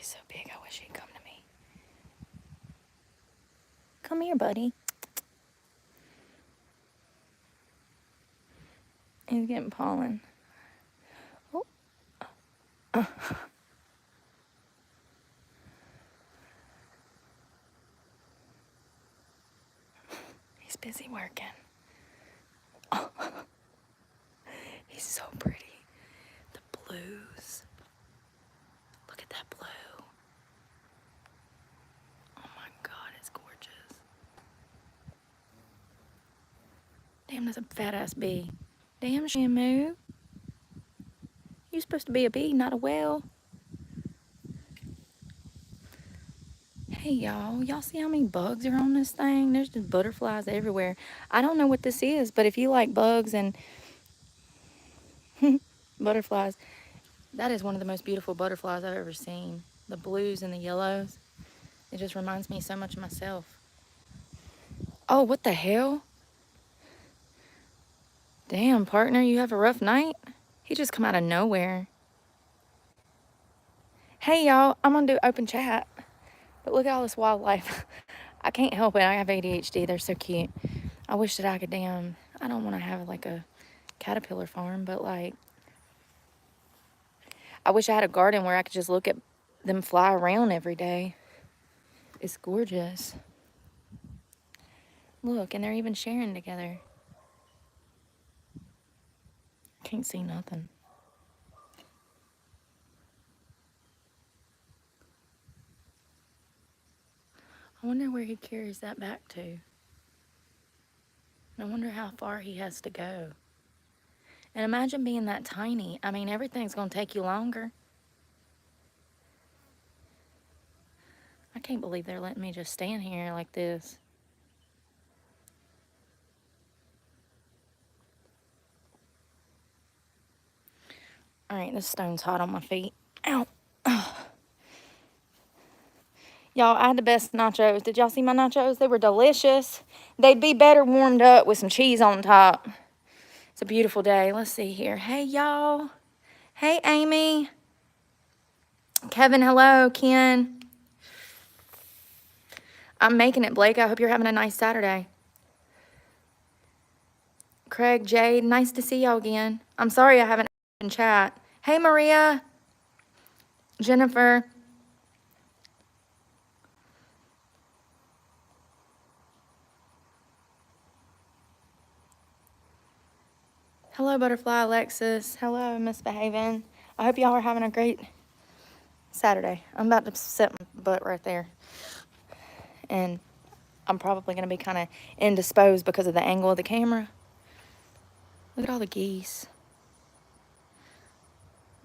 He's so big, I wish he'd come to me. Come here, buddy. He's getting pollen. Oh. He's busy working. Oh. He's so pretty. The blues. Look at that blue. Oh my God, it's gorgeous. Damn, that's a fat ass bee. Damn, Shamu. You're supposed to be a bee, not a whale. Hey, y'all. Y'all see how many bugs are on this thing? There's just butterflies everywhere. I don't know what this is, but if you like bugs and butterflies, that is one of the most beautiful butterflies I've ever seen. The blues and the yellows. It just reminds me so much of myself. Oh, what the hell? Damn, partner, you have a rough night? He just come out of nowhere. Hey, y'all. I'm going to do open chat. But look at all this wildlife. I can't help it. I have ADHD. They're so cute. I wish that I could I don't want to have like a caterpillar farm, but like, I wish I had a garden where I could just look at them fly around every day. It's gorgeous. Look, and they're even sharing together. Can't see nothing. I wonder where he carries that back to. I wonder how far he has to go. And imagine being that tiny. I mean, everything's going to take you longer. I can't believe they're letting me just stand here like this. All right, this stone's hot on my feet. Ow. Y'all, I had the best nachos. Did y'all see my nachos? They were delicious. They'd be better warmed up with some cheese on top. It's a beautiful day. Let's see here. Hey, y'all. Hey, Amy. Kevin, hello. Ken. I'm making it, Blake. I hope you're having a nice Saturday. Craig, Jade, nice to see y'all again. I'm sorry I haven't been chat. Hey, Maria. Jennifer. Hello, Butterfly Alexis. Hello, Misbehaving. I hope y'all are having a great Saturday. I'm about to set my butt right there. And I'm probably going to be kind of indisposed because of the angle of the camera. Look at all the geese.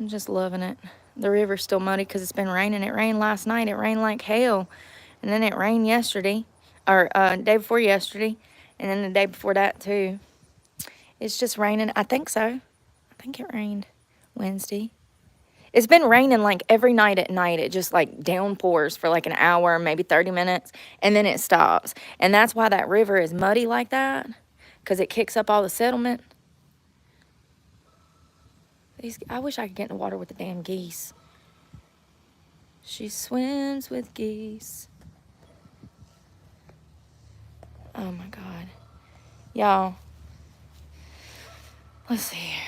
I'm just loving it. The river's still muddy because it's been raining. It rained last night. It rained like hell. And then it rained yesterday. Or day before yesterday. And then the day before that too. It's just raining. I think so. I think it rained Wednesday. It's been raining like every night at night. It just like downpours for like an hour, maybe 30 minutes, and then it stops. And that's why that river is muddy like that, because it kicks up all the settlement. I wish I could get in the water with the damn geese. She swims with geese. Oh my God. Y'all, let's see here.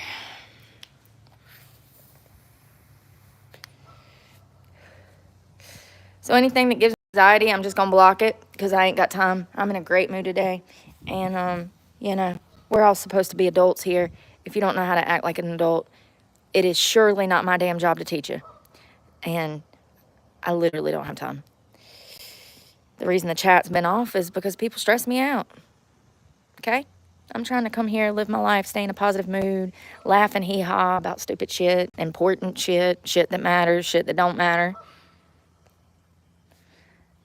So anything that gives anxiety, I'm just going to block it because I ain't got time. I'm in a great mood today. And, you know, we're all supposed to be adults here. If you don't know how to act like an adult, it is surely not my damn job to teach you. And I literally don't have time. The reason the chat's been off is because people stress me out. Okay? I'm trying to come here, live my life, stay in a positive mood, laugh and hee-haw about stupid shit, important shit, shit that matters, shit that don't matter.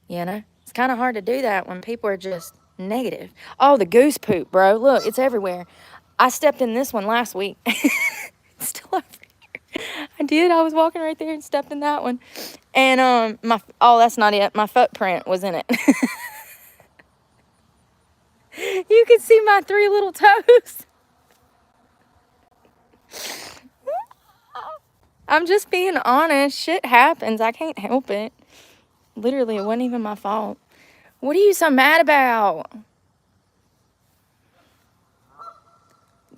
You know? It's kind of hard to do that when people are just negative. Oh, the goose poop, bro. Look, it's everywhere. I stepped in this one last week. It's still over here. I did. I was walking right there and stepped in that one. And that's not it. My footprint was in it. You can see my 3 little toes. I'm just being honest. Shit happens. I can't help it. Literally, it wasn't even my fault. What are you so mad about?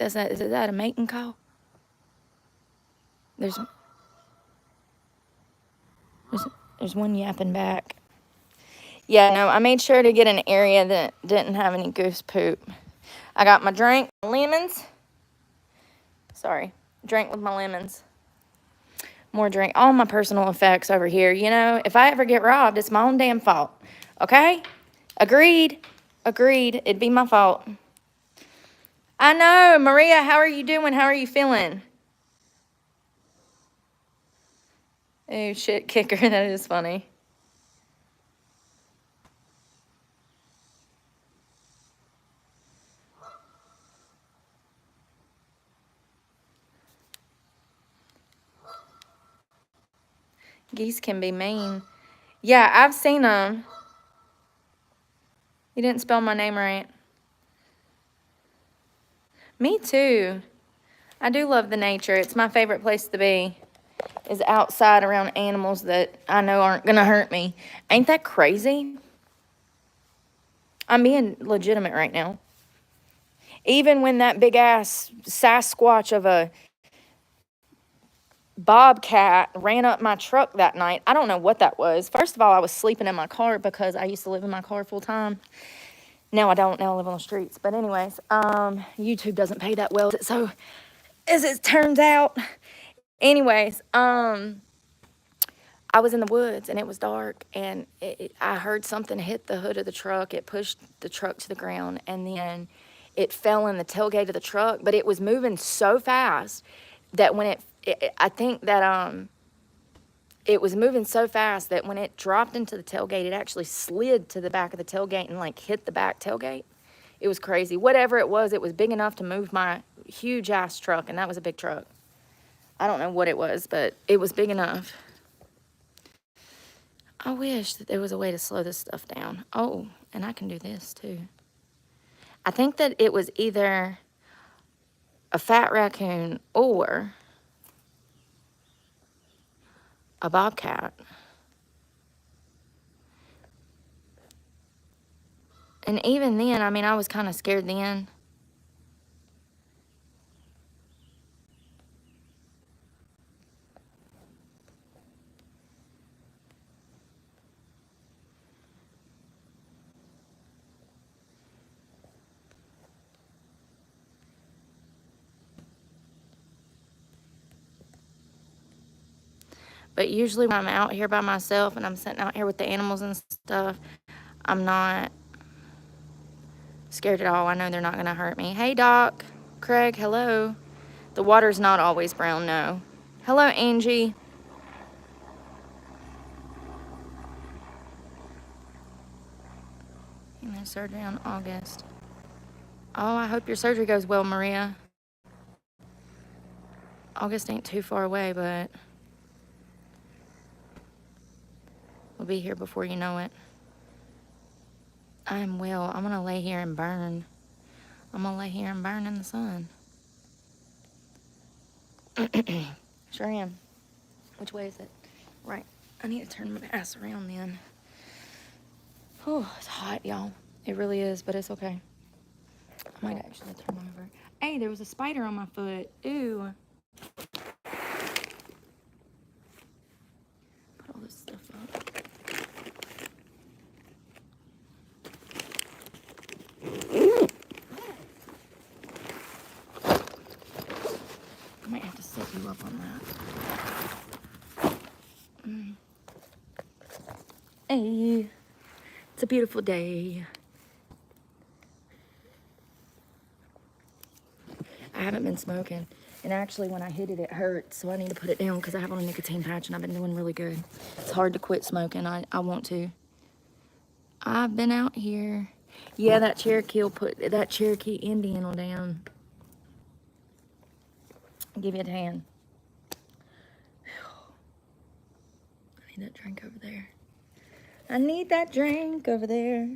Is that a mating call? There's one yapping back. Yeah, no, I made sure to get an area that didn't have any goose poop. I got my drink, lemons. Sorry, drink with my lemons. More drink. All my personal effects over here. You know, if I ever get robbed, it's my own damn fault. Okay? Agreed. Agreed. It'd be my fault. I know. Maria, how are you doing? How are you feeling? Oh, shit, kicker. That is funny. Geese can be mean. Yeah, I've seen them. You didn't spell my name right. Me too. I do love the nature. It's my favorite place to be, is outside around animals that I know aren't going to hurt me. Ain't that crazy? I'm being legitimate right now. Even when that big ass Sasquatch of a bobcat ran up my truck that night, I don't know what that was. First of all, I was sleeping in my car because I used to live in my car full time. Now I don't. Now I live on the streets. But anyways, YouTube doesn't pay that well, so as it turns out. Anyways, I was in the woods and it was dark, and I heard something hit the hood of the truck. It pushed the truck to the ground, and then it fell in the tailgate of the truck. But it was moving so fast that when I think that it was moving so fast that when it dropped into the tailgate, it actually slid to the back of the tailgate and like hit the back tailgate. It was crazy. Whatever it was big enough to move my huge ass truck, and that was a big truck. I don't know what it was, but it was big enough. I wish that there was a way to slow this stuff down. Oh, and I can do this too. I think that it was either a fat raccoon or a bobcat. And even then, I mean, I was kind of scared then. But usually when I'm out here by myself and I'm sitting out here with the animals and stuff, I'm not scared at all. I know they're not going to hurt me. Hey, Doc. Craig, hello. The water's not always brown, no. Hello, Angie. And then surgery on August. Oh, I hope your surgery goes well, Maria. August ain't too far away, but we'll be here before you know it. I'm well. I'm going to lay here and burn. I'm going to lay here and burn in the sun. Sure am. Which way is it? Right. I need to turn my ass around then. Oh, it's hot, y'all. It really is, but it's okay. I might actually turn over. Hey, there was a spider on my foot. Ew. Put all this stuff up. I might have to set you up on that. Hey, it's a beautiful day. I haven't been smoking. And actually, when I hit it, it hurts. So I need to put it down because I have on a nicotine patch and I've been doing really good. It's hard to quit smoking. I want to. I've been out here. Yeah, that Cherokee will put that Cherokee Indian will down. I'll give you a hand. I need that drink over there. I need that drink over there.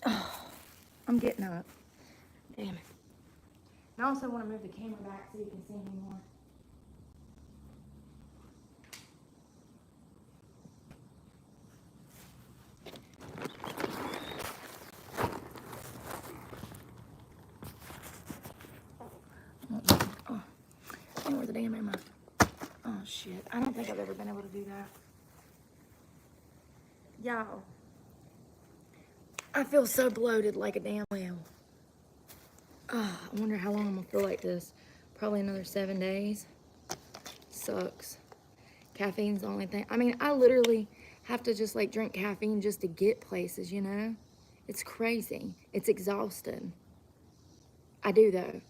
Oh, I'm getting up. Damn it. I also want to move the camera back so you can see me more. Oh, where's the damn ammo? Oh shit, I don't think I've ever been able to do that. Y'all, I feel so bloated like a damn whale. Oh, I wonder how long I'm gonna feel like this. Probably another 7 days. Sucks. Caffeine's the only thing. I mean, I literally have to just like drink caffeine just to get places, you know? It's crazy. It's exhausting. I do though.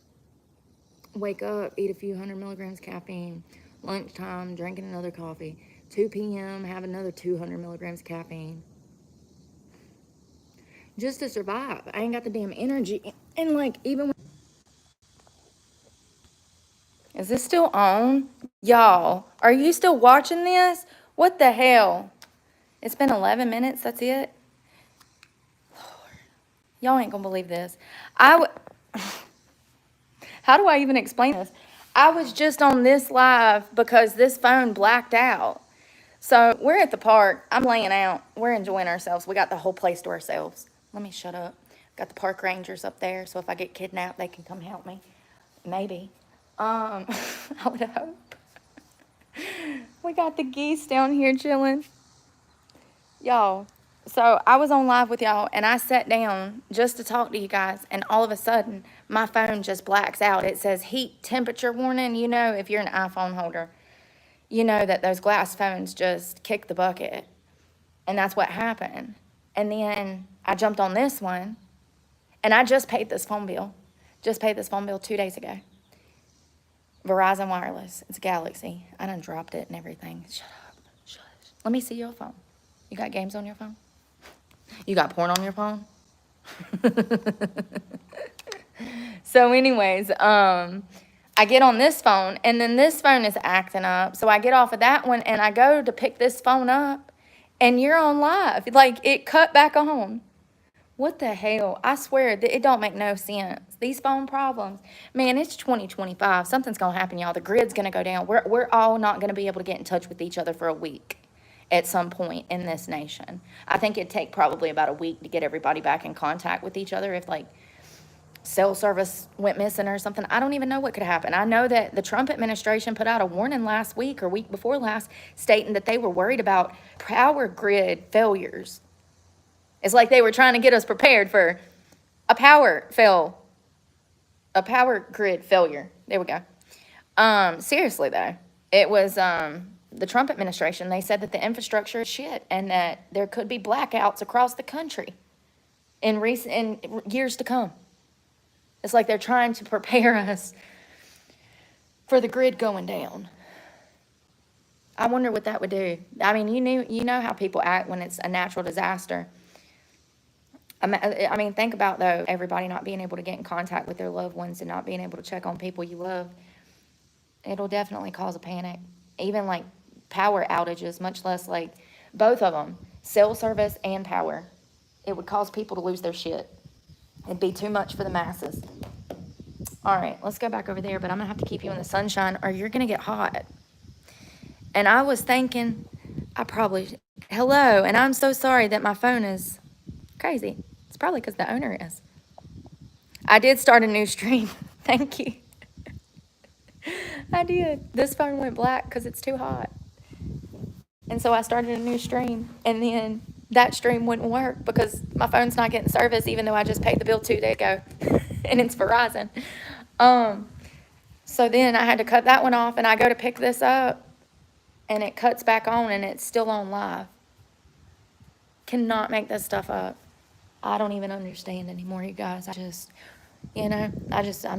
Wake up, eat a few 100 milligrams caffeine. Lunchtime, drinking another coffee. 2 p.m., have another 200 milligrams caffeine. Just to survive. I ain't got the damn energy. And like, even when... Is this still on? Y'all, are you still watching this? What the hell? It's been 11 minutes, that's it? Lord, y'all ain't gonna believe this. How do I even explain this? I was just on this live because this phone blacked out. So we're at the park. I'm laying out. We're enjoying ourselves. We got the whole place to ourselves. Let me shut up. Got the park rangers up there, so if I get kidnapped, they can come help me. Maybe. I would hope. We got the geese down here chilling. Y'all, so I was on live with y'all, and I sat down just to talk to you guys, and all of a sudden, my phone just blacks out. It says heat temperature warning. You know, if you're an iPhone holder, you know that those glass phones just kick the bucket. And that's what happened. And then I jumped on this one, and I just paid this phone bill. Just paid this phone bill 2 days ago. Verizon Wireless. It's Galaxy. I done dropped it and everything. Shut up. Shush. Let me see your phone. You got games on your phone? You got porn on your phone? So anyways, I get on this phone, and then this phone is acting up. So I get off of that one, and I go to pick this phone up, and you're on live. Like, it cut back on. What the hell? I swear, it don't make no sense. These phone problems. Man, it's 2025. Something's going to happen, y'all. The grid's going to go down. We're all not going to be able to get in touch with each other for a week at some point in this nation. I think it'd take probably about a week to get everybody back in contact with each other if, like, cell service went missing or something. I don't even know what could happen. I know that the Trump administration put out a warning last week or week before last stating that they were worried about power grid failures. It's like they were trying to get us prepared for a power grid failure. There we go. Seriously though, it was the Trump administration. They said that the infrastructure is shit and that there could be blackouts across the country in years to come. It's like they're trying to prepare us for the grid going down. I wonder what that would do. I mean, you know how people act when it's a natural disaster. I mean, think about, though, everybody not being able to get in contact with their loved ones and not being able to check on people you love. It'll definitely cause a panic. Even, like, power outages, much less, like, both of them, cell service and power. It would cause people to lose their shit. It'd be too much for the masses. All right, let's go back over there, but I'm going to have to keep you in the sunshine or you're going to get hot. And I was thinking, hello, and I'm so sorry that my phone is crazy. It's probably because the owner is. I did start a new stream. Thank you. I did. This phone went black because it's too hot. And so I started a new stream, and then that stream wouldn't work because my phone's not getting service, even though I just paid the bill 2 days ago, and it's Verizon. So then I had to cut that one off, and I go to pick this up, and it cuts back on, and it's still on live. Cannot make this stuff up. I don't even understand anymore, you guys. I'm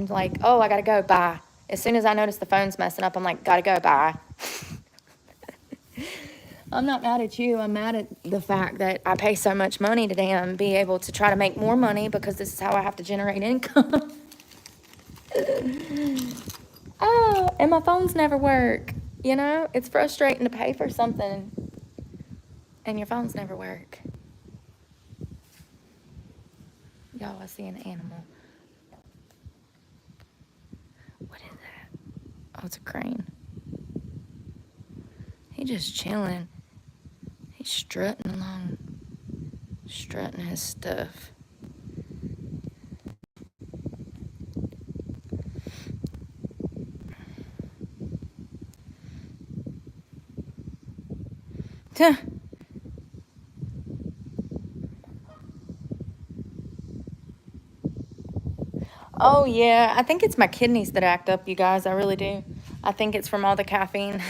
like, oh, I gotta go, bye. As soon as I notice the phone's messing up, I'm like, gotta go, bye. I'm not mad at you. I'm mad at the fact that I pay so much money to them, be able to try to make more money because this is how I have to generate income. Oh, and my phones never work. You know, it's frustrating to pay for something and your phones never work. Y'all, I see an animal. it's a crane. He just chilling. He's strutting along, strutting his stuff. Huh. Oh, yeah. I think it's my kidneys that act up, you guys. I really do. I think it's from all the caffeine.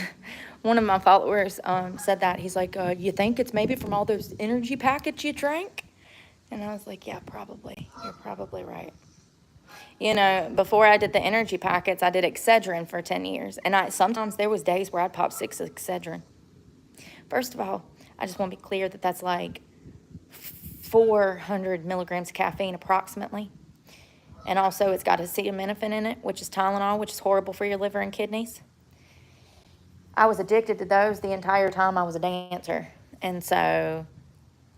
One of my followers said that. He's like, you think it's maybe from all those energy packets you drank? And I was like, yeah, probably. You're probably right. You know, before I did the energy packets, I did Excedrin for 10 years. And sometimes there was days where I'd pop 6 Excedrin. First of all, I just want to be clear that that's like 400 milligrams of caffeine approximately. And also it's got acetaminophen in it, which is Tylenol, which is horrible for your liver and kidneys. I was addicted to those the entire time I was a dancer. And so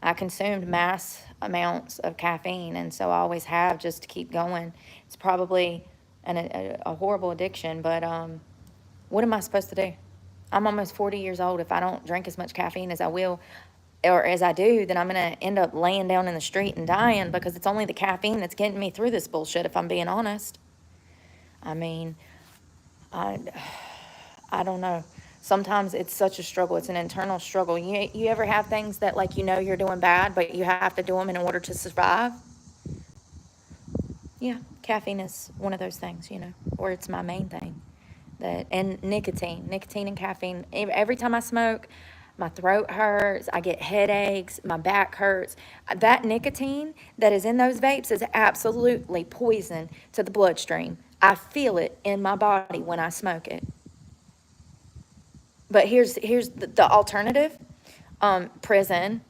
I consumed mass amounts of caffeine, and so I always have, just to keep going. It's probably a horrible addiction, but what am I supposed to do? I'm almost 40 years old. If I don't drink as much caffeine as I will, or as I do, then I'm going to end up laying down in the street and dying, because it's only the caffeine that's getting me through this bullshit, if I'm being honest. I mean, I don't know. Sometimes it's such a struggle. It's an internal struggle. You ever have things that, like, you know you're doing bad, but you have to do them in order to survive? Yeah, caffeine is one of those things, you know, or it's my main thing. And nicotine and caffeine. Every time I smoke, my throat hurts, I get headaches, my back hurts. That nicotine that is in those vapes is absolutely poison to the bloodstream. I feel it in my body when I smoke it. But here's the alternative, prison.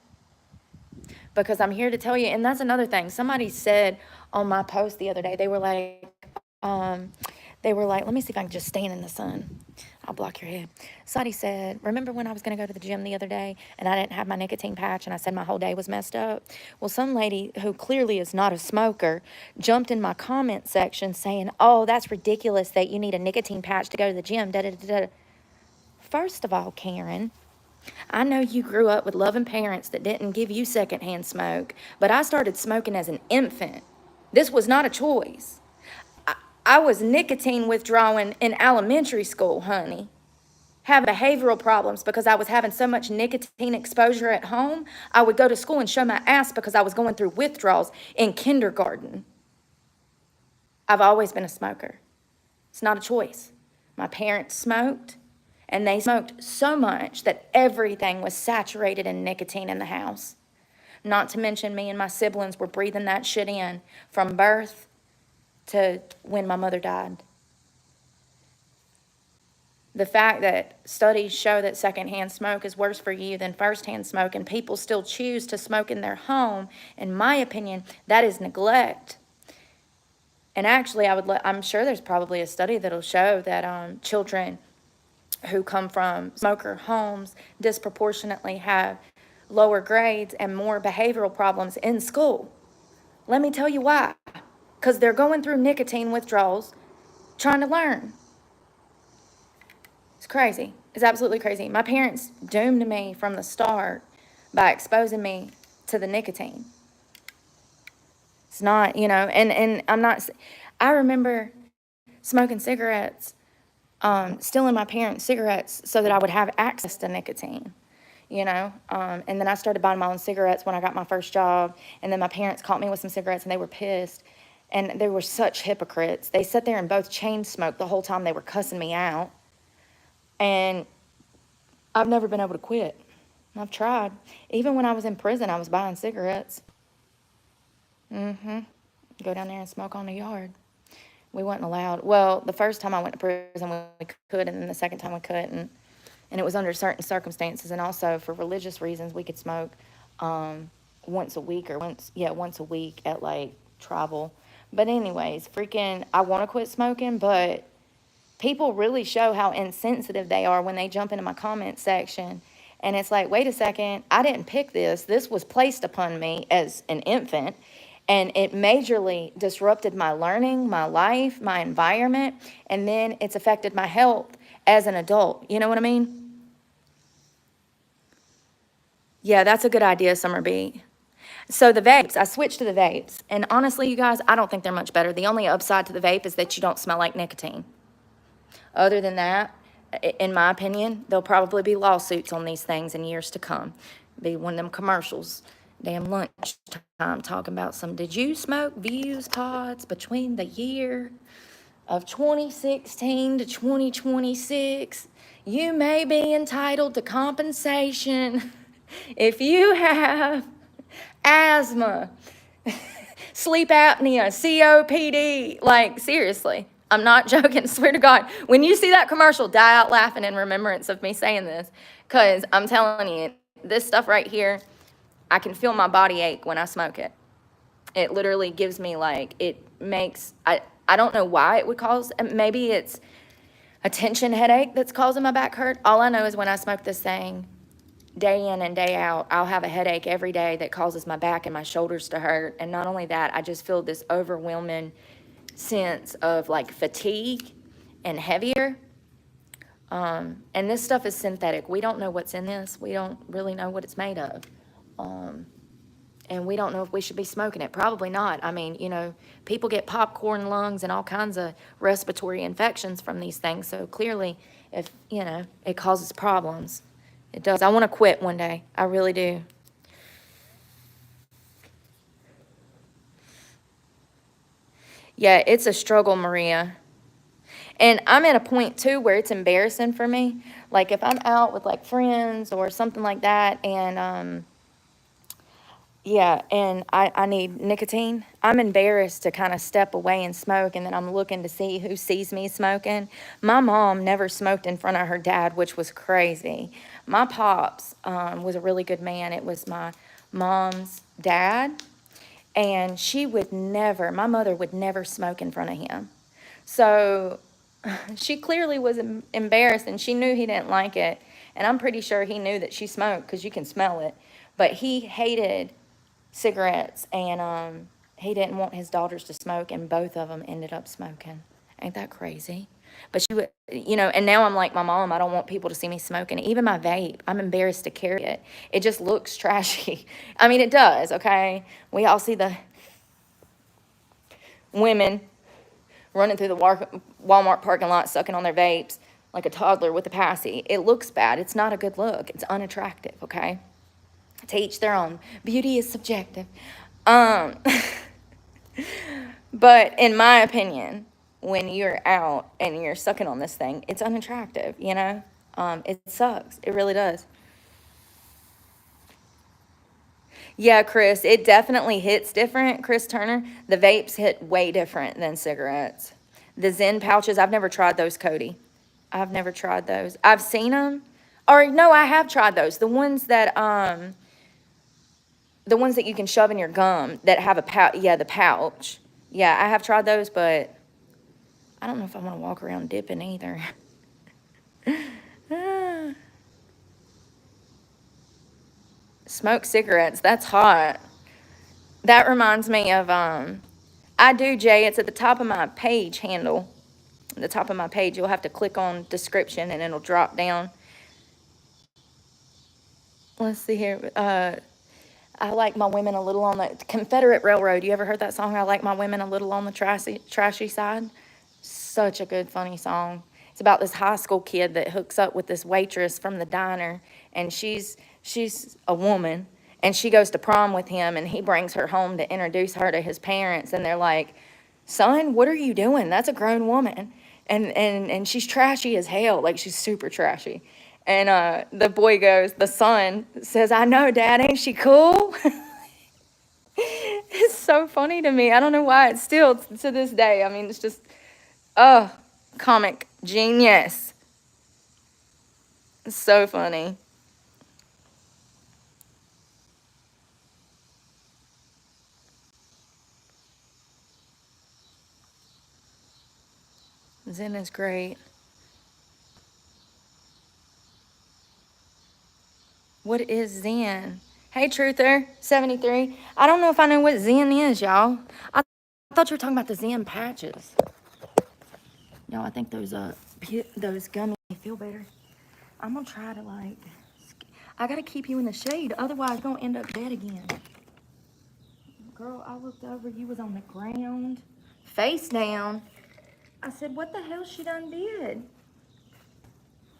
Because I'm here to tell you, and that's another thing. Somebody said on my post the other day, they were like, let me see if I can just stand in the sun. I'll block your head. Somebody said, remember when I was going to go to the gym the other day and I didn't have my nicotine patch and I said my whole day was messed up? Well, some lady who clearly is not a smoker jumped in my comment section saying, oh, that's ridiculous that you need a nicotine patch to go to the gym. Da, da, da, da. First of all, Karen, I know you grew up with loving parents that didn't give you secondhand smoke, but I started smoking as an infant. This was not a choice. I was nicotine withdrawing in elementary school, honey. Having behavioral problems because I was having so much nicotine exposure at home. I would go to school and show my ass because I was going through withdrawals in kindergarten. I've always been a smoker. It's not a choice. My parents smoked, and they smoked so much that everything was saturated in nicotine in the house. Not to mention me and my siblings were breathing that shit in from birth to when my mother died. The fact that studies show that secondhand smoke is worse for you than firsthand smoke, and people still choose to smoke in their home, in my opinion, that is neglect. And actually, I'm sure there's probably a study that'll show that children who come from smoker homes disproportionately have lower grades and more behavioral problems in school. Let me tell you why. Because they're going through nicotine withdrawals, trying to learn. It's crazy. It's absolutely crazy. My parents doomed me from the start by exposing me to the nicotine. It's not, and I'm not, I remember smoking cigarettes, stealing my parents' cigarettes so that I would have access to nicotine, and then I started buying my own cigarettes when I got my first job, and then my parents caught me with some cigarettes and they were pissed, and they were such hypocrites. They sat there and both chain smoked the whole time they were cussing me out, and I've never been able to quit. I've tried. Even when I was in prison, I was buying cigarettes. Go down there and smoke on the yard. We wasn't allowed. Well, the first time I went to prison, we could, and then the second time we couldn't. And it was under certain circumstances, and also for religious reasons, we could smoke once a week at like tribal. But anyways, I want to quit smoking, but people really show how insensitive they are when they jump into my comment section. And it's like, wait a second, I didn't pick this. This was placed upon me as an infant. And it majorly disrupted my learning, my life, my environment, and then it's affected my health as an adult. You know what I mean? Yeah, that's a good idea, Summer B. So the vapes, I switched to the vapes. And honestly, you guys, I don't think they're much better. The only upside to the vape is that you don't smell like nicotine. Other than that, in my opinion, there'll probably be lawsuits on these things in years to come. Be one of them commercials, damn lunchtime, talking about some, did you smoke Views pods between the year of 2016 to 2026? You may be entitled to compensation if you have asthma, sleep apnea, COPD. Like, seriously, I'm not joking. Swear to God. When you see that commercial, die out laughing in remembrance of me saying this. Because I'm telling you, this stuff right here, I can feel my body ache when I smoke it. It literally gives me like, it makes, I don't know why it would cause, maybe it's a tension headache that's causing my back hurt. All I know is when I smoke this thing, day in and day out, I'll have a headache every day that causes my back and my shoulders to hurt. And not only that, I just feel this overwhelming sense of like fatigue and heavier. And this stuff is synthetic. We don't know what's in this. We don't really know what it's made of. And we don't know if we should be smoking it. Probably not. I mean, you know, people get popcorn lungs and all kinds of respiratory infections from these things. So clearly, if, you know, it causes problems. It does. I want to quit one day. I really do. Yeah, it's a struggle, Maria. And I'm at a point too where it's embarrassing for me. Like if I'm out with like friends or something like that, and yeah, and I need nicotine, I'm embarrassed to kind of step away and smoke, and then I'm looking to see who sees me smoking. My mom never smoked in front of her dad, which was crazy. My pops was a really good man. It was my mom's dad, and she would never, my mother would never smoke in front of him. So she clearly was embarrassed, and she knew he didn't like it. And I'm pretty sure he knew that she smoked because you can smell it. But he hated cigarettes, and he didn't want his daughters to smoke, and both of them ended up smoking. Ain't that crazy? But she would, you know, and now I'm like my mom. I don't want people to see me smoking. Even my vape, I'm embarrassed to carry it. It just looks trashy. I mean, it does, okay? We all see the women running through the Walmart parking lot sucking on their vapes like a toddler with a passy. It looks bad. It's not a good look. It's unattractive, okay? To each their own. Beauty is subjective. Um, but in my opinion, when you're out and you're sucking on this thing, it's unattractive, you know? It sucks. It really does. Yeah, Chris, it definitely hits different, Chris Turner. The vapes hit way different than cigarettes. The Zen pouches, I've never tried those, Cody. I've never tried those. I've seen them. Or no, I have tried those. The ones that you can shove in your gum that have a pouch. Yeah, the pouch. Yeah, I have tried those, but I don't know if I want to walk around dipping either. Smoke cigarettes, that's hot. That reminds me of, I do, Jay, it's at the top of my page handle. At the top of my page, you'll have to click on description and it'll drop down. Let's see here. I like my women a little on the Confederate Railroad. You ever heard that song? I like my women a little on the trashy side. Such a good, funny song. It's about this high school kid that hooks up with this waitress from the diner, and she's a woman, and she goes to prom with him, and he brings her home to introduce her to his parents, and they're like, "Son, what are you doing? That's a grown woman." And she's trashy as hell, like she's super trashy. And the boy goes, the son says, "I know, Dad, ain't she cool?" It's so funny to me. I don't know why. It's still to this day. I mean, it's just, oh, comic genius. It's so funny. Zen is great. What is Zen? Hey, Truther, 73. I don't know if I know what Zen is, y'all. I thought you were talking about the Zen patches. Y'all, I think those gummies feel better. I'm gonna try to I gotta keep you in the shade, otherwise you're gonna end up dead again. Girl, I looked over, you was on the ground, face down. I said, what the hell she done did?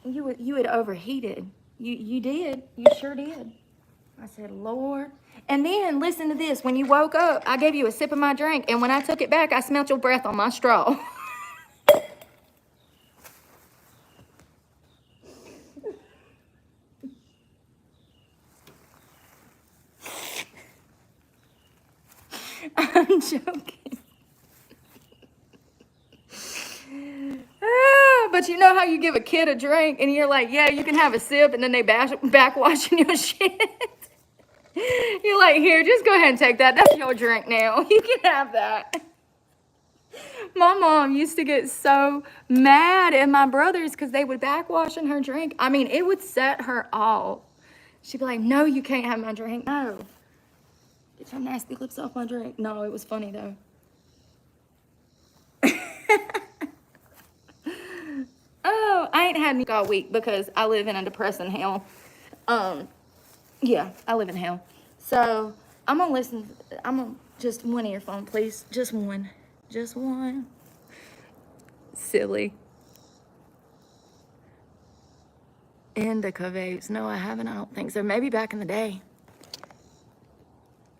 You had overheated. You did. You sure did. I said, Lord. And then, listen to this. When you woke up, I gave you a sip of my drink, and when I took it back, I smelled your breath on my straw. I'm joking. But you know how you give a kid a drink, and you're like, yeah, you can have a sip, and then they backwashing your shit? You're like, here, just go ahead and take that. That's your drink now. You can have that. My mom used to get so mad at my brothers because they would backwash in her drink. I mean, it would set her off. She'd be like, no, you can't have my drink. No. Get your nasty lips off my drink. No, it was funny, though. Oh, I ain't had any all week because I live in a depressing hell. Yeah, I live in hell. So, I'm going to listen. I'm going to just one earphone, please. Just one. Just one. Silly. Indica vapes. No, I haven't. I don't think so. Maybe back in the day.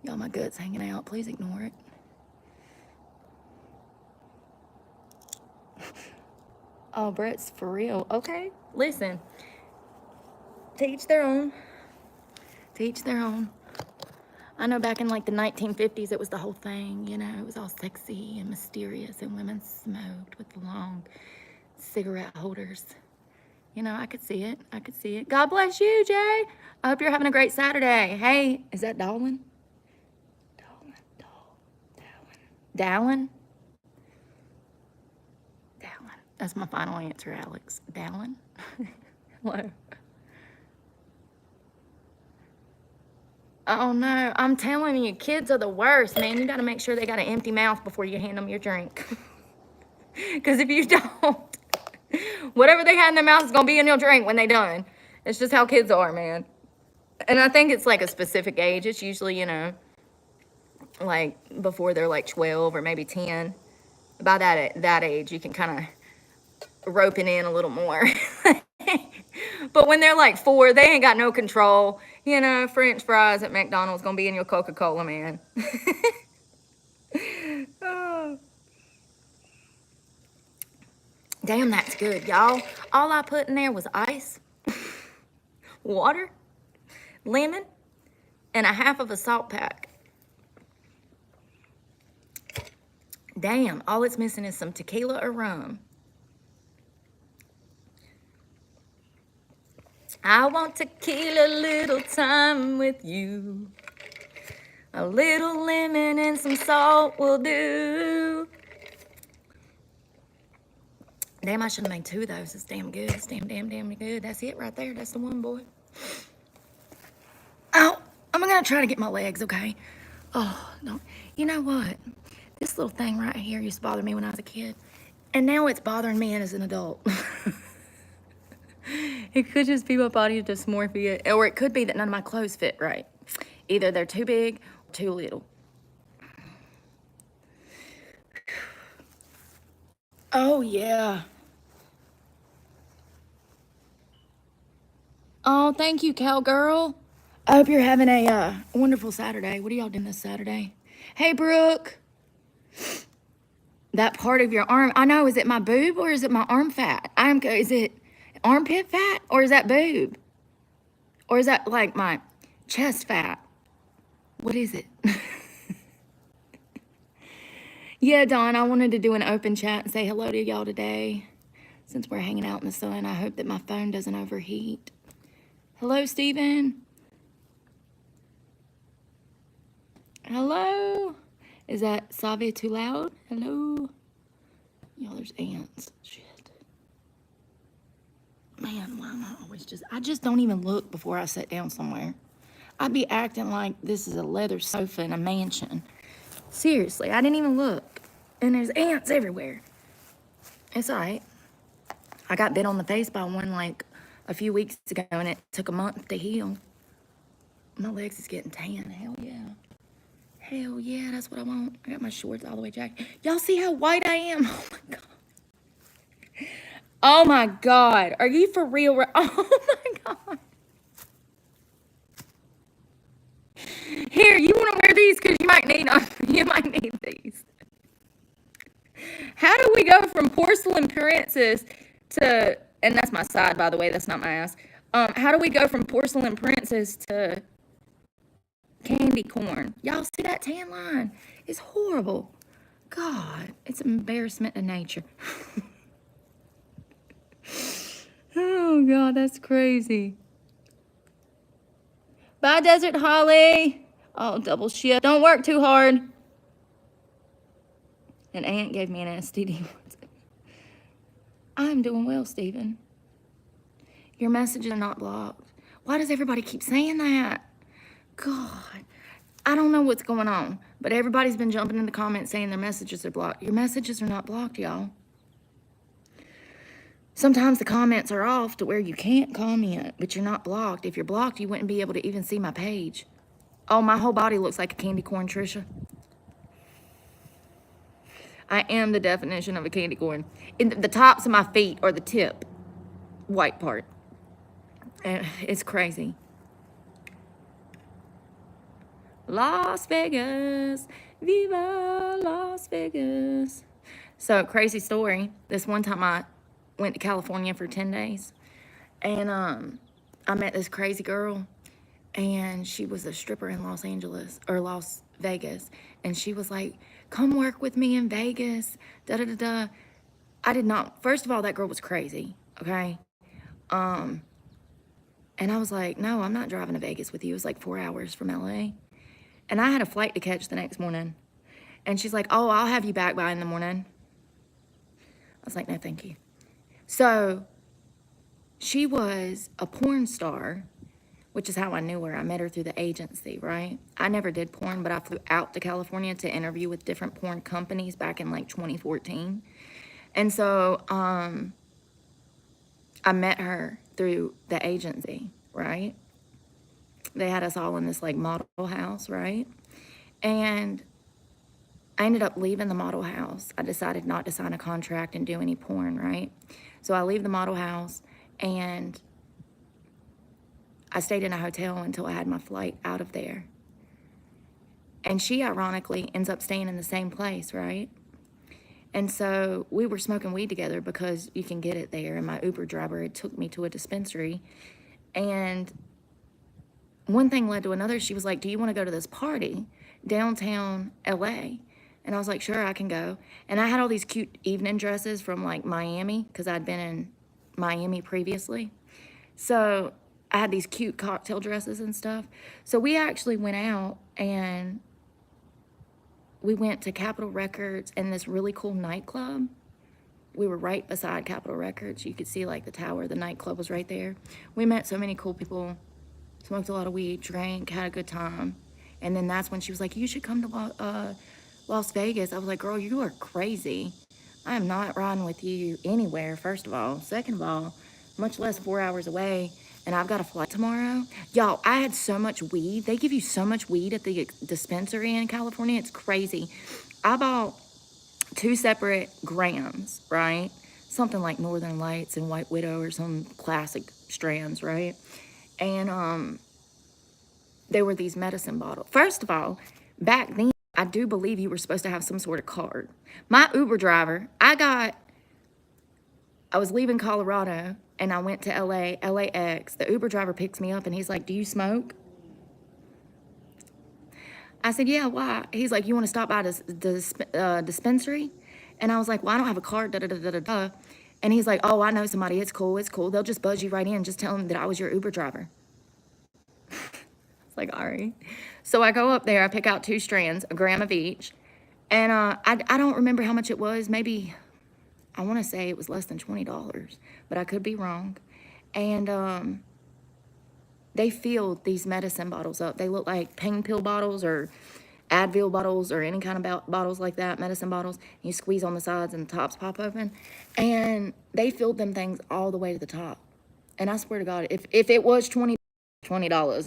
Y'all, my gut's hanging out. Please ignore it. Oh, Brett's for real. Okay. Listen. To each their own. To each their own. I know back in like the 1950s, it was the whole thing, you know. It was all sexy and mysterious, and women smoked with the long cigarette holders. You know, I could see it. I could see it. God bless you, Jay. I hope you're having a great Saturday. Hey, is that Darwin? Dallin? Dallin. That's my final answer, Alex. Dallin? Hello. Oh, no. I'm telling you, kids are the worst, man. You got to make sure they got an empty mouth before you hand them your drink. Because if you don't, whatever they had in their mouth is going to be in your drink when they're done. It's just how kids are, man. And I think it's like a specific age. It's usually, you know, like before they're like 12 or maybe 10. By that age, you can kind of rope it in a little more. But when they're like 4, they ain't got no control. You know, French fries at McDonald's gonna be in your Coca-Cola, man. Oh. Damn, that's good, y'all. All I put in there was ice, water, lemon, and a half of a salt pack. Damn, all it's missing is some tequila or rum. I want tequila, little time with you. A little lemon and some salt will do. Damn, I should have made 2 of those. It's damn good. It's damn good. That's it right there. That's the one, boy. Oh, I'm going to try to get my legs, okay? Oh, no. You know what? This little thing right here used to bother me when I was a kid. And now it's bothering me as an adult. It could just be my body dysmorphia. Or it could be that none of my clothes fit right. Either they're too big or too little. Oh, yeah. Oh, thank you, cowgirl. I hope you're having a wonderful Saturday. What are y'all doing this Saturday? Hey, Brooke. That part of your arm, I know, is it my boob or is it my arm fat? Is it armpit fat or is that boob? Or is that like my chest fat? What is it? Yeah, Dawn, I wanted to do an open chat and say hello to y'all today. Since we're hanging out in the sun, I hope that my phone doesn't overheat. Hello, Steven. Hello. Is that Savia too loud? Hello. Y'all, there's ants. Shit. Man, why am I always I just don't even look before I sit down somewhere. I'd be acting like this is a leather sofa in a mansion. Seriously, I didn't even look. And there's ants everywhere. It's all right. I got bit on the face by one like a few weeks ago, and it took a month to heal. My legs is getting tan. Hell yeah. Hell yeah, that's what I want. I got my shorts all the way jacked. Y'all see how white I am? Oh my God. Oh my God. Are you for real? Oh my God. Here, you want to wear these because you might need them. You might need these. How do we go from porcelain princess to, and that's my side, by the way, that's not my ass. How do we go from porcelain princess to candy corn? Y'all see that tan line? It's horrible. God, it's an embarrassment to nature. Oh God, that's crazy. Bye, Desert Holly. Oh, double shift. Don't work too hard. An ant gave me an STD. I'm doing well, Stephen. Your messages are not blocked. Why does everybody keep saying that? God, I don't know what's going on, but everybody's been jumping in the comments saying their messages are blocked. Your messages are not blocked, y'all. Sometimes the comments are off to where you can't comment, but you're not blocked. If you're blocked, you wouldn't be able to even see my page. Oh, my whole body looks like a candy corn, Trisha. I am the definition of a candy corn. In the tops of my feet are the tip, white part. And it's crazy. Las Vegas, viva Las Vegas. So, crazy story. This one time I went to California for 10 days. And I met this crazy girl. And she was a stripper in Los Angeles, or Las Vegas. And she was like, come work with me in Vegas. Da da da da. I did not. First of all, that girl was crazy. Okay. And I was like, no, I'm not driving to Vegas with you. It was like 4 hours from LA. And I had a flight to catch the next morning. And she's like, oh, I'll have you back by in the morning. I was like, no, thank you. So she was a porn star, which is how I knew her. I met her through the agency, right? I never did porn, but I flew out to California to interview with different porn companies back in like 2014. And so I met her through the agency, right? They had us all in this like model house, right? And I ended up leaving the model house. I decided not to sign a contract and do any porn, right? So I leave the model house and I stayed in a hotel until I had my flight out of there. And she ironically ends up staying in the same place, right? And so we were smoking weed together because you can get it there. And my Uber driver had took me to a dispensary. And one thing led to another. She was like, do you want to go to this party downtown LA? And I was like, sure, I can go. And I had all these cute evening dresses from like Miami because I'd been in Miami previously. So I had these cute cocktail dresses and stuff. So we actually went out and we went to Capitol Records and this really cool nightclub. We were right beside Capitol Records. You could see like the tower. The nightclub was right there. We met so many cool people, smoked a lot of weed, drank, had a good time. And then that's when she was like, you should come to Las Vegas. I was like, girl, you are crazy. I am not riding with you anywhere, first of all. Second of all, much less 4 hours away. And I've got a flight tomorrow. Y'all, I had so much weed. They give you so much weed at the dispensary in California. It's crazy. I bought 2 separate grams, right? Something like Northern Lights and White Widow or some classic strands, right? And they were these medicine bottles. First of all, back then, I do believe you were supposed to have some sort of card. My Uber driver, I was leaving Colorado and I went to LAX. The Uber driver picks me up and he's like, do you smoke? I said, yeah, why? He's like, you want to stop by this dispensary? And I was like, well, I don't have a card, da da da da da da. And he's like, oh, I know somebody. It's cool. It's cool. They'll just buzz you right in. Just tell them that I was your Uber driver. It's like, all right. So I go up there. I pick out 2 strands, a gram of each. And I don't remember how much it was. Maybe, I want to say it was less than $20, but I could be wrong. And they filled these medicine bottles up. They look like pain pill bottles or Advil bottles or any kind of bottles like that, medicine bottles. You squeeze on the sides and the tops pop open. And they filled them things all the way to the top. And I swear to God, if it was $20,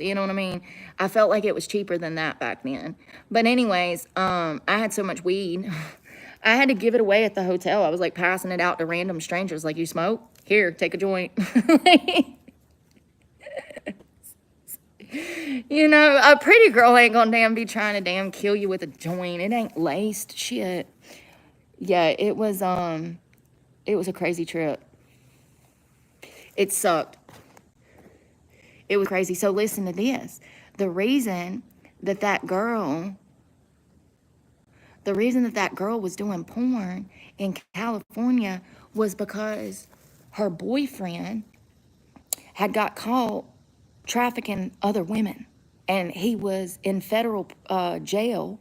you know what I mean? I felt like it was cheaper than that back then. But anyways, I had so much weed. I had to give it away at the hotel. I was like passing it out to random strangers, like, you smoke? Here, take a joint. You know, a pretty girl ain't gonna damn be trying to damn kill you with a joint. It ain't laced shit. Yeah, it was a crazy trip. It sucked. It was crazy. So listen to this. The reason that girl was doing porn in California was because her boyfriend had got caught trafficking other women, and he was in federal jail,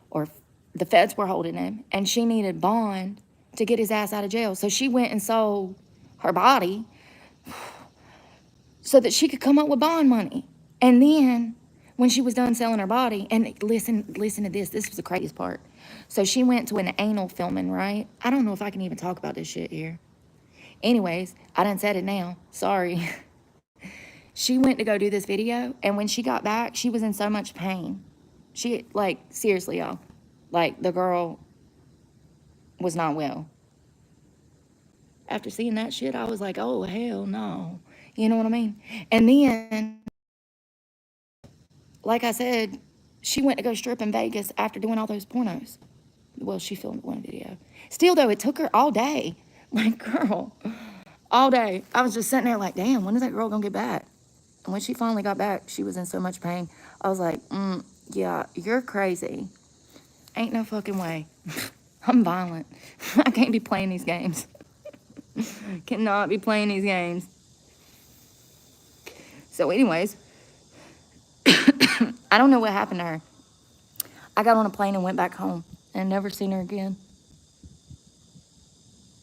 or the feds were holding him, and she needed bond to get his ass out of jail. So she went and sold her body so that she could come up with bond money. And then when she was done selling her body, and listen to this was the craziest part. So she went to an anal filming, right? I don't know if I can even talk about this shit here. Anyways, I done said it now. Sorry. She went to go do this video, and when she got back, she was in so much pain. She, like, seriously, y'all. Like, the girl was not well. After seeing that shit, I was like, oh, hell no. You know what I mean? And then, like I said, she went to go strip in Vegas after doing all those pornos. Well, she filmed one video. Still, though, it took her all day. Like, girl, all day. I was just sitting there like, damn, when is that girl gonna get back? And when she finally got back, she was in so much pain. I was like, yeah, you're crazy. Ain't no fucking way. I'm violent. I can't be playing these games. Cannot be playing these games. So anyways, I don't know what happened to her. I got on a plane and went back home and never seen her again.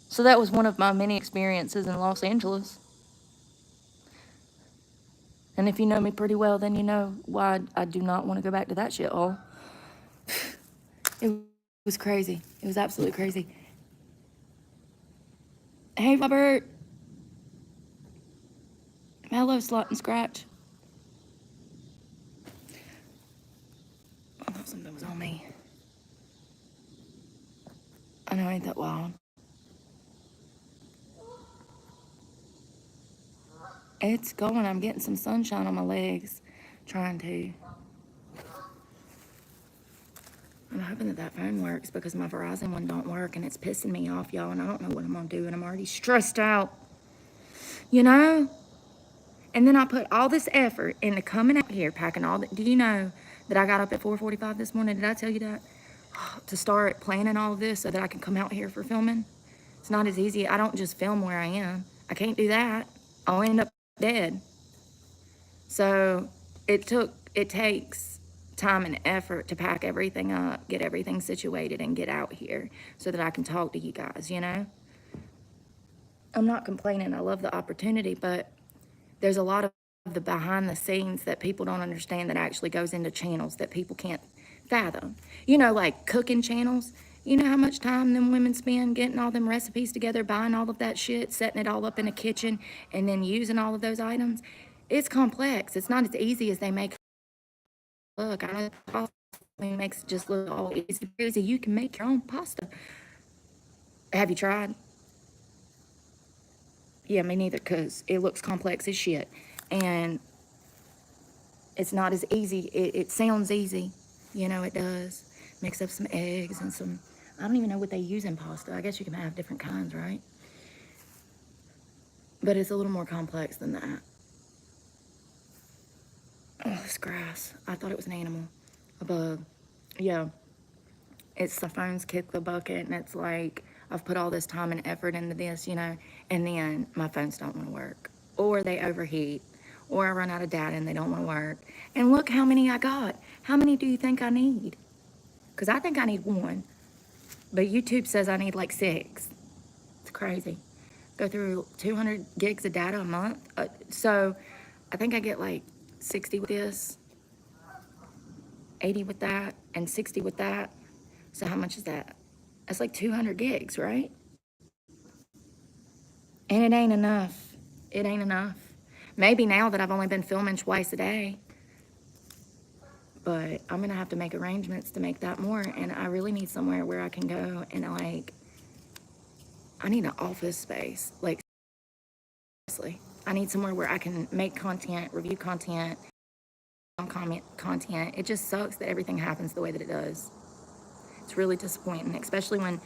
So that was one of my many experiences in Los Angeles. And if you know me pretty well, then you know why I do not want to go back to that shithole. It was crazy. It was absolutely crazy. Hey, Robert. Hello, Slot and Scratch. I thought something was on me. I know, ain't that wild? It's going. I'm getting some sunshine on my legs. Trying to. I'm hoping that phone works because my Verizon one don't work and it's pissing me off, y'all, and I don't know what I'm going to do, and I'm already stressed out. You know? And then I put all this effort into coming out here, packing all that. Do you know that I got up at 4:45 this morning? Did I tell you that? To start planning all of this so that I can come out here for filming. It's not as easy. I don't just film where I am. I can't do that. I'll end up dead. So it takes time and effort to pack everything up, get everything situated, and get out here so that I can talk to you guys, you know? I'm not complaining. I love the opportunity, but there's a lot of the behind the scenes that people don't understand that actually goes into channels that people can't fathom. You know, like cooking channels. You know how much time them women spend getting all them recipes together, buying all of that shit, setting it all up in a kitchen, and then using all of those items? It's complex. It's not as easy as they make it look. I know pasta makes it just look all easy breezy. You can make your own pasta. Have you tried? Yeah, me neither, because it looks complex as shit. And it's not as easy. It sounds easy. You know, it does. Mix up some eggs and some, I don't even know what they use in pasta. I guess you can have different kinds, right? But it's a little more complex than that. Oh, this grass. I thought it was an animal. A bug. Yeah. It's the phone's kicked the bucket, and it's like, I've put all this time and effort into this, you know, and then my phones don't want to work. Or they overheat. Or I run out of data and they don't want to work. And look how many I got. How many do you think I need? Because I think I need one. But YouTube says I need like 6. It's crazy. Go through 200 gigs of data a month. So I think I get like 60 with this, 80 with that, and 60 with that. So how much is that? That's like 200 gigs, right? And it ain't enough. It ain't enough. Maybe now that I've only been filming twice a day, but I'm gonna have to make arrangements to make that more. And I really need somewhere where I can go and like, I need an office space. Like, seriously, I need somewhere where I can make content, review content, comment content. It just sucks that everything happens the way that it does. It's really disappointing, especially when,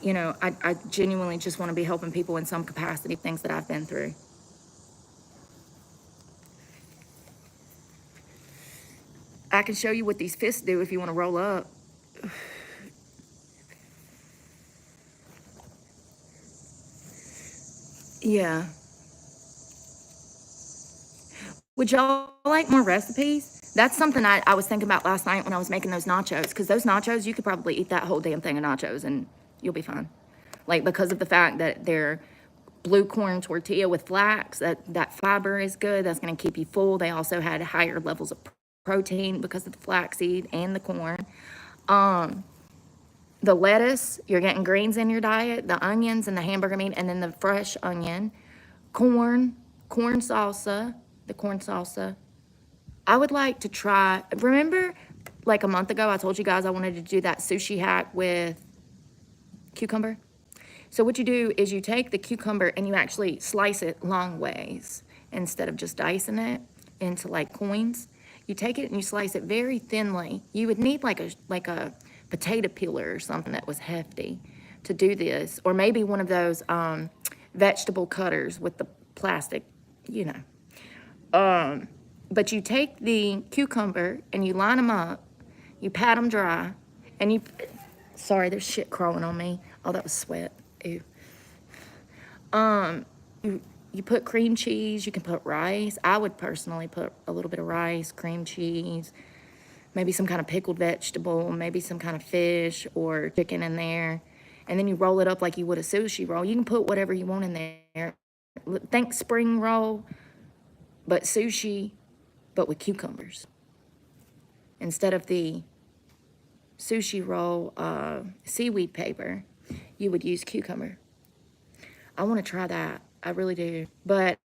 you know, I genuinely just want to be helping people in some capacity, things that I've been through. I can show you what these fists do if you want to roll up. Yeah. Would y'all like more recipes? That's something I was thinking about last night when I was making those nachos, because those nachos, you could probably eat that whole damn thing of nachos and you'll be fine. Like, because of the fact that they're blue corn tortilla with flax, that fiber is good. That's going to keep you full. They also had higher levels of protein because of the flaxseed and the corn. The lettuce, you're getting greens in your diet, the onions and the hamburger meat, and then the fresh onion, corn salsa, the corn salsa. I would like to try, remember like a month ago, I told you guys I wanted to do that sushi hack with cucumber? So what you do is you take the cucumber and you actually slice it long ways instead of just dicing it into like coins. You take it and you slice it very thinly. You would need like a potato peeler or something that was hefty to do this, or maybe one of those vegetable cutters with the plastic, you know. But you take the cucumber and you line them up, you pat them dry, and you, sorry, there's shit crawling on me. Oh, that was sweat. Ew. You put cream cheese, you can put rice. I would personally put a little bit of rice, cream cheese, maybe some kind of pickled vegetable, maybe some kind of fish or chicken in there. And then you roll it up like you would a sushi roll. You can put whatever you want in there. Think spring roll, but sushi, but with cucumbers. Instead of the sushi roll seaweed paper, you would use cucumber. I want to try that. I really do. But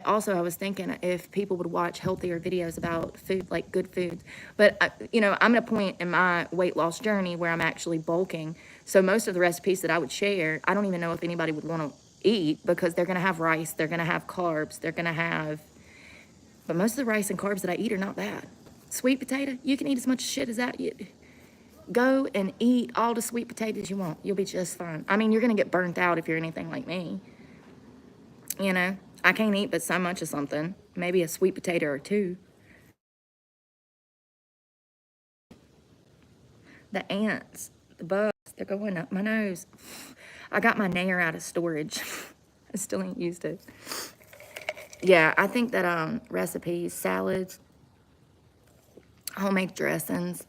also I was thinking if people would watch healthier videos about food, like good foods. But, you know, I'm at a point in my weight loss journey where I'm actually bulking. So most of the recipes that I would share, I don't even know if anybody would want to eat, because they're going to have rice, they're going to have carbs, they're going to have, but most of the rice and carbs that I eat are not bad. Sweet potato, you can eat as much shit as that. Go and eat all the sweet potatoes you want. You'll be just fine. I mean, you're going to get burnt out if you're anything like me. You know, I can't eat but so much of something. Maybe a sweet potato or two. The ants, the bugs, they're going up my nose. I got my Nair out of storage. I still ain't used it. Yeah, I think that recipes, salads, homemade dressings.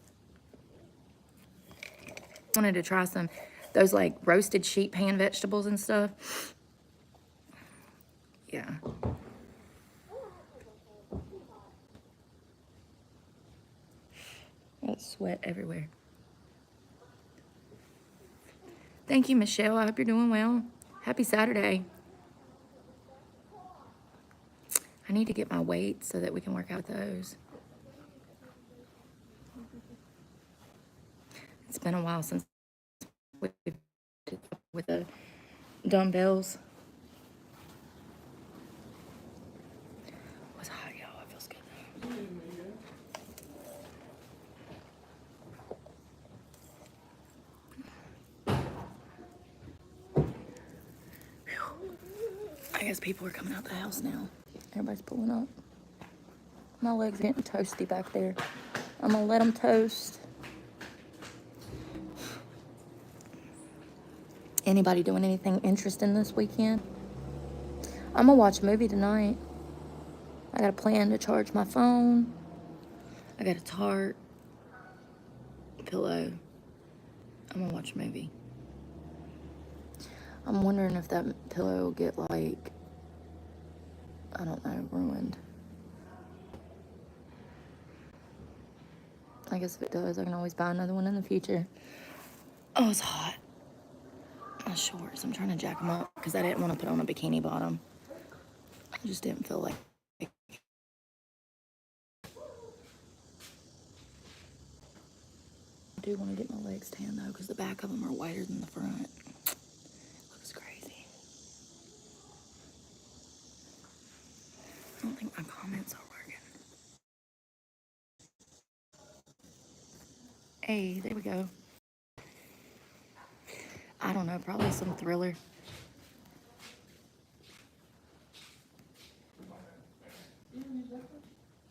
I wanted to try some those like roasted sheet pan vegetables and stuff. Yeah. Got sweat everywhere. Thank you, Michelle. I hope you're doing well. Happy Saturday. I need to get my weights so that we can work out those. It's been a while since we did with the dumbbells. It was hot, y'all. It feels good. I guess people are coming out the house now. Everybody's pulling up. My legs are getting toasty back there. I'm gonna let them toast. Anybody doing anything interesting this weekend? I'm gonna watch a movie tonight. I got a plan to charge my phone. I got a tart, pillow. I'm gonna watch a movie. I'm wondering if that pillow will get like, I don't know, ruined. I guess if it does, I can always buy another one in the future. Oh, it's hot. My shorts, I'm trying to jack them up because I didn't want to put on a bikini bottom. I just didn't feel like it. I do want to get my legs tan though because the back of them are whiter than the front. Looks crazy. I don't think my comments are working. Hey, there we go. I don't know, probably some thriller.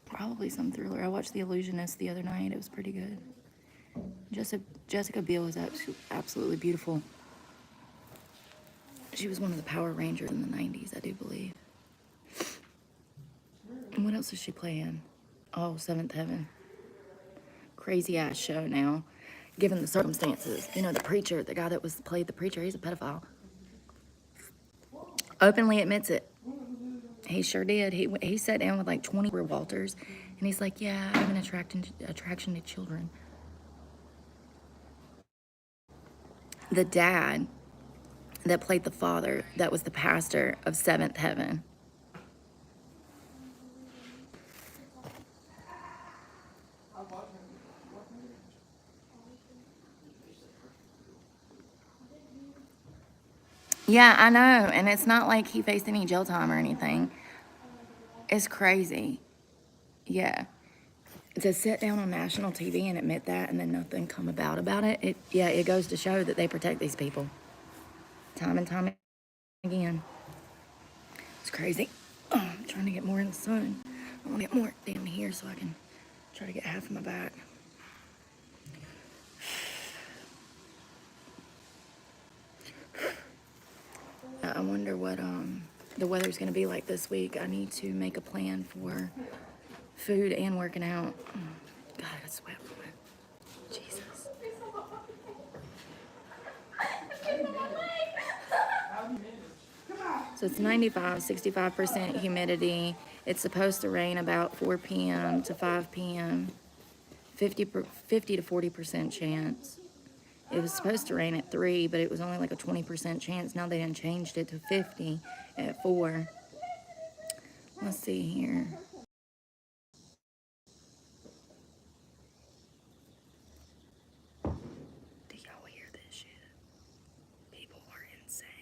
Probably some thriller. I watched The Illusionist the other night. It was pretty good. Jessica Biel is absolutely beautiful. She was one of the Power Rangers in the 90s, I do believe. And what else does she play in? Oh, Seventh Heaven. Crazy ass show now, given the circumstances. You know, the preacher, the guy that played the preacher, he's a pedophile. Openly admits it. He sure did. He sat down with like 20 Walters, and he's like, yeah, I have an attraction to children. The dad that played the father, that was the pastor of Seventh Heaven. Yeah, I know, and it's not like he faced any jail time or anything. It's crazy. Yeah. To sit down on national TV and admit that and then nothing come about it, it goes to show that they protect these people. Time and time again. It's crazy. Oh, I'm trying to get more in the sun. I want to get more down here so I can try to get half of my back. I wonder what the weather's going to be like this week. I need to make a plan for food and working out. God, I got sweat from it. Jesus. So it's 95, 65% humidity. It's supposed to rain about 4 p.m. to 5 p.m. 50 to 40% chance. It was supposed to rain at 3, but it was only like a 20% chance. Now they done changed it to 50 at 4. Let's see here. Do y'all hear this shit? People are insane.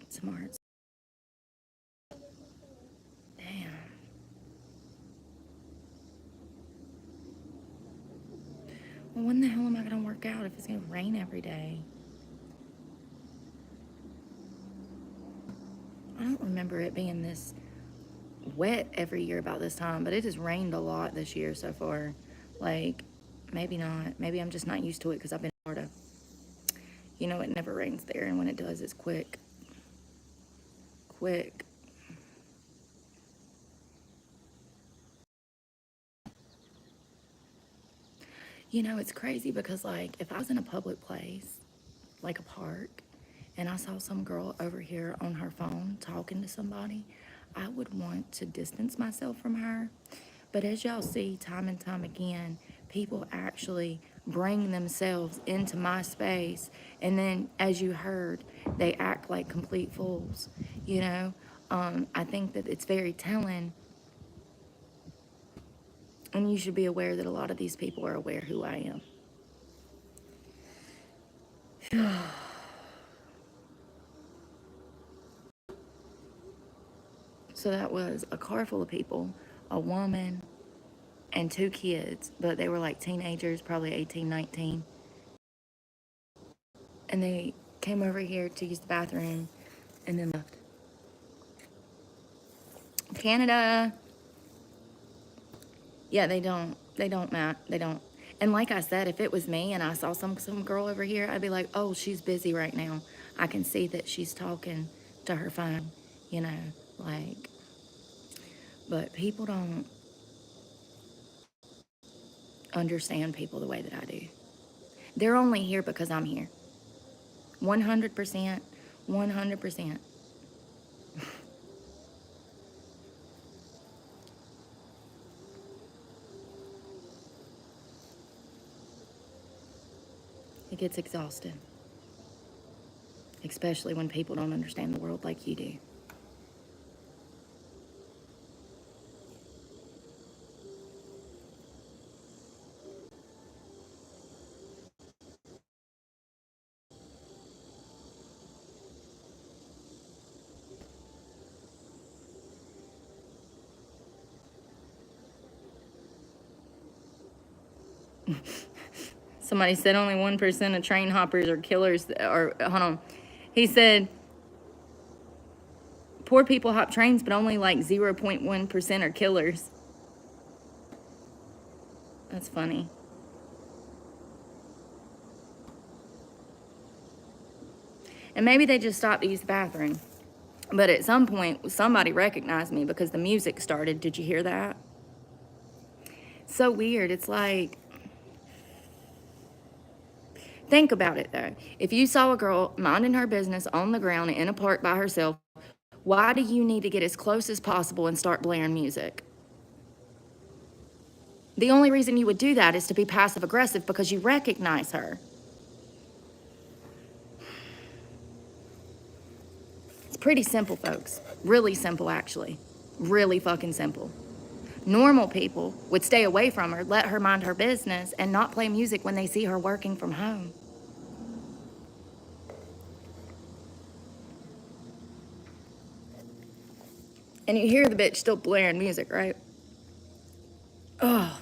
Smart. Damn. Well, when the hell am I gonna work out if it's gonna rain every day? I don't remember it being this wet every year about this time, but it has rained a lot this year so far. Like, maybe not. Maybe I'm just not used to it because I've been in Florida. You know, it never rains there, and when it does, it's quick. Quick. You know, it's crazy because, like, if I was in a public place, like a park, and I saw some girl over here on her phone talking to somebody, I would want to distance myself from her. But as y'all see time and time again, people actually bring themselves into my space, and then, as you heard, they act like complete fools, you know? I think that it's very telling, and you should be aware that a lot of these people are aware who I am. So that was a car full of people, a woman, and 2 kids, but they were like teenagers, probably 18, 19. And they came over here to use the bathroom and then left. Canada. Yeah, they don't, Matt. They don't. And like I said, if it was me and I saw some girl over here, I'd be like, oh, she's busy right now. I can see that she's talking to her phone, you know, like, but people don't. understand people the way that I do. They're only here because I'm here. 100%. 100%. It gets exhausting. Especially when people don't understand the world like you do. Somebody said only 1% of train hoppers are killers. Or hold on. He said poor people hop trains, but only like 0.1% are killers. That's funny. And maybe they just stopped to use the bathroom. But at some point, somebody recognized me because the music started. Did you hear that? So weird. It's like, think about it though. If you saw a girl minding her business on the ground in a park by herself, why do you need to get as close as possible and start blaring music? The only reason you would do that is to be passive aggressive because you recognize her. It's pretty simple, folks. Really simple, actually. Really fucking simple. Normal people would stay away from her, let her mind her business, and not play music when they see her working from home. And you hear the bitch still blaring music, right? Oh.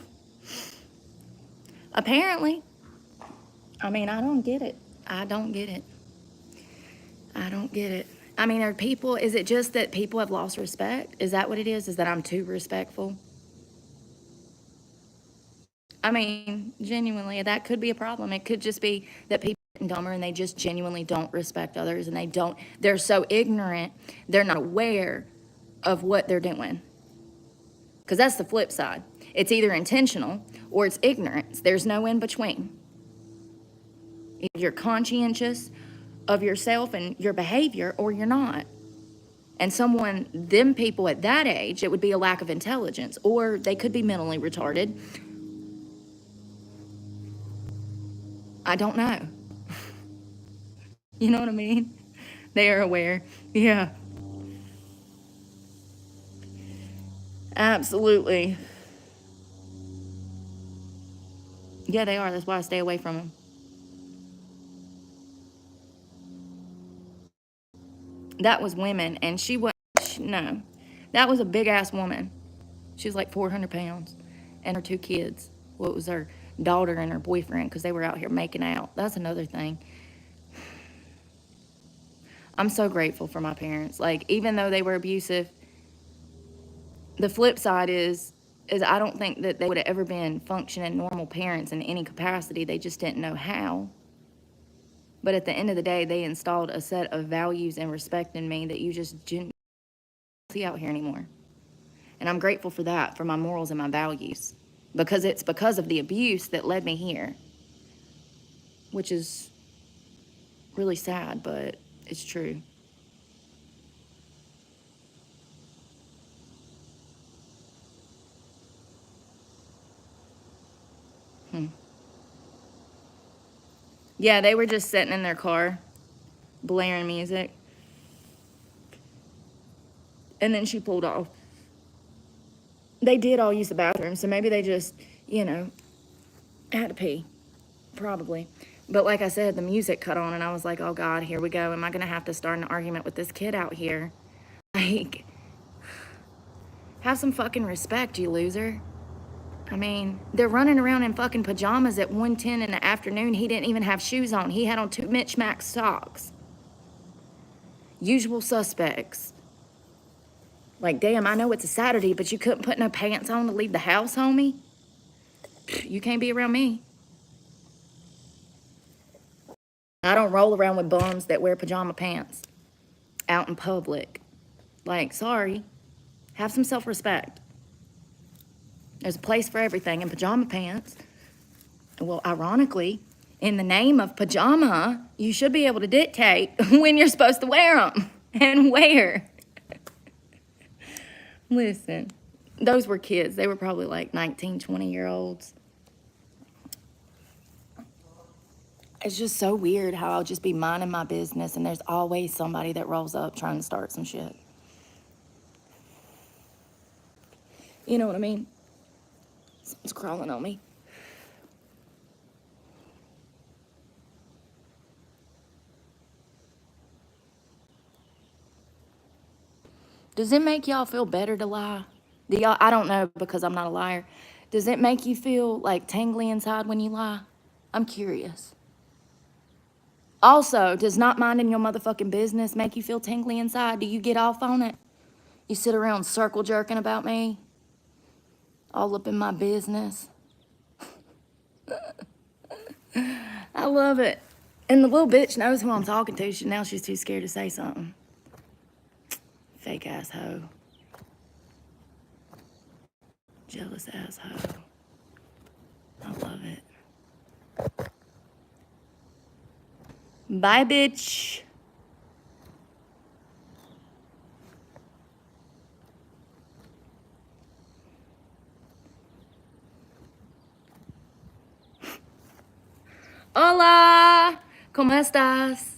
Apparently. I mean, I don't get it. I don't get it. I don't get it. I mean, are people, is it just that people have lost respect? Is that what it is? Is that I'm too respectful? I mean, genuinely, that could be a problem. It could just be that people are getting dumber and they just genuinely don't respect others and they're so ignorant, they're not aware of what they're doing. Because that's the flip side. It's either intentional or it's ignorance. There's no in between. Either you're conscientious of yourself and your behavior or you're not. And them people at that age, it would be a lack of intelligence, or they could be mentally retarded. I don't know. You know what I mean? They are aware. Yeah. Absolutely. Yeah, they are. That's why I stay away from them. That was women, and no. That was a big ass woman. She was like 400 pounds, and her two kids. Well, it was her daughter and her boyfriend because they were out here making out. That's another thing. I'm so grateful for my parents. Like, even though they were abusive, the flip side is I don't think that they would have ever been functioning normal parents in any capacity. They just didn't know how. But at the end of the day, they installed a set of values and respect in me that you just didn't see out here anymore. And I'm grateful for that, for my morals and my values. Because it's because of the abuse that led me here. Which is really sad, but it's true. Yeah, they were just sitting in their car, blaring music. And then she pulled off. They did all use the bathroom, so maybe they just, had to pee. Probably. But like I said, the music cut on, and I was like, oh God, here we go. Am I going to have to start an argument with this kid out here? Like, have some fucking respect, you loser. I mean, they're running around in fucking pajamas at 1:10 in the afternoon. He didn't even have shoes on. He had on 2 Mitch Max socks. Usual suspects. Like, damn, I know it's a Saturday, but you couldn't put no pants on to leave the house, homie? You can't be around me. I don't roll around with bums that wear pajama pants out in public. Like, sorry. Have some self-respect. There's a place for everything in pajama pants. well, ironically, in the name of pajama, you should be able to dictate when you're supposed to wear them and where. Listen, those were kids. They were probably like 19, 20-year-olds. It's just so weird how I'll just be minding my business and there's always somebody that rolls up trying to start some shit. You know what I mean? Someone's crawling on me. Does it make y'all feel better to lie? Do y'all, I don't know because I'm not a liar. Does it make you feel like tingly inside when you lie? I'm curious. Also, does not minding your motherfucking business make you feel tingly inside? Do you get off on it? You sit around circle jerking about me? All up in my business? I love it. And the little bitch knows who I'm talking to. Now she's too scared to say something. Fake ass hoe. Jealous ass hoe. I love it. Bye, bitch. Hola, ¿cómo estás?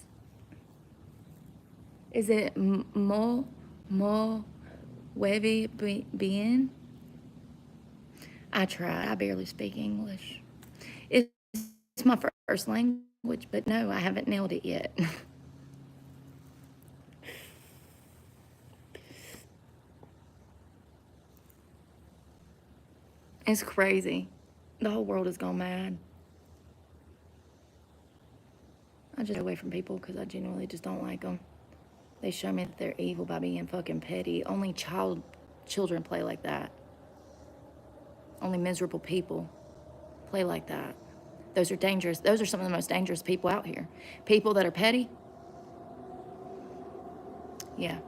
Is it huevi bien? I try. I barely speak English. It's my first language, but no, I haven't nailed it yet. It's crazy. The whole world has gone mad. I just stay away from people because I genuinely just don't like them. They show me that they're evil by being fucking petty. Only children play like that. Only miserable people play like that. Those are dangerous. Those are some of the most dangerous people out here. People that are petty. Yeah.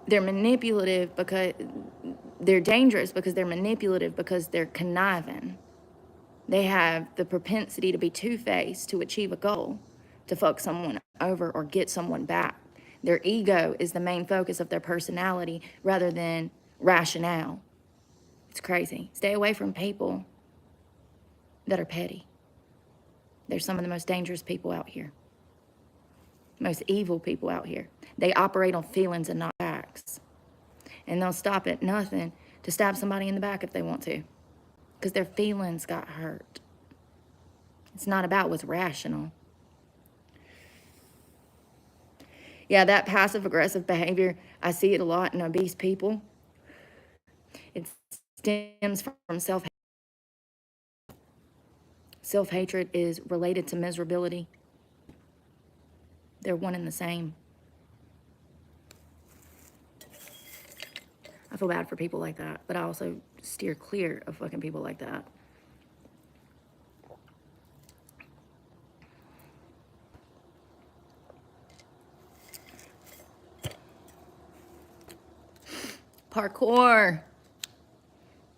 They're manipulative because they're dangerous because they're manipulative because they're conniving. They have the propensity to be two-faced to achieve a goal, to fuck someone over or get someone back. Their ego is the main focus of their personality rather than rationale. It's crazy. Stay away from people that are petty. They're some of the most dangerous people out here. Most evil people out here. They operate on feelings and not facts. And they'll stop at nothing to stab somebody in the back if they want to. Because their feelings got hurt. It's not about what's rational. Yeah, that passive-aggressive behavior, I see it a lot in obese people. It stems from self-hatred. Self-hatred is related to miserability. They're one and the same. I feel bad for people like that, but I also steer clear of fucking people like that. Parkour.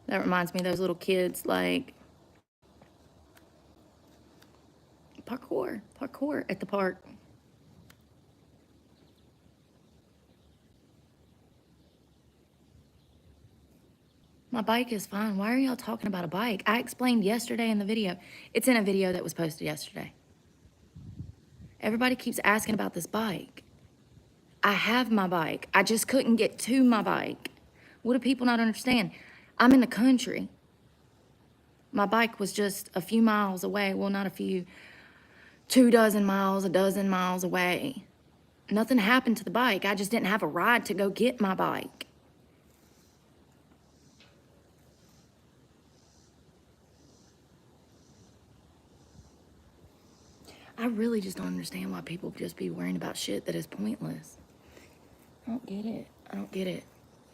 That reminds me of those little kids, like, parkour at the park. My bike is fine. Why are y'all talking about a bike? I explained yesterday in the video. It's in a video that was posted yesterday. Everybody keeps asking about this bike. I have my bike. I just couldn't get to my bike. What do people not understand? I'm in the country. My bike was just a few miles away. Well, not a few. 24 miles, 12 miles away. Nothing happened to the bike. I just didn't have a ride to go get my bike. I really just don't understand why people just be worrying about shit that is pointless. I don't get it. I don't get it.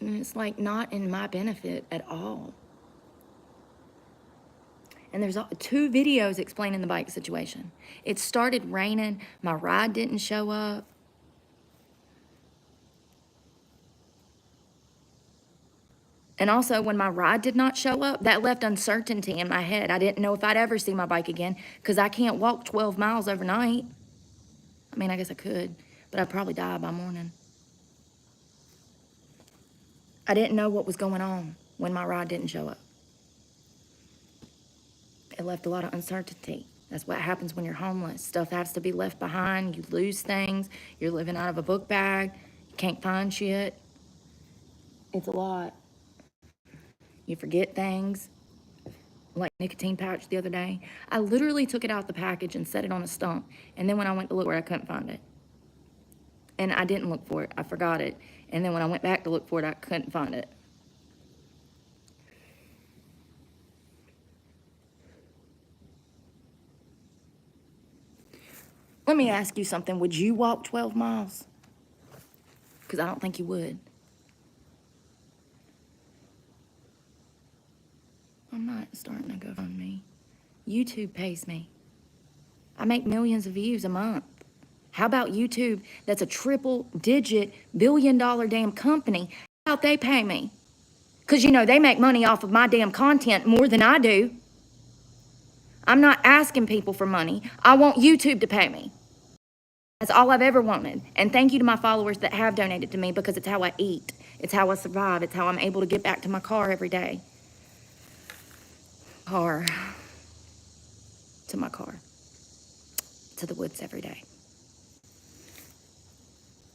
And it's like not in my benefit at all. And there's 2 videos explaining the bike situation. It started raining. My ride didn't show up. And also, when my ride did not show up, that left uncertainty in my head. I didn't know if I'd ever see my bike again because I can't walk 12 miles overnight. I mean, I guess I could, but I'd probably die by morning. I didn't know what was going on when my ride didn't show up. It left a lot of uncertainty. That's what happens when you're homeless. Stuff has to be left behind. You lose things. You're living out of a book bag. You can't find shit. It's a lot. You forget things. Like nicotine pouch the other day. I literally took it out the package and set it on a stump. And then when I went to look for it, I couldn't find it. And I didn't look for it. I forgot it. And then when I went back to look for it, I couldn't find it. Let me ask you something. Would you walk 12 miles? Because I don't think you would. I'm not starting to go on me. YouTube pays me. I make millions of views a month. How about YouTube, that's a triple-digit billion-dollar damn company? How about they pay me? Because, you know, they make money off of my damn content more than I do. I'm not asking people for money. I want YouTube to pay me. That's all I've ever wanted. And thank you to my followers that have donated to me because it's how I eat. It's how I survive. It's how I'm able to get back to my car every day. To my car. To the woods every day.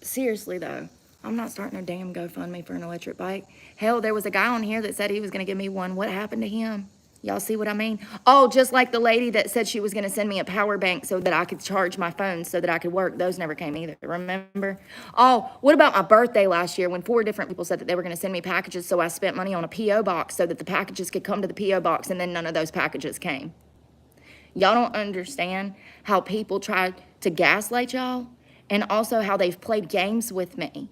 Seriously, though, I'm not starting a damn GoFundMe for an electric bike. Hell, there was a guy on here that said he was going to give me one. What happened to him? Y'all see what I mean? Oh, just like the lady that said she was going to send me a power bank so that I could charge my phone so that I could work. Those never came either, remember? Oh, what about my birthday last year when 4 different people said that they were going to send me packages, so I spent money on a P.O. box so that the packages could come to the P.O. box, and then none of those packages came. Y'all don't understand how people try to gaslight y'all and also how they've played games with me.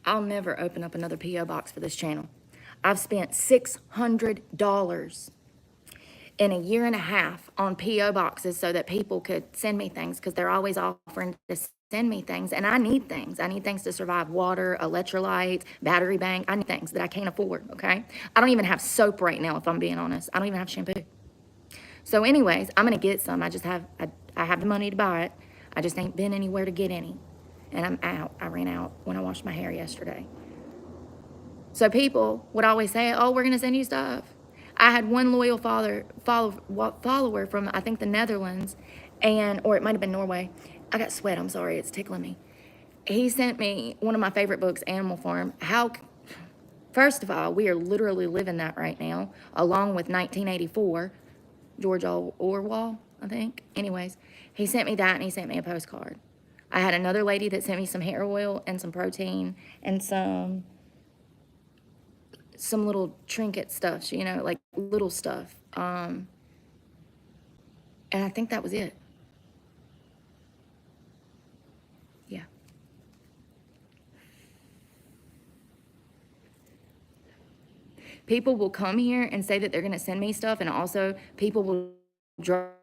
I'll never open up another P.O. box for this channel. I've spent $600 in a year and a half on P.O. boxes so that people could send me things because they're always offering to send me things. And I need things. I need things to survive: water, electrolytes, battery bank. I need things that I can't afford, okay? I don't even have soap right now, if I'm being honest. I don't even have shampoo. So anyways, I'm going to get some. I have the money to buy it. I just ain't been anywhere to get any. And I'm out. I ran out when I washed my hair yesterday. So people would always say, oh, we're going to send you stuff. I had one loyal follower from, I think, the Netherlands, or it might have been Norway. I got sweat. I'm sorry. It's tickling me. He sent me one of my favorite books, Animal Farm. First of all, we are literally living that right now, along with 1984, George Orwell, I think. Anyways, he sent me that, and he sent me a postcard. I had another lady that sent me some hair oil and some protein and some little trinket stuff, you know, like little stuff. And I think that was it. Yeah. People will come here and say that they're going to send me stuff, and also people will drop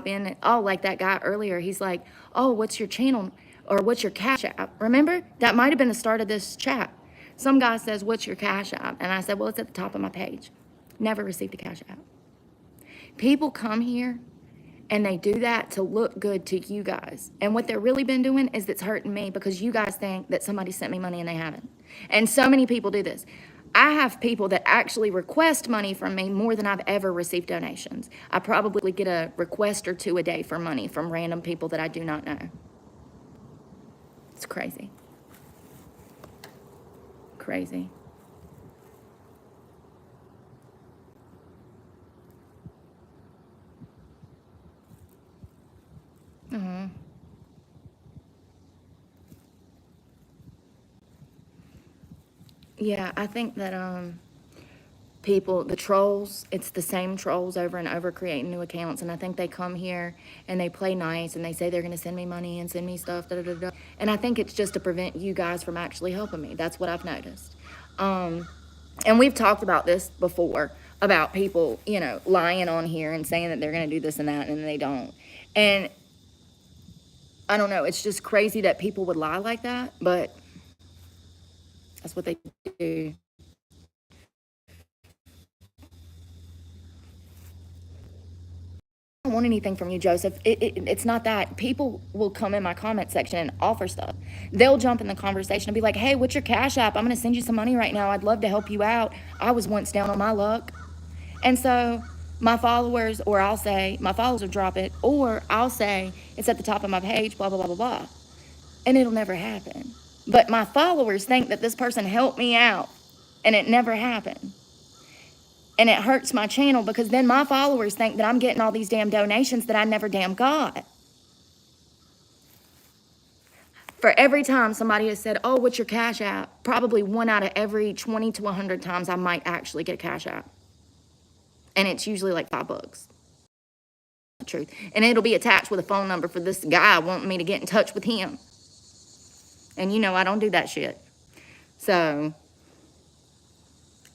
in. Oh, like that guy earlier, he's like, oh, what's your channel or what's your Cash App? Remember? That might have been the start of this chat. Some guy says, what's your Cash App? And I said, well, it's at the top of my page. Never received a Cash App. People come here and they do that to look good to you guys. And what they're really been doing is it's hurting me because you guys think that somebody sent me money and they haven't. And so many people do this. I have people that actually request money from me more than I've ever received donations. I probably get a request or 2 a day for money from random people that I do not know. It's crazy. Crazy. Yeah, I think that the trolls, it's the same trolls over and over creating new accounts, and I think they come here and they play nice and they say they're going to send me money and send me stuff, da, da, da, da. And I think it's just to prevent you guys from actually helping me. That's what I've noticed. And we've talked about this before, about people, you know, lying on here and saying that they're going to do this and that, and they don't. And I don't know. It's just crazy that people would lie like that, but that's what they do. I don't want anything from you, Joseph. It's not that. People will come in my comment section and offer stuff. They'll jump in the conversation and be like, hey, what's your Cash App? I'm going to send you some money right now. I'd love to help you out. I was once down on my luck. And so my followers, or I'll say, my followers will drop it, or I'll say, it's at the top of my page, blah, blah, blah, blah, blah. And it'll never happen. But my followers think that this person helped me out, and it never happened. And it hurts my channel because then my followers think that I'm getting all these damn donations that I never damn got. For every time somebody has said, oh, what's your Cash App? Probably 1 out of every 20 to 100 times I might actually get a Cash App. And it's usually like $5. The truth. And it'll be attached with a phone number for this guy wanting me to get in touch with him. And you know I don't do that shit. So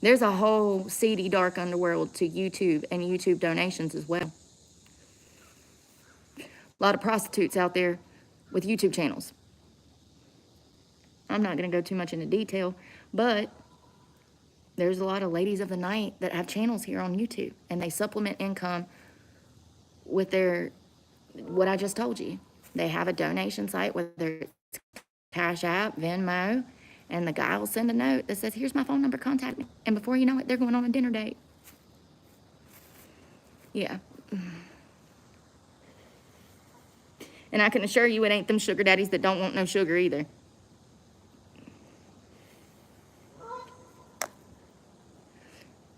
there's a whole seedy, dark underworld to YouTube and YouTube donations as well. A lot of prostitutes out there with YouTube channels. I'm not going to go too much into detail, but there's a lot of ladies of the night that have channels here on YouTube, and they supplement income with their, what I just told you. They have a donation site, whether it's Cash App, Venmo, and the guy will send a note that says, here's my phone number, contact me. And before you know it, they're going on a dinner date. Yeah. And I can assure you it ain't them sugar daddies that don't want no sugar either.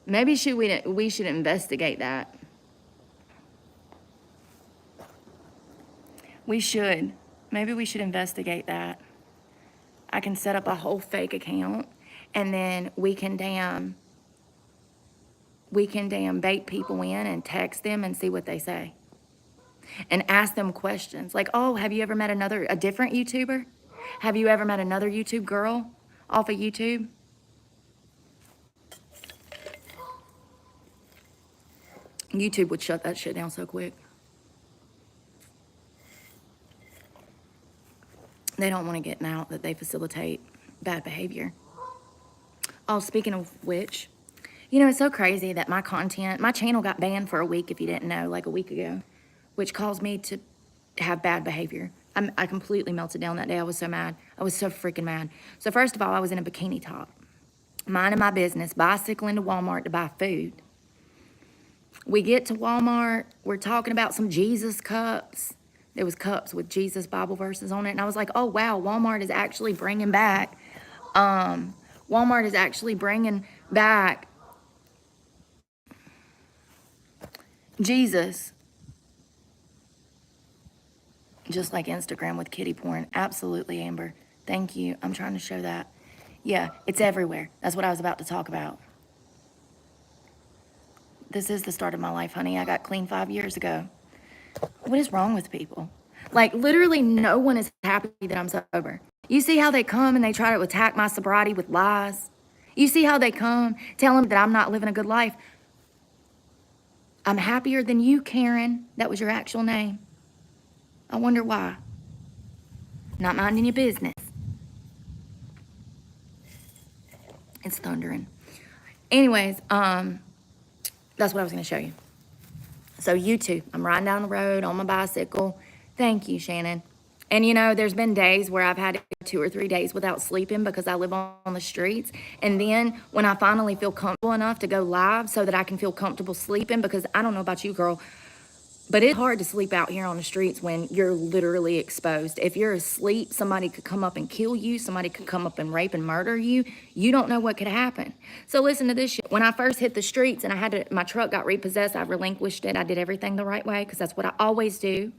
Maybe we should investigate that. We should. Maybe we should investigate that. I can set up a whole fake account, and then we can damn bait people in and text them and see what they say. And ask them questions like, oh, have you ever met a different YouTuber? Have you ever met another YouTube girl off of YouTube? YouTube would shut that shit down so quick. They don't want to get out that they facilitate bad behavior. Oh, speaking of which, you know, it's so crazy that my channel got banned for a week, if you didn't know, like a week ago, which caused me to have bad behavior. I completely melted down that day. I was so mad. I was so freaking mad. So first of all, I was in a bikini top, minding my business, bicycling to Walmart to buy food. We get to Walmart. We're talking about some Jesus cups. There was cups with Jesus Bible verses on it. And I was like, oh, wow, Walmart is actually bringing back Jesus. Just like Instagram with kitty porn. Absolutely, Amber. Thank you. I'm trying to show that. Yeah, it's everywhere. That's what I was about to talk about. This is the start of my life, honey. I got clean 5 years ago. What is wrong with people? Like, literally no one is happy that I'm sober. You see how they come and they try to attack my sobriety with lies? You see how they come telling me that I'm not living a good life? I'm happier than you, Karen. That was your actual name. I wonder why. Not minding your business. It's thundering. Anyways, that's what I was going to show you. So YouTube, I'm riding down the road on my bicycle. Thank you, Shannon. And you know, there's been days where I've had 2 or 3 days without sleeping because I live on the streets. And then when I finally feel comfortable enough to go live so that I can feel comfortable sleeping, because I don't know about you, girl, but it's hard to sleep out here on the streets when you're literally exposed. If you're asleep, somebody could come up and kill you. Somebody could come up and rape and murder you. You don't know what could happen. So listen to this shit. When I first hit the streets and my truck got repossessed, I relinquished it. I did everything the right way because that's what I always do.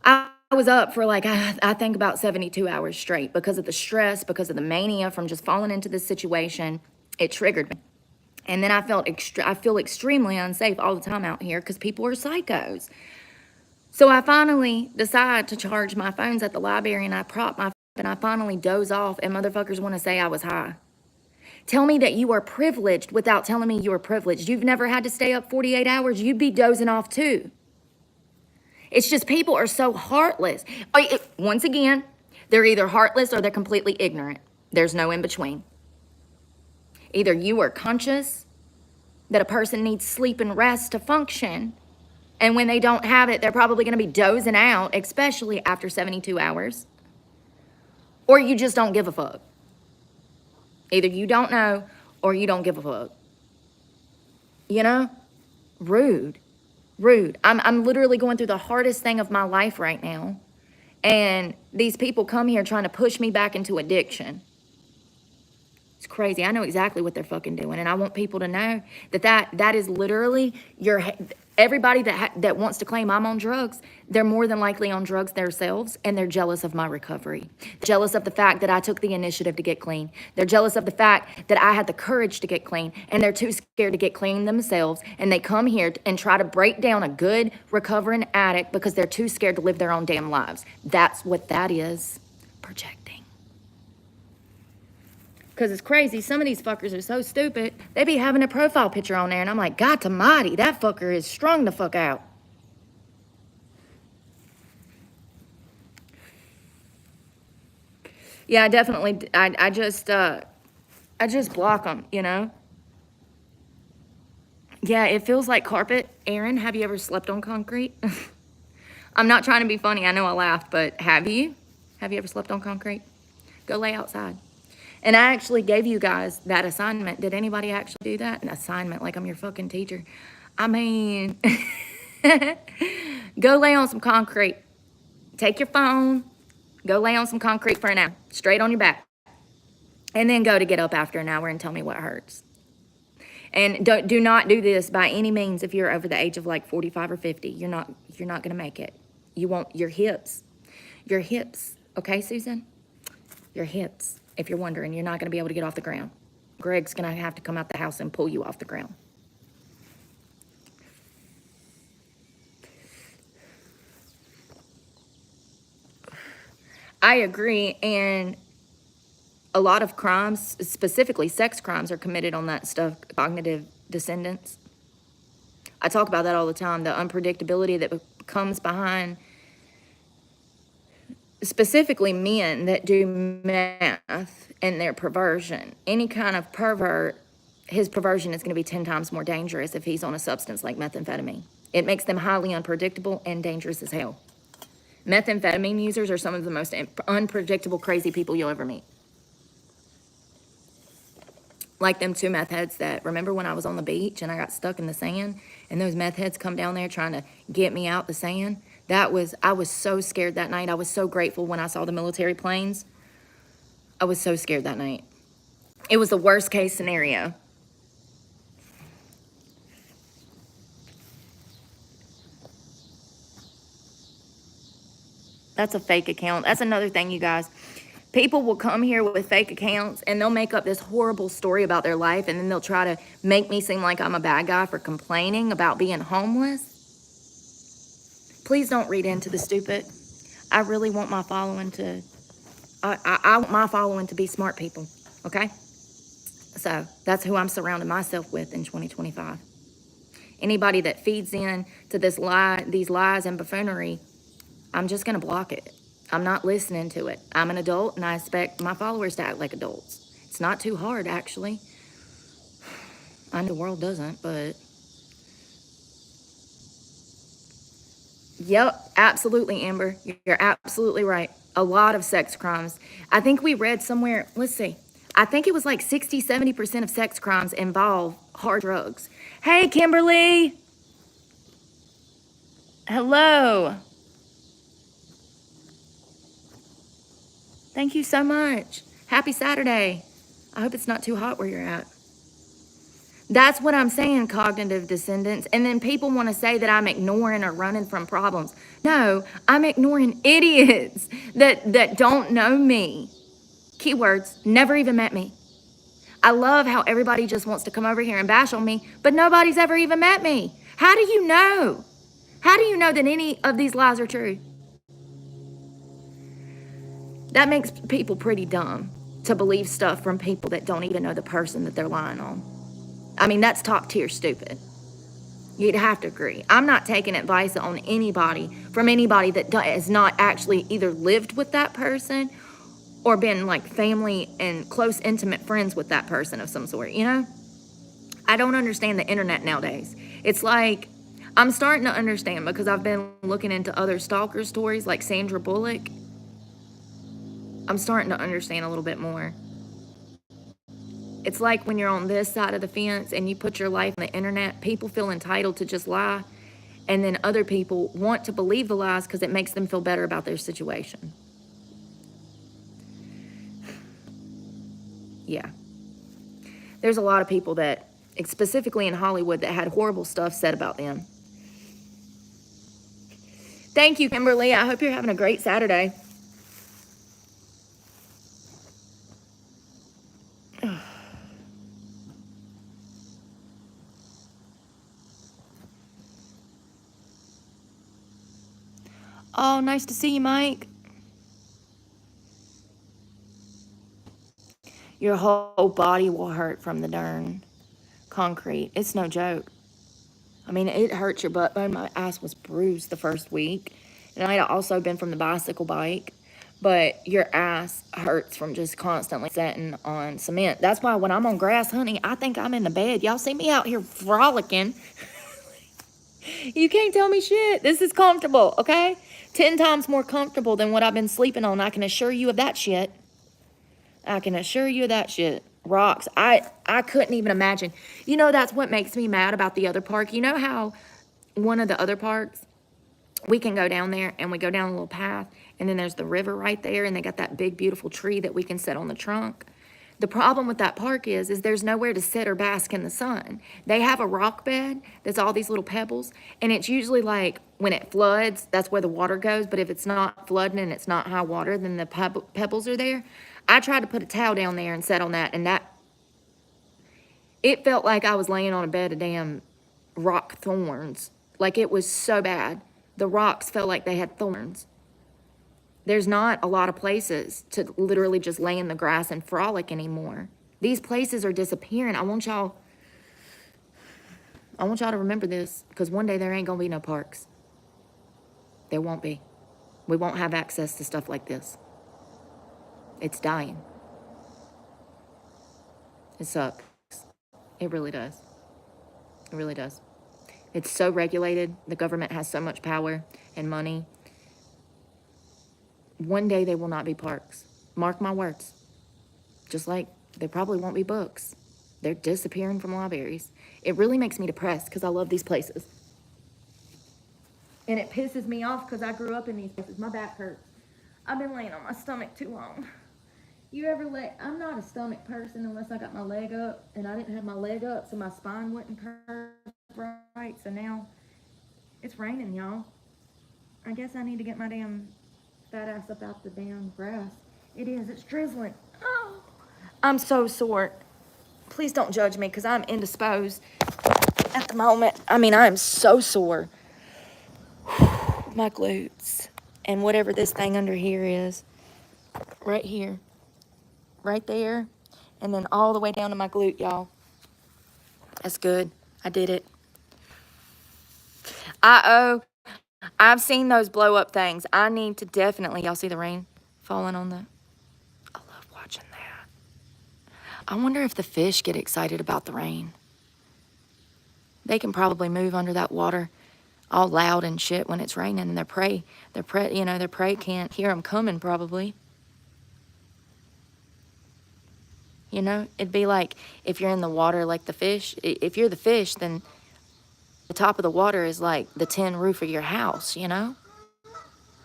I was up for like, I think about 72 hours straight because of the stress, because of the mania from just falling into this situation. It triggered me. And then I feel extremely unsafe all the time out here because people are psychos. So I finally decide to charge my phones at the library, and I prop my phone and I finally doze off, and motherfuckers want to say I was high. Tell me that you are privileged without telling me you are privileged. You've never had to stay up 48 hours. You'd be dozing off too. It's just people are so heartless. Once again, they're either heartless or they're completely ignorant. There's no in between. Either you are conscious that a person needs sleep and rest to function, and when they don't have it, they're probably going to be dozing out, especially after 72 hours, or you just don't give a fuck. Either you don't know or you don't give a fuck. You know? Rude. I'm literally going through the hardest thing of my life right now. And these people come here trying to push me back into addiction. It's crazy. I know exactly what they're fucking doing. And I want people to know that is literally everybody that wants to claim I'm on drugs, they're more than likely on drugs themselves, and they're jealous of my recovery. Jealous of the fact that I took the initiative to get clean. They're jealous of the fact that I had the courage to get clean, and they're too scared to get clean themselves, and they come here and try to break down a good recovering addict because they're too scared to live their own damn lives. That's what that is. Projecting. Because it's crazy. Some of these fuckers are so stupid. They be having a profile picture on there, and I'm like, God almighty, that fucker is strung the fuck out. Yeah, definitely. I just block them, you know? Yeah, it feels like carpet. Aaron, have you ever slept on concrete? I'm not trying to be funny. I know I laughed, but have you? Have you ever slept on concrete? Go lay outside. And I actually gave you guys that assignment. Did anybody actually do that? An assignment, like I'm your fucking teacher. I mean, go lay on some concrete. Take your phone, go lay on some concrete for an hour, straight on your back. And then go to get up after an hour and tell me what hurts. And do not do this by any means if you're over the age of like 45 or 50. You're not going to make it. You won't, your hips, okay, Susan? Your hips. If you're wondering, you're not going to be able to get off the ground. Greg's going to have to come out the house and pull you off the ground. I agree, and a lot of crimes, specifically sex crimes, are committed on that stuff, cognitive dissonance. I talk about that all the time, the unpredictability that comes behind specifically men that do meth and their perversion. Any kind of pervert, his perversion is going to be 10 times more dangerous if he's on a substance like methamphetamine. It makes them highly unpredictable and dangerous as hell. Methamphetamine users are some of the most unpredictable, crazy people you'll ever meet. Like them two meth heads that, remember when I was on the beach and I got stuck in the sand and those meth heads come down there trying to get me out the sand? I was so scared that night. I was so grateful when I saw the military planes. I was so scared that night. It was the worst case scenario. That's a fake account. That's another thing, you guys. People will come here with fake accounts and they'll make up this horrible story about their life, and then they'll try to make me seem like I'm a bad guy for complaining about being homeless. Please don't read into the stupid. I really want my following to, I want my following to be smart people, okay? So that's who I'm surrounding myself with in 2025. Anybody that feeds in to these lies and buffoonery, I'm just gonna block it. I'm not listening to it. I'm an adult and I expect my followers to act like adults. It's not too hard, actually. I know the world doesn't, but yep, absolutely, Amber. You're absolutely right. A lot of sex crimes. I think we read somewhere, let's see. I think it was like 60-70% of sex crimes involve hard drugs. Hey, Kimberly. Hello. Thank you so much. Happy Saturday. I hope it's not too hot where you're at. That's what I'm saying, cognitive dissonance. And then people want to say that I'm ignoring or running from problems. No, I'm ignoring idiots that don't know me. Keywords, never even met me. I love how everybody just wants to come over here and bash on me, but nobody's ever even met me. How do you know? How do you know that any of these lies are true? That makes people pretty dumb to believe stuff from people that don't even know the person that they're lying on. I mean, that's top tier stupid. You'd have to agree. I'm not taking advice on anybody from anybody that has not actually either lived with that person or been like family and close, intimate friends with that person of some sort, you know? I don't understand the internet nowadays. It's like, I'm starting to understand because I've been looking into other stalker stories like Sandra Bullock. I'm starting to understand a little bit more. It's like when you're on this side of the fence and you put your life on the internet, people feel entitled to just lie. And then other people want to believe the lies because it makes them feel better about their situation. Yeah. There's a lot of people that, specifically in Hollywood, that had horrible stuff said about them. Thank you, Kimberly. I hope you're having a great Saturday. Oh, nice to see you, Mike. Your whole body will hurt from the darn concrete. It's no joke. I mean, it hurts your butt bone. My ass was bruised the first week. And I had also been from the bicycle bike. But your ass hurts from just constantly sitting on cement. That's why when I'm on grass, honey, I think I'm in the bed. Y'all see me out here frolicking. You can't tell me shit. This is comfortable, okay? 10 times more comfortable than what I've been sleeping on. I can assure you of that shit. I can assure you of that shit. Rocks. I couldn't even imagine. You know, that's what makes me mad about the other park. You know how one of the other parks, we can go down there and we go down a little path and then there's the river right there and they got that big beautiful tree that we can sit on the trunk. The problem with that park is there's nowhere to sit or bask in the sun. They have a rock bed that's all these little pebbles, and it's usually like when it floods, that's where the water goes. But if it's not flooding and it's not high water, then the pebbles are there. I tried to put a towel down there and sit on that, and that it felt like I was laying on a bed of damn rock thorns. Like it was so bad. The rocks felt like they had thorns. There's not a lot of places to literally just lay in the grass and frolic anymore. These places are disappearing. I want y'all to remember this because one day there ain't gonna be no parks. There won't be. We won't have access to stuff like this. It's dying. It sucks. It really does. It really does. It's so regulated. The government has so much power and money. One day they will not be parks. Mark my words. Just like there probably won't be books. They're disappearing from libraries. It really makes me depressed because I love these places. And it pisses me off because I grew up in these places. My back hurts. I've been laying on my stomach too long. You ever I'm not a stomach person unless I got my leg up, and I didn't have my leg up, so my spine wouldn't curve right. So now it's raining, y'all. I guess I need to get my damn fat ass up out the damn grass. It is. It's drizzling. Oh, I'm so sore. Please don't judge me because I'm indisposed at the moment. I mean, I am so sore. My glutes and whatever this thing under here is. Right here. Right there. And then all the way down to my glute, y'all. That's good. I did it. I've seen those blow up things. I need to definitely, y'all see the rain falling on the, I love watching that. I wonder if the fish get excited about the rain. They can probably move under that water all loud and shit when it's raining, and their prey can't hear them coming probably. You know, it'd be like if you're in the water like the fish. If you're the fish, then the top of the water is like the tin roof of your house, you know?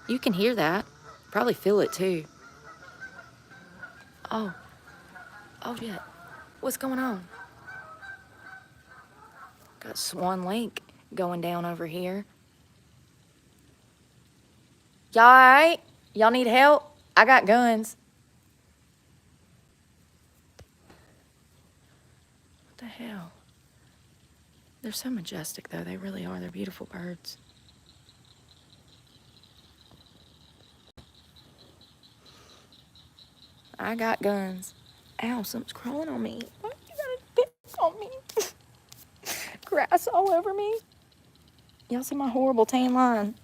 You can hear that. Probably feel it too. Oh shit. What's going on? Got Swan Lake going down over here. Y'all all right? Y'all need help? I got guns. What the hell? They're so majestic, though. They really are. They're beautiful birds. I got guns. Ow, something's crawling on me. Why you gotta pick on me? Grass all over me. Y'all see my horrible tan line?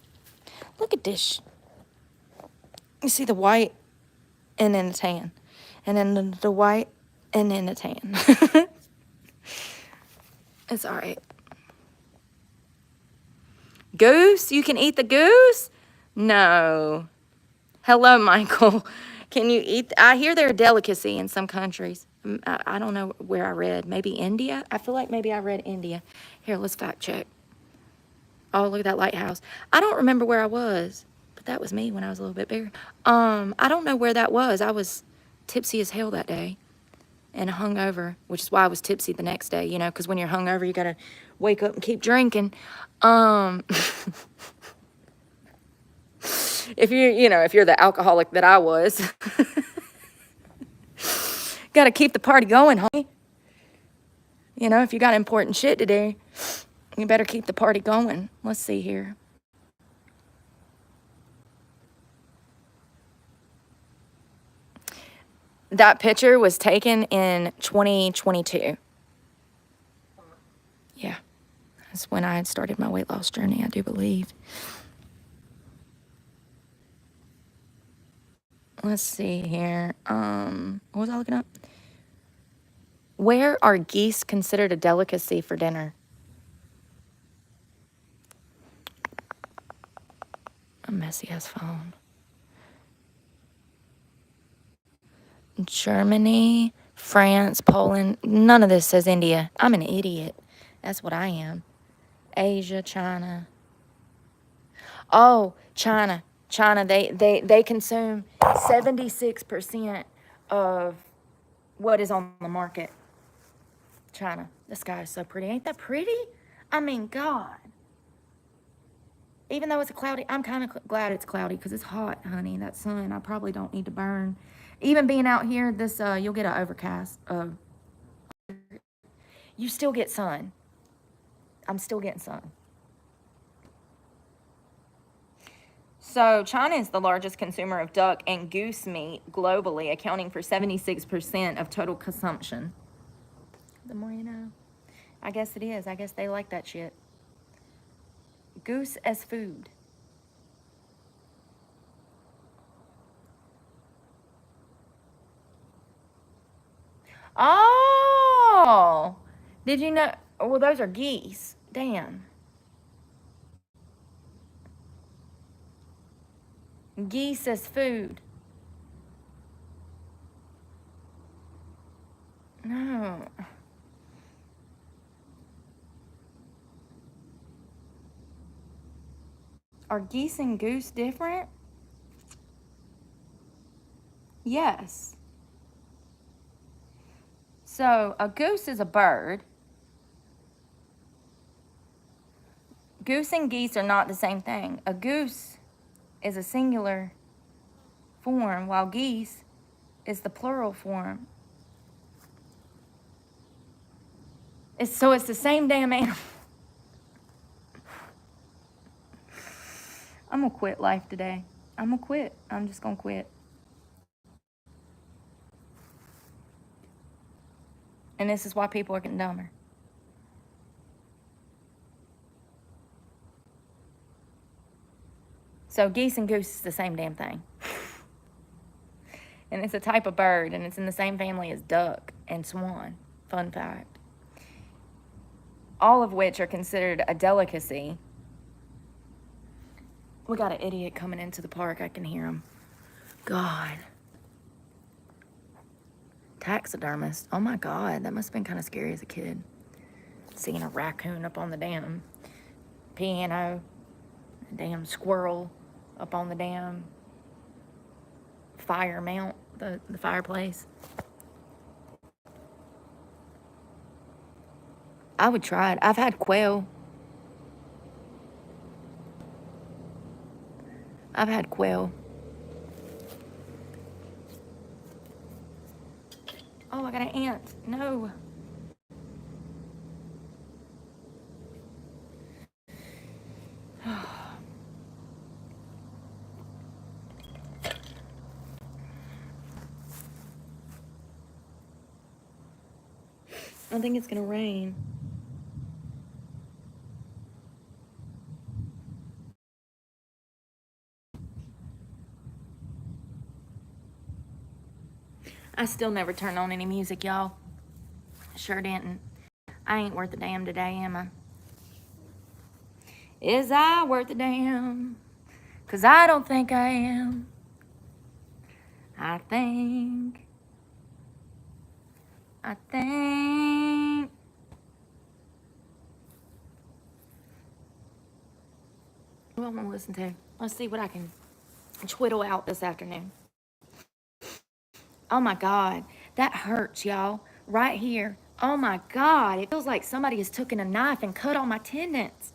Look at this. You see the white and then the tan. And then the white and then the tan. It's all right. Goose? You can eat the goose? No. Hello, Michael. Can you eat? I hear they're a delicacy in some countries. I don't know where I read. Maybe India? I feel like maybe I read India. Here, let's fact check. Oh, look at that lighthouse. I don't remember where I was, but that was me when I was a little bit bigger. I don't know where that was. I was tipsy as hell that day and hungover, which is why I was tipsy the next day, you know, because when you're hungover, you got to wake up and keep drinking. If you're the alcoholic that I was, got to keep the party going, homie. You know, if you got important shit to do, you better keep the party going. Let's see here. That picture was taken in 2022. Yeah, that's when I had started my weight loss journey, I do believe. Let's see here. What was I looking up? Where are geese considered a delicacy for dinner? A messy ass phone. Germany, France, Poland. None of this says India. I'm an idiot. That's what I am. Asia, China. Oh, China. China, they consume 76% of what is on the market. China. The sky is so pretty. Ain't that pretty? I mean, God. Even though it's cloudy, I'm kind of glad it's cloudy because it's hot, honey. That sun, I probably don't need to burn. Even being out here, this you'll get an overcast. You still get sun. I'm still getting sun. So China is the largest consumer of duck and goose meat globally, accounting for 76% of total consumption. The more you know. I guess it is. I guess they like that shit. Goose as food. Oh! Did you know? Well, those are geese. Damn. Geese as food. No. Are geese and goose different? Yes. So a goose is a bird. Goose and geese are not the same thing. A goose is a singular form, while geese is the plural form. It's the same damn animal. I'm gonna quit life today. I'm gonna quit. I'm just gonna quit. And this is why people are getting dumber. So geese and goose is the same damn thing. And it's a type of bird, and it's in the same family as duck and swan. Fun fact. All of which are considered a delicacy. We got an idiot coming into the park. I can hear him. God. Taxidermist. Oh my God, that must have been kind of scary as a kid. Seeing a raccoon up on the damn piano, a damn squirrel up on the damn fire mount, the fireplace. I would try it. I've had quail. I've had quail. Oh, I got an ant. No. I think it's gonna rain. I still never turned on any music, y'all. Sure didn't. I ain't worth a damn today, am I? Is I worth a damn? 'Cause I don't think I am. I think. What do I want to listen to? Let's see what I can twiddle out this afternoon. Oh my God, that hurts, y'all. Right here. Oh my God, it feels like somebody has taken a knife and cut all my tendons.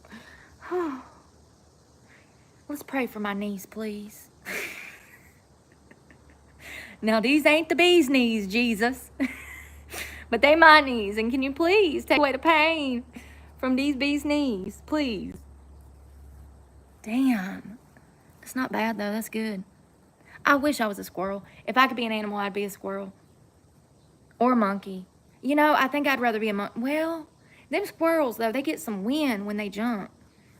Let's pray for my knees, please. Now, these ain't the bee's knees, Jesus. But they my knees, and can you please take away the pain from these bee's knees, please? Damn. That's not bad, though. That's good. I wish I was a squirrel. If I could be an animal, I'd be a squirrel. Or a monkey. You know, I think I'd rather be a monkey. Well, them squirrels, though, they get some wind when they jump.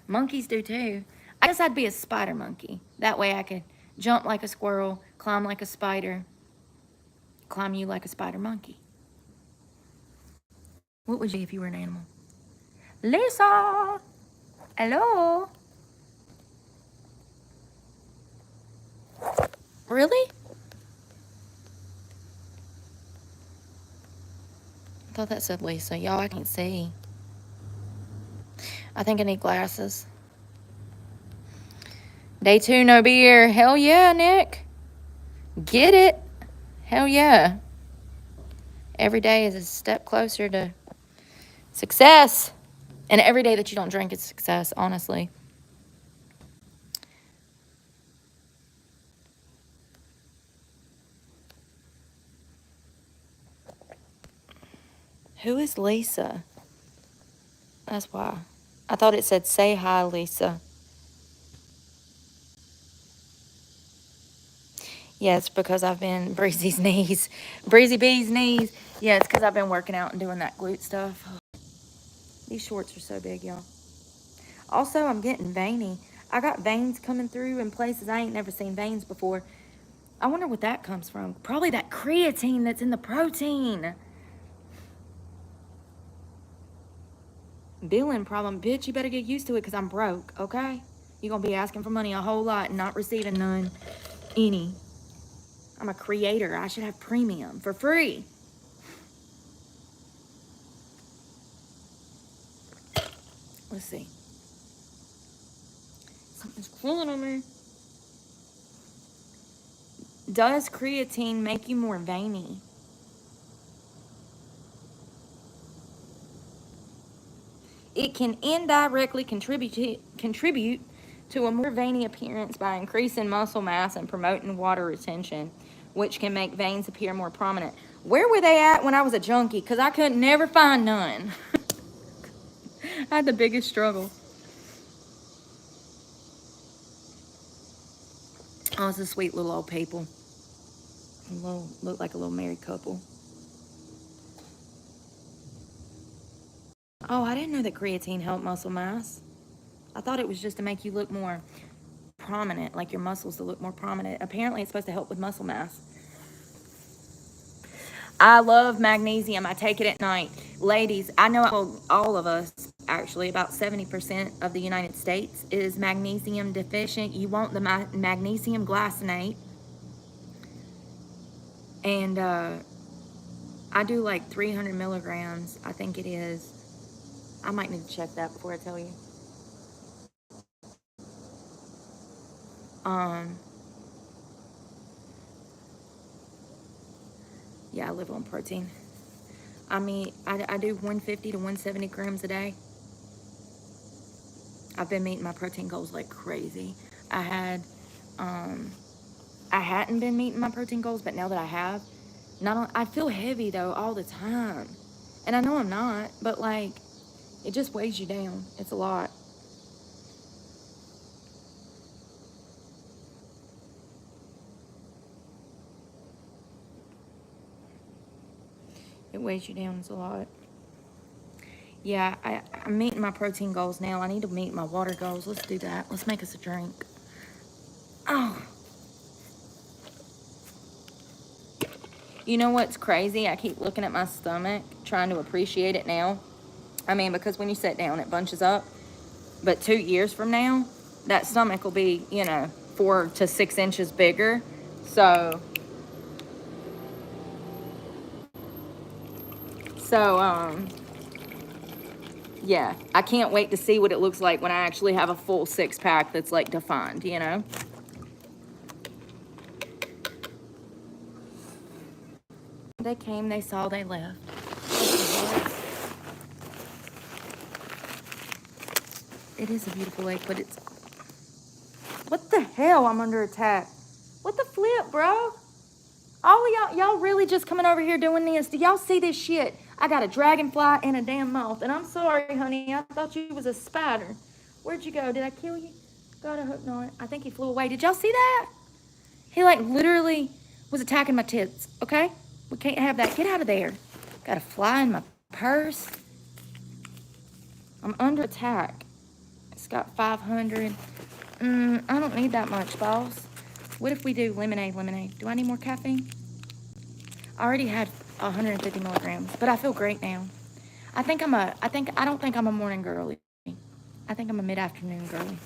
Monkeys do, too. I guess I'd be a spider monkey. That way I could jump like a squirrel, climb like a spider, climb you like a spider monkey. What would you be if you were an animal? Lisa! Hello? Really? I thought that said Lisa. Y'all, I can't see. I think I need glasses. Day 2, no beer. Hell yeah, Nick. Get it. Hell yeah. Every day is a step closer to success. And every day that you don't drink is success, honestly. Who is Lisa? That's why. I thought it said, say hi, Lisa. Yeah, it's because I've been Breezy's knees. Breezy B's knees. Yeah, it's because I've been working out and doing that glute stuff. These shorts are so big, y'all. Also, I'm getting veiny. I got veins coming through in places I ain't never seen veins before. I wonder what that comes from. Probably that creatine that's in the protein. Billing problem. Bitch, you better get used to it because I'm broke, okay? You're going to be asking for money a whole lot and not receiving none. Any. I'm a creator. I should have premium for free. Let's see. Something's crawling on me. Does creatine make you more veiny? It can indirectly contribute to a more veiny appearance by increasing muscle mass and promoting water retention, which can make veins appear more prominent. Where were they at when I was a junkie? Because I could never find none. I had the biggest struggle. Oh, it's a sweet little old people. Look like a little married couple. Oh, I didn't know that creatine helped muscle mass. I thought it was just to make you look more prominent, like your muscles to look more prominent. Apparently, it's supposed to help with muscle mass. I love magnesium. I take it at night. Ladies, I know all of us, actually, about 70% of the United States is magnesium deficient. You want the magnesium glycinate. And I do like 300 milligrams, I think it is. I might need to check that before I tell you. Yeah, I live on protein. I mean, I do 150 to 170 grams a day. I've been meeting my protein goals like crazy. I hadn't been meeting my protein goals, but now that I have, I feel heavy though all the time. And I know I'm not, but like, it just weighs you down. It's a lot. It weighs you down. It's a lot. Yeah, I'm meeting my protein goals now. I need to meet my water goals. Let's do that. Let's make us a drink. Oh. You know what's crazy? I keep looking at my stomach, trying to appreciate it now. I mean, because when you sit down, it bunches up. But 2 years from now, that stomach will be, 4 to 6 inches bigger. So, so, yeah, I can't wait to see what it looks like when I actually have a full 6-pack that's like defined, They came, they saw, they left. It is a beautiful lake, but it's... What the hell? I'm under attack. What the flip, bro? All of y'all really just coming over here doing this? Do y'all see this shit? I got a dragonfly and a damn moth, and I'm sorry, honey. I thought you was a spider. Where'd you go? Did I kill you? God, I hope not. I think he flew away. Did y'all see that? He, like, literally was attacking my tits, okay? We can't have that. Get out of there. Got a fly in my purse. I'm under attack. It's got 500. I don't need that much, boss. What if we do lemonade? Do I need more caffeine? I already had 150 milligrams, but I feel great now. I don't think I'm a morning girly. I think I'm a mid-afternoon girly.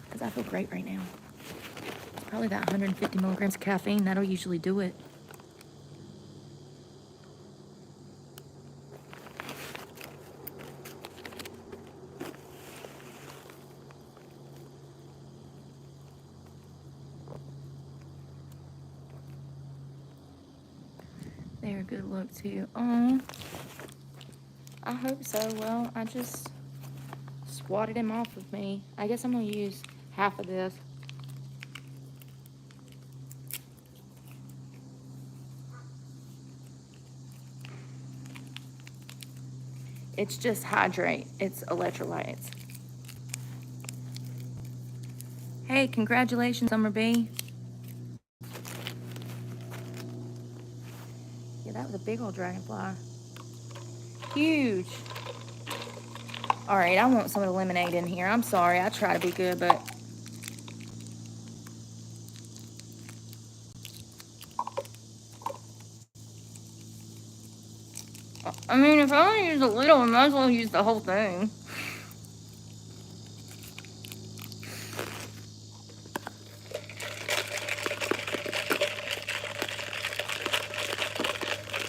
Because I feel great right now. Probably that 150 milligrams of caffeine, that'll usually do it. They're a good look too. I hope so. Well, I just squatted him off of me. I guess I'm gonna use half of this. It's just hydrate. It's electrolytes. Hey, congratulations, Summer B. Yeah, that was a big old dragonfly. Huge. All right, I want some of the lemonade in here. I'm sorry. I try to be good, but... I mean, if I only use a little, I might as well use the whole thing.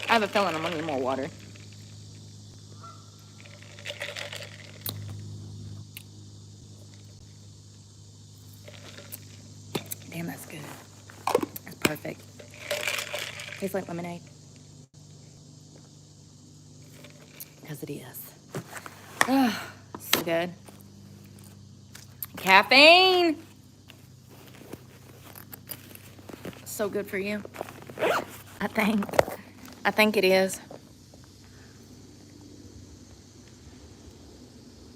I have a feeling I'm gonna need more water. Damn, that's good. That's perfect. Tastes like lemonade. Because it is. Oh, so good. Caffeine! So good for you. I think it is.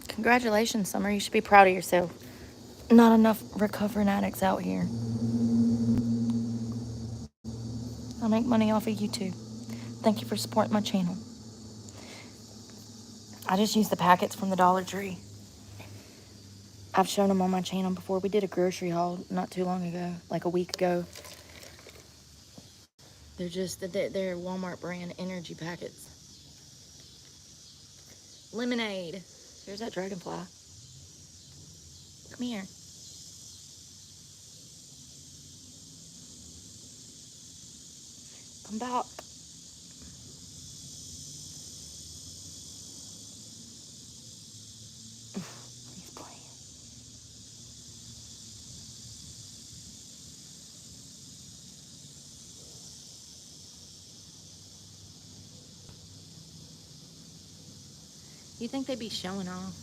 Congratulations, Summer. You should be proud of yourself. Not enough recovering addicts out here. I make money off of YouTube. Thank you for supporting my channel. I just use the packets from the Dollar Tree. I've shown them on my channel before. We did a grocery haul not too long ago, like a week ago. They're Walmart brand energy packets. Lemonade. There's that dragonfly. Come here. Come back. He's playing. You think they'd be showing off?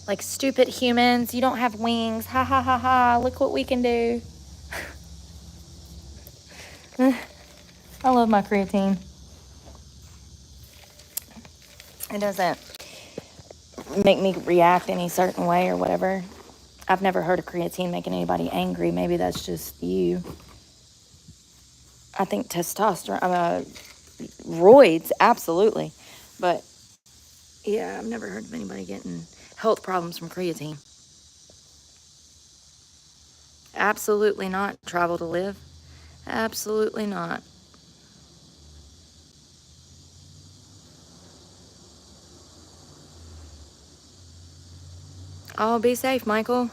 Like, stupid humans, you don't have wings. Ha ha ha ha. Look what we can do. I love my creatine. It doesn't make me react any certain way or whatever. I've never heard of creatine making anybody angry. Maybe that's just you. I think testosterone, roids, absolutely. But, yeah, I've never heard of anybody getting health problems from creatine. Absolutely not. Travel to live? Absolutely not. Oh, be safe, Michael.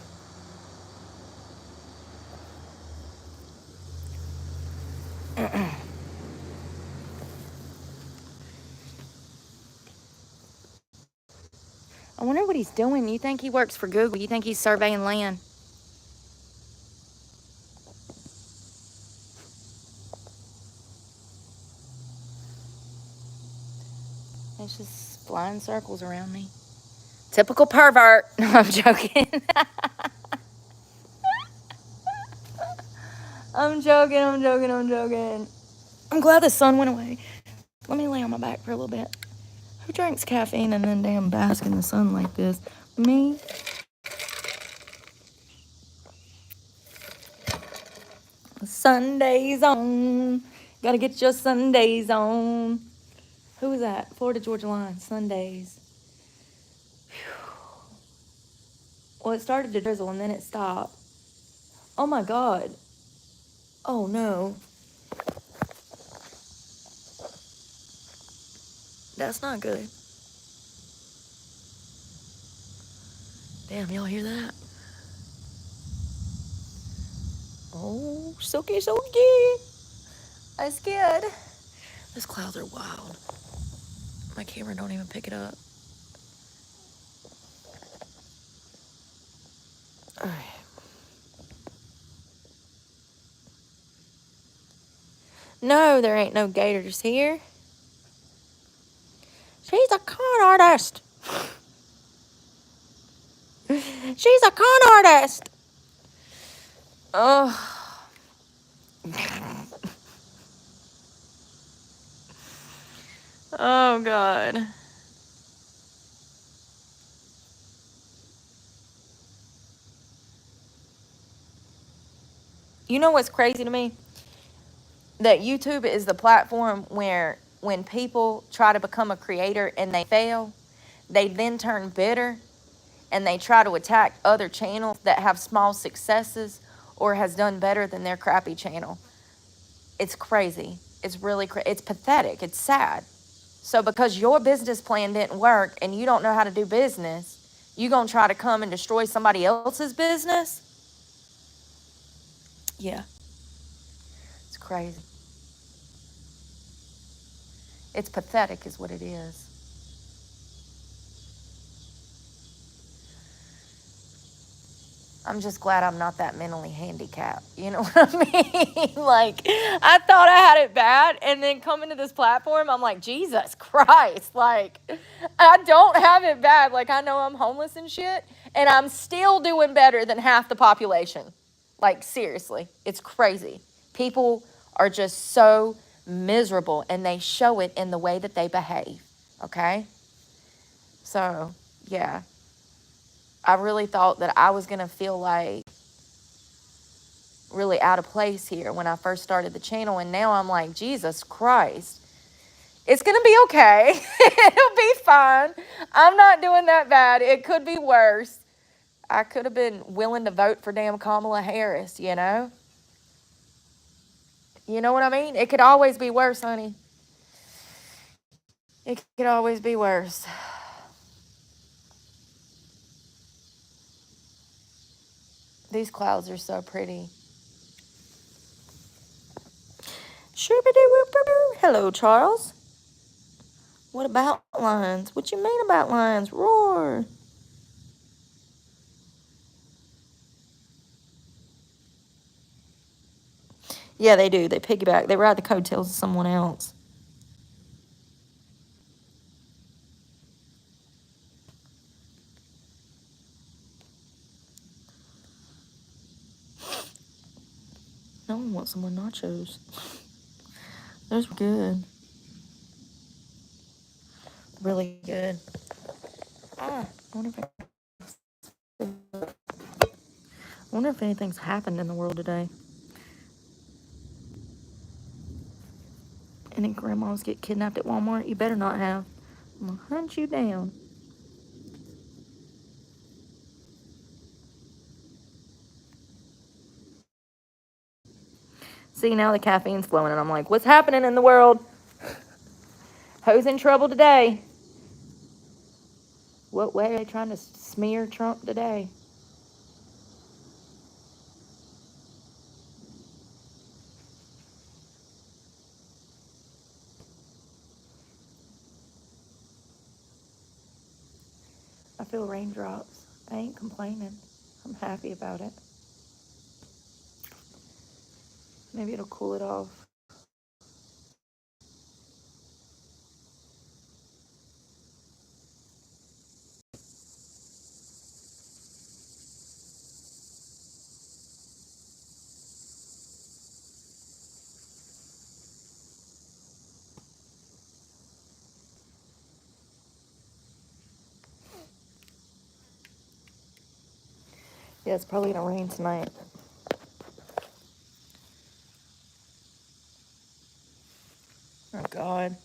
I wonder what he's doing. You think he works for Google? You think he's surveying land? It's just flying circles around me. Typical pervert. No, I'm joking. I'm joking. I'm glad the sun went away. Let me lay on my back for a little bit. Who drinks caffeine and then damn bask in the sun like this? Me? Sundays on. Gotta get your Sundays on. Who was that? Florida Georgia Line. Sundays. Whew. Well, it started to drizzle and then it stopped. Oh my God. Oh no. That's not good. Damn, y'all hear that? Oh, silky. I'm scared. Those clouds are wild. My camera don't even pick it up. All right. No, there ain't no gators here. She's a con artist. She's a con artist. Oh. Oh, God. You know what's crazy to me? That YouTube is the platform where when people try to become a creator and they fail, they then turn bitter and they try to attack other channels that have small successes or has done better than their crappy channel. It's crazy. It's really it's pathetic. It's sad. So because your business plan didn't work and you don't know how to do business, you gonna try to come and destroy somebody else's business? Yeah, it's crazy. It's pathetic is what it is. I'm just glad I'm not that mentally handicapped. You know what I mean? Like, I thought I had it bad, and then coming to this platform, I'm like, Jesus Christ. Like, I don't have it bad. Like, I know I'm homeless and shit, and I'm still doing better than half the population. Like, seriously, it's crazy. People are just so miserable, and they show it in the way that they behave, okay? So, yeah. I really thought that I was going to feel like really out of place here when I first started the channel. And now I'm like, Jesus Christ, it's going to be okay. It'll be fine. I'm not doing that bad. It could be worse. I could have been willing to vote for damn Kamala Harris, you know? You know what I mean? It could always be worse, honey. It could always be worse. These clouds are so pretty. Hello, Charles. What about lions? What you mean about lions? Roar. Yeah, they do. They piggyback. They ride the coattails of someone else. No one wants some more nachos. Those were good. Really good. I wonder if anything's happened in the world today. Any grandmas get kidnapped at Walmart? You better not have. I'm gonna hunt you down. See, now the caffeine's flowing, and I'm like, what's happening in the world? Who's in trouble today? What way are they trying to smear Trump today. I feel raindrops. I ain't complaining. I'm happy about it. Maybe it'll cool it off. Yeah, it's probably gonna rain tonight. Oh, God.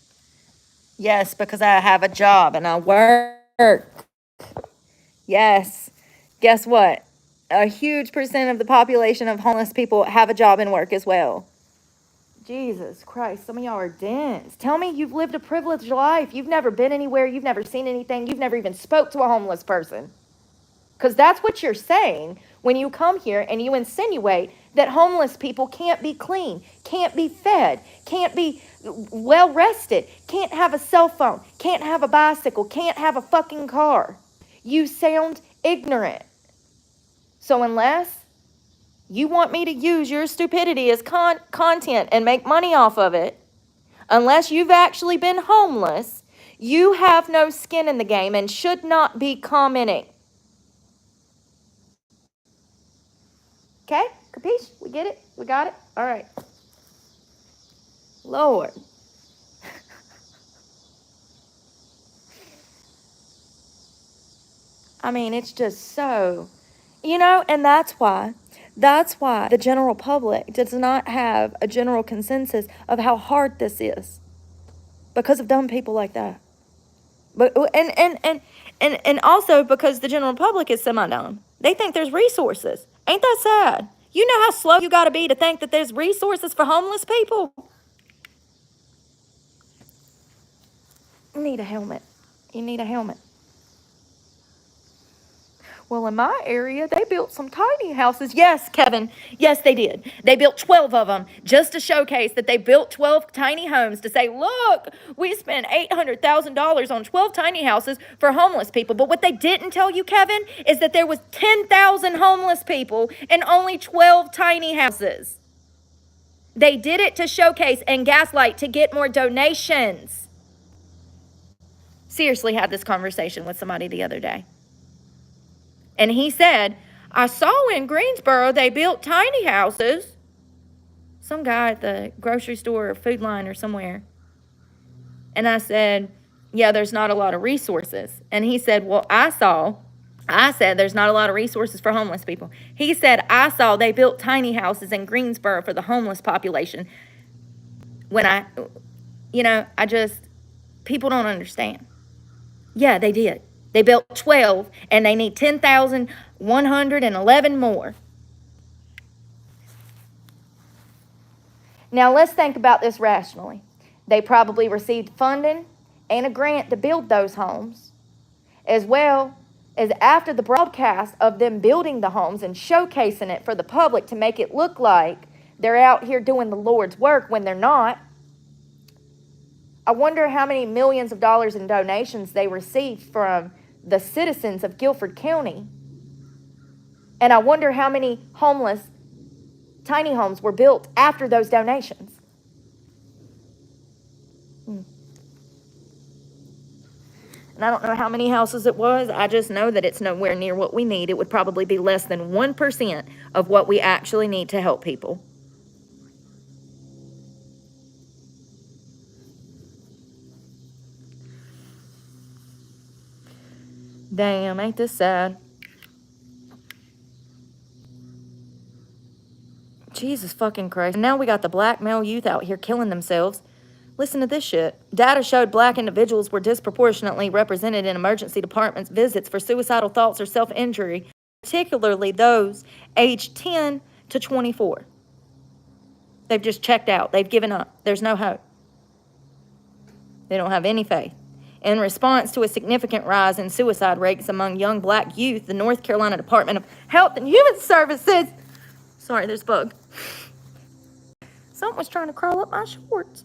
Yes, because I have a job and I work. Yes. Guess what? A huge percent of the population of homeless people have a job and work as well. Jesus Christ, some of y'all are dense. Tell me you've lived a privileged life. You've never been anywhere. You've never seen anything. You've never even spoke to a homeless person. Because that's what you're saying when you come here and you insinuate that homeless people can't be clean, can't be fed, can't be well rested, can't have a cell phone, can't have a bicycle, can't have a fucking car. You sound ignorant. So unless you want me to use your stupidity as content and make money off of it, unless you've actually been homeless, you have no skin in the game and should not be commenting. Okay? Capiche? We get it? We got it? All right. Lord. I mean, it's just so, and that's why the general public does not have a general consensus of how hard this is because of dumb people like that. But and also because the general public is semi-dumb. They think there's resources. Ain't that sad? You know how slow you got to be to think that there's resources for homeless people? You need a helmet. You need a helmet. Well, in my area, they built some tiny houses. Yes, Kevin. Yes, they did. They built 12 of them just to showcase that they built 12 tiny homes to say, look, we spent $800,000 on 12 tiny houses for homeless people. But what they didn't tell you, Kevin, is that there was 10,000 homeless people and only 12 tiny houses. They did it to showcase and gaslight to get more donations. Seriously, had this conversation with somebody the other day. And he said, I saw in Greensboro they built tiny houses. Some guy at the grocery store or Food Line or somewhere. And I said, yeah, there's not a lot of resources. And he said, well, I said there's not a lot of resources for homeless people. He said, I saw they built tiny houses in Greensboro for the homeless population. When people don't understand. Yeah, they did. They built 12, and they need 10,111 more. Now, let's think about this rationally. They probably received funding and a grant to build those homes, as well as after the broadcast of them building the homes and showcasing it for the public to make it look like they're out here doing the Lord's work when they're not. I wonder how many millions of dollars in donations they received from the citizens of Guilford County. And I wonder how many homeless tiny homes were built after those donations. And I don't know how many houses it was. I just know that it's nowhere near what we need. It would probably be less than 1% of what we actually need to help people. Damn, ain't this sad? Jesus fucking Christ. And now we got the black male youth out here killing themselves. Listen to this shit. Data showed black individuals were disproportionately represented in emergency departments visits for suicidal thoughts or self-injury, particularly those aged 10 to 24. They've just checked out. They've given up. There's no hope. They don't have any faith. In response to a significant rise in suicide rates among young black youth, the North Carolina Department of Health and Human Services, sorry, there's a bug. Something was trying to crawl up my shorts.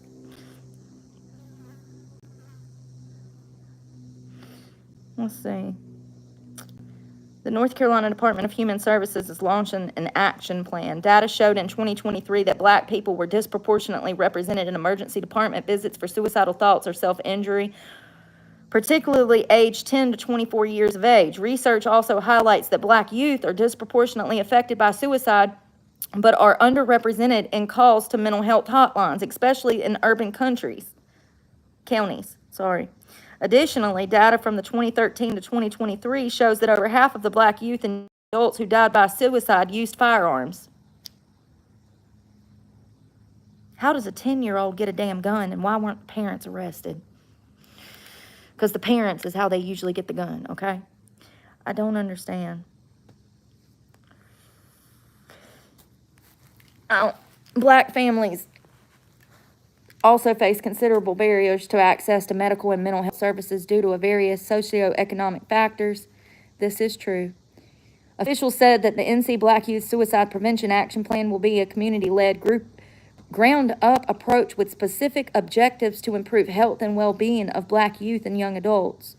Let's see. The North Carolina Department of Human Services is launching an action plan. Data showed in 2023 that black people were disproportionately represented in emergency department visits for suicidal thoughts or self-injury, particularly aged 10 to 24 years of age. Research also highlights that black youth are disproportionately affected by suicide, but are underrepresented in calls to mental health hotlines, especially in urban counties. Additionally, data from the 2013 to 2023 shows that over half of the black youth and adults who died by suicide used firearms. How does a 10-year-old get a damn gun, and why weren't the parents arrested? Because the parents is how they usually get the gun, okay? I don't understand. Black families also face considerable barriers to access to medical and mental health services due to various socioeconomic factors. This is true. Officials said that the NC Black Youth Suicide Prevention Action Plan will be a community-led ground-up approach with specific objectives to improve health and well-being of black youth and young adults.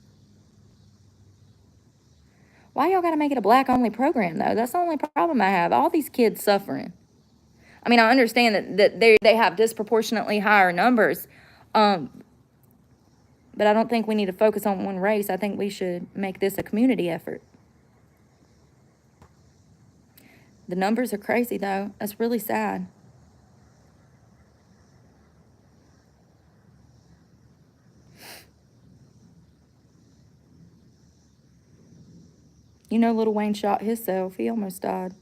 Why y'all gotta make it a black-only program, though? That's the only problem I have. All these kids suffering. I mean, I understand that they have disproportionately higher numbers, but I don't think we need to focus on one race. I think we should make this a community effort. The numbers are crazy, though. That's really sad. You know, Lil Wayne shot himself. He almost died.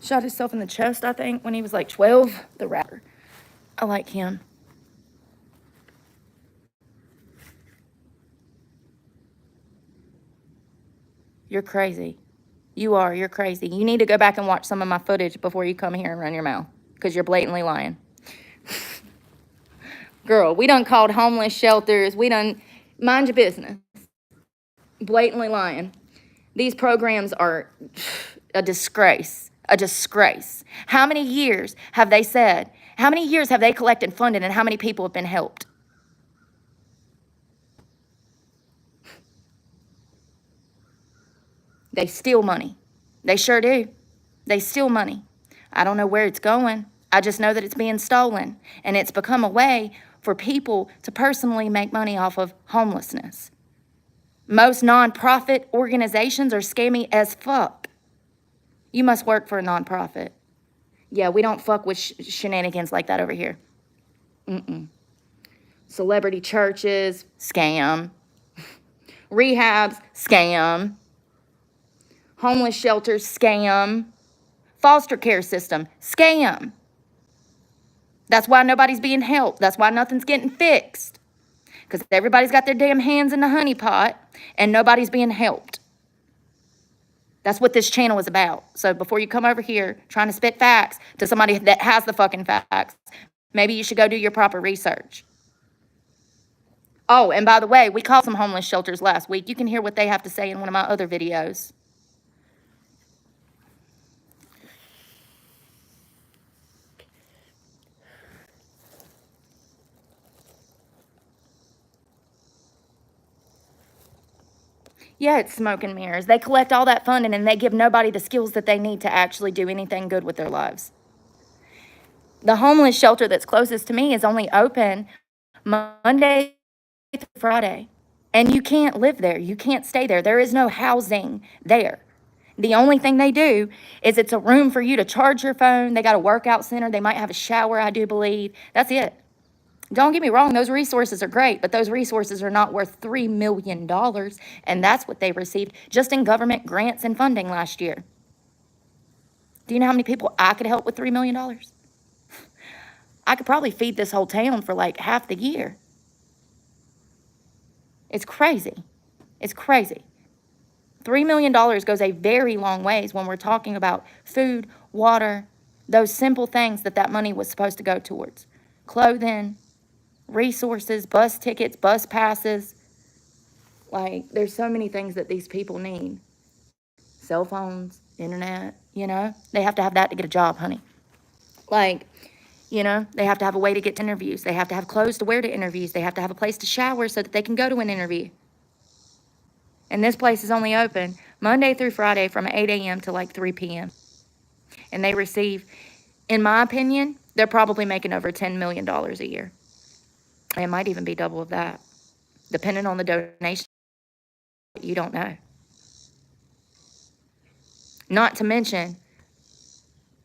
Shot himself in the chest, I think, when he was like 12. The rapper. I like him. You're crazy. You are. You're crazy. You need to go back and watch some of my footage before you come here and run your mouth, because you're blatantly lying. Girl, we done called homeless shelters. We done, mind your business. Blatantly lying. These programs are a disgrace. A disgrace. How many years have they said? How many years have they collected funding, and how many people have been helped? They steal money. They sure do. They steal money. I don't know where it's going. I just know that it's being stolen, and it's become a way for people to personally make money off of homelessness. Most nonprofit organizations are scammy as fuck. You must work for a nonprofit. Yeah, we don't fuck with shenanigans like that over here. Celebrity churches, scam. Rehabs, scam. Homeless shelters, scam. Foster care system, scam. That's why nobody's being helped. That's why nothing's getting fixed. Because everybody's got their damn hands in the honey pot, and nobody's being helped. That's what this channel is about. So before you come over here trying to spit facts to somebody that has the fucking facts, maybe you should go do your proper research. Oh, and by the way, we called some homeless shelters last week. You can hear what they have to say in one of my other videos. Yeah, it's smoke and mirrors. They collect all that funding, and they give nobody the skills that they need to actually do anything good with their lives. The homeless shelter that's closest to me is only open Monday through Friday. And you can't live there. You can't stay there. There is no housing there. The only thing they do is it's a room for you to charge your phone. They got a workout center. They might have a shower, I do believe. That's it. Don't get me wrong, those resources are great, but those resources are not worth $3 million, and that's what they received just in government grants and funding last year. Do you know how many people I could help with $3 million? I could probably feed this whole town for like half the year. It's crazy. It's crazy. $3 million goes a very long ways when we're talking about food, water, those simple things that money was supposed to go towards. Clothing, resources, bus tickets, bus passes. Like, there's so many things that these people need. Cell phones, internet, They have to have that to get a job, honey. Like, they have to have a way to get to interviews. They have to have clothes to wear to interviews. They have to have a place to shower so that they can go to an interview. And this place is only open Monday through Friday from 8 a.m. to like 3 p.m. And they receive, in my opinion, they're probably making over $10 million a year. It might even be double of that, depending on the donation. You don't know. Not to mention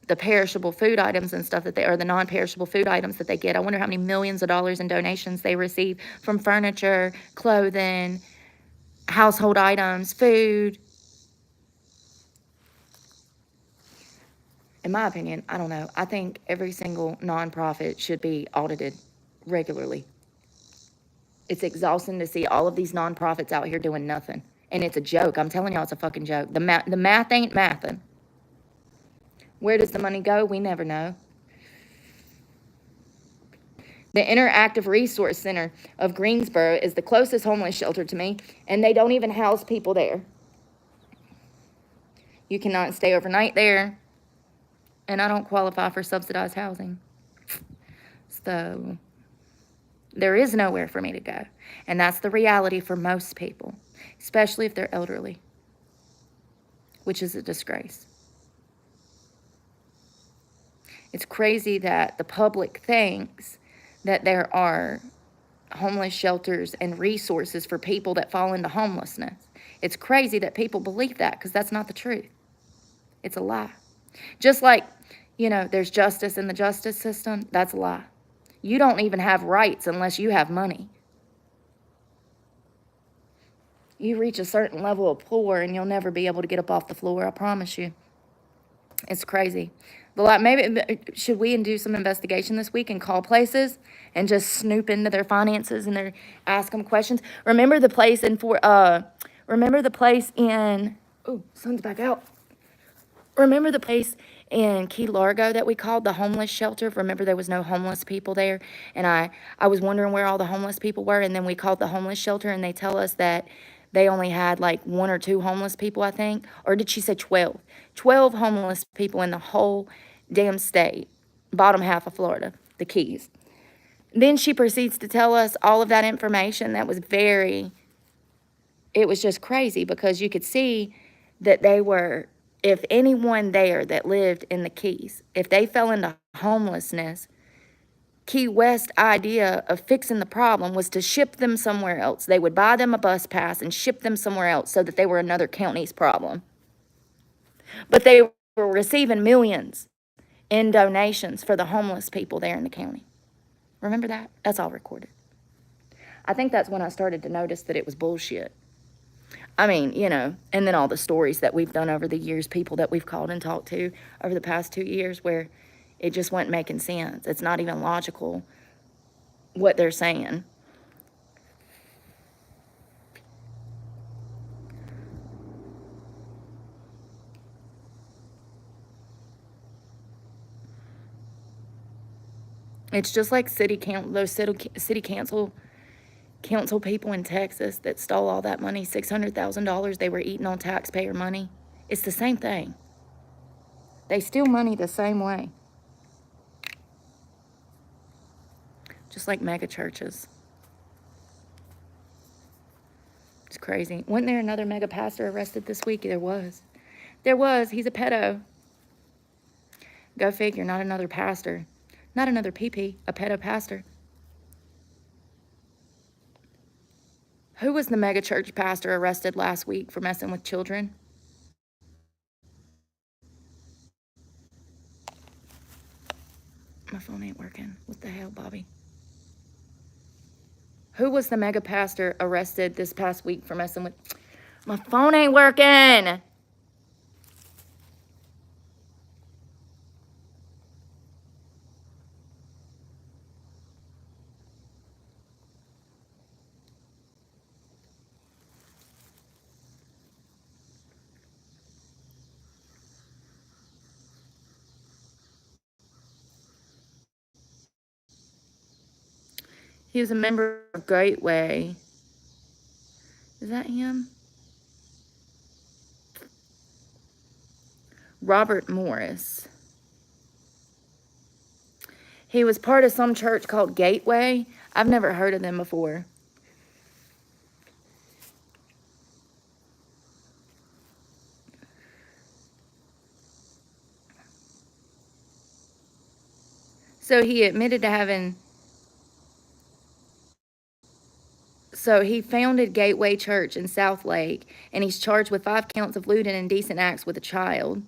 the perishable food items and stuff or the non-perishable food items that they get. I wonder how many millions of dollars in donations they receive from furniture, clothing, household items, food. In my opinion, I don't know. I think every single nonprofit should be audited regularly. It's exhausting to see all of these nonprofits out here doing nothing. And it's a joke. I'm telling y'all, it's a fucking joke. The math ain't mathin'. Where does the money go? We never know. The Interactive Resource Center of Greensboro is the closest homeless shelter to me, and they don't even house people there. You cannot stay overnight there, and I don't qualify for subsidized housing. So there is nowhere for me to go, and that's the reality for most people, especially if they're elderly, which is a disgrace. It's crazy that the public thinks that there are homeless shelters and resources for people that fall into homelessness. It's crazy that people believe that, because that's not the truth. It's a lie. Just like, there's justice in the justice system, that's a lie. You don't even have rights unless you have money. You reach a certain level of poor and you'll never be able to get up off the floor, I promise you. It's crazy. But maybe should we do some investigation this week and call places and just snoop into their finances and ask them questions? Remember the place oh, sun's back out. Remember the place in Key Largo that we called the homeless shelter? Remember there was no homeless people there? And I was wondering where all the homeless people were, and then we called the homeless shelter, and they tell us that they only had like 1 or 2 homeless people, I think. Or did she say 12? 12 homeless people in the whole damn state, bottom half of Florida, the Keys. Then she proceeds to tell us all of that information that was it was just crazy, because you could see that if anyone there that lived in the Keys, if they fell into homelessness, Key West idea of fixing the problem was to ship them somewhere else. They would buy them a bus pass and ship them somewhere else so that they were another county's problem. But they were receiving millions in donations for the homeless people there in the county. Remember that? That's all recorded. I think that's when I started to notice that it was bullshit. I mean, and then all the stories that we've done over the years, people that we've called and talked to over the past 2 years, where it just wasn't making sense. It's not even logical what they're saying. It's just like those city council people in Texas that stole all that money, $600,000 they were eating on taxpayer money. It's the same thing. They steal money the same way. Just like mega churches. It's crazy. Wasn't there another mega pastor arrested this week? There was. He's a pedo. Go figure, not another pastor. Not another PP, a pedo pastor. Who was the mega church pastor arrested last week for messing with children? My phone ain't working. What the hell, Bobby? Who was the mega pastor arrested this past week for messing with... My phone ain't working! He was a member of Gateway. Is that him? Robert Morris. He was part of some church called Gateway. I've never heard of them before. So he admitted to having... So he founded Gateway Church in South Lake, and he's charged with 5 counts of lewd and indecent acts with a child.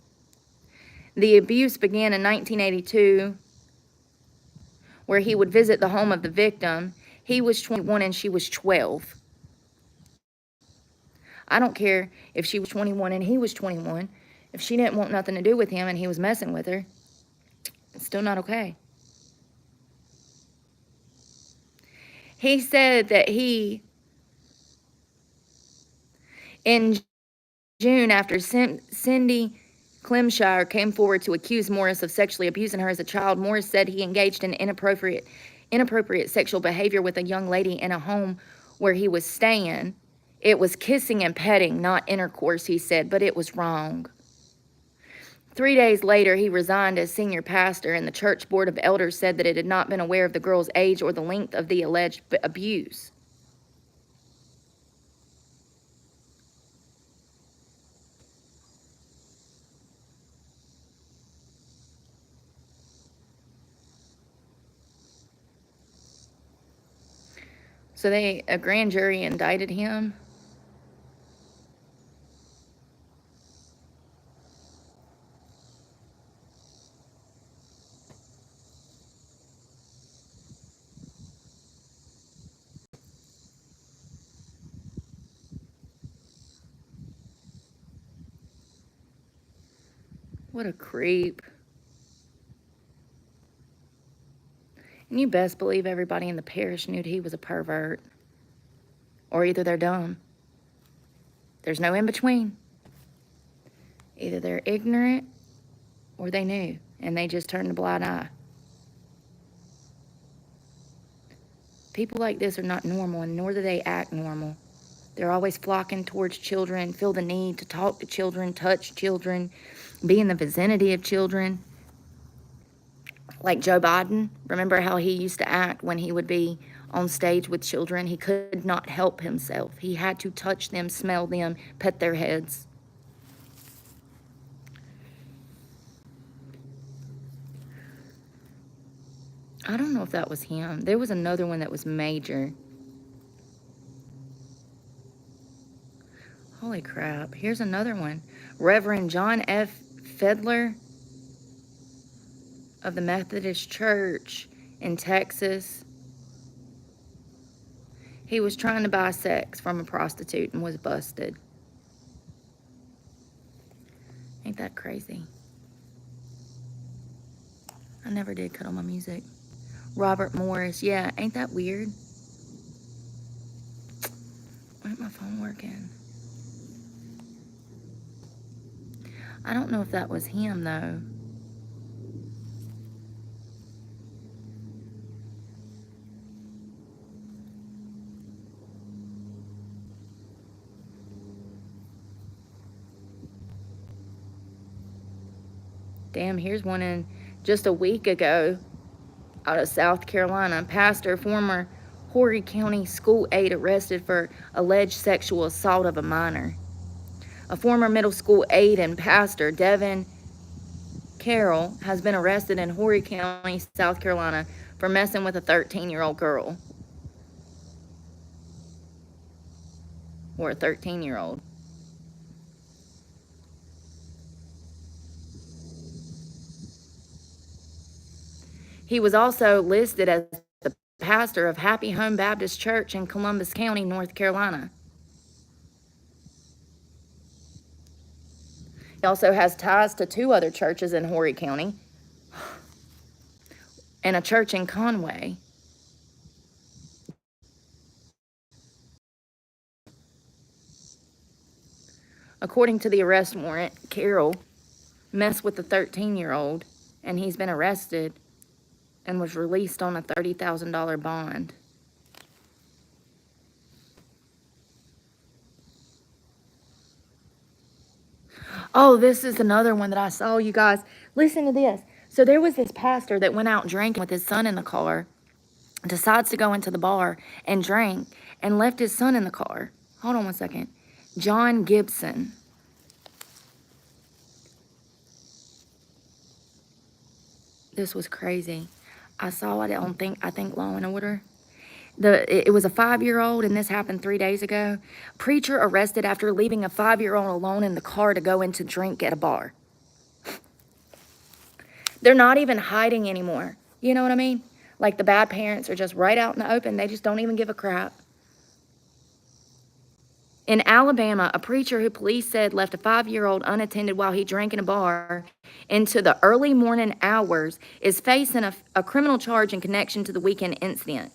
The abuse began in 1982, where he would visit the home of the victim. He was 21 and she was 12. I don't care if she was 21 and he was 21. If she didn't want nothing to do with him and he was messing with her, it's still not okay. He said that he, in June, after Cindy Clemshire came forward to accuse Morris of sexually abusing her as a child, Morris said he engaged in inappropriate sexual behavior with a young lady in a home where he was staying. It was kissing and petting, not intercourse, he said, but it was wrong. 3 days later, he resigned as senior pastor, and the church board of elders said that it had not been aware of the girl's age or the length of the alleged abuse. So a grand jury indicted him. What a creep. And you best believe everybody in the parish knew he was a pervert. Or either they're dumb. There's no in between. Either they're ignorant or they knew, and they just turned a blind eye. People like this are not normal, and nor do they act normal. They're always flocking towards children, feel the need to talk to children, touch children, be in the vicinity of children. Like Joe Biden, remember how he used to act when he would be on stage with children? He could not help himself. He had to touch them, smell them, pet their heads. I don't know if that was him. There was another one that was major. Holy crap. Here's another one. Reverend John F. Fedler of the Methodist Church in Texas. He was trying to buy sex from a prostitute and was busted. Ain't that crazy? I never did cut on my music. Robert Morris. Yeah, ain't that weird? Why ain't my phone working? I don't know if that was him, though. Damn, here's one in just a week ago out of South Carolina. Pastor, former Horry County school aide arrested for alleged sexual assault of a minor. A former middle school aide and pastor, Devin Carroll, has been arrested in Horry County, South Carolina for messing with a 13-year-old girl. Or a 13-year-old. He was also listed as the pastor of Happy Home Baptist Church in Columbus County, North Carolina. He also has ties to 2 other churches in Horry County and a church in Conway. According to the arrest warrant, Carroll messed with the 13-year-old, and he's been arrested and was released on a $30,000 bond. Oh, this is another one that I saw, you guys. Listen to this. So there was this pastor that went out drinking with his son in the car, decides to go into the bar and drink, and left his son in the car. Hold on one second. John Gibson. This was crazy. I saw it on I think Law and Order. It was a 5-year-old, and this happened 3 days ago. Preacher arrested after leaving a 5-year-old alone in the car to go into drink at a bar. They're not even hiding anymore. You know what I mean? Like the bad parents are just right out in the open. They just don't even give a crap. In Alabama, a preacher who police said left a 5-year-old unattended while he drank in a bar into the early morning hours is facing a criminal charge in connection to the weekend incident.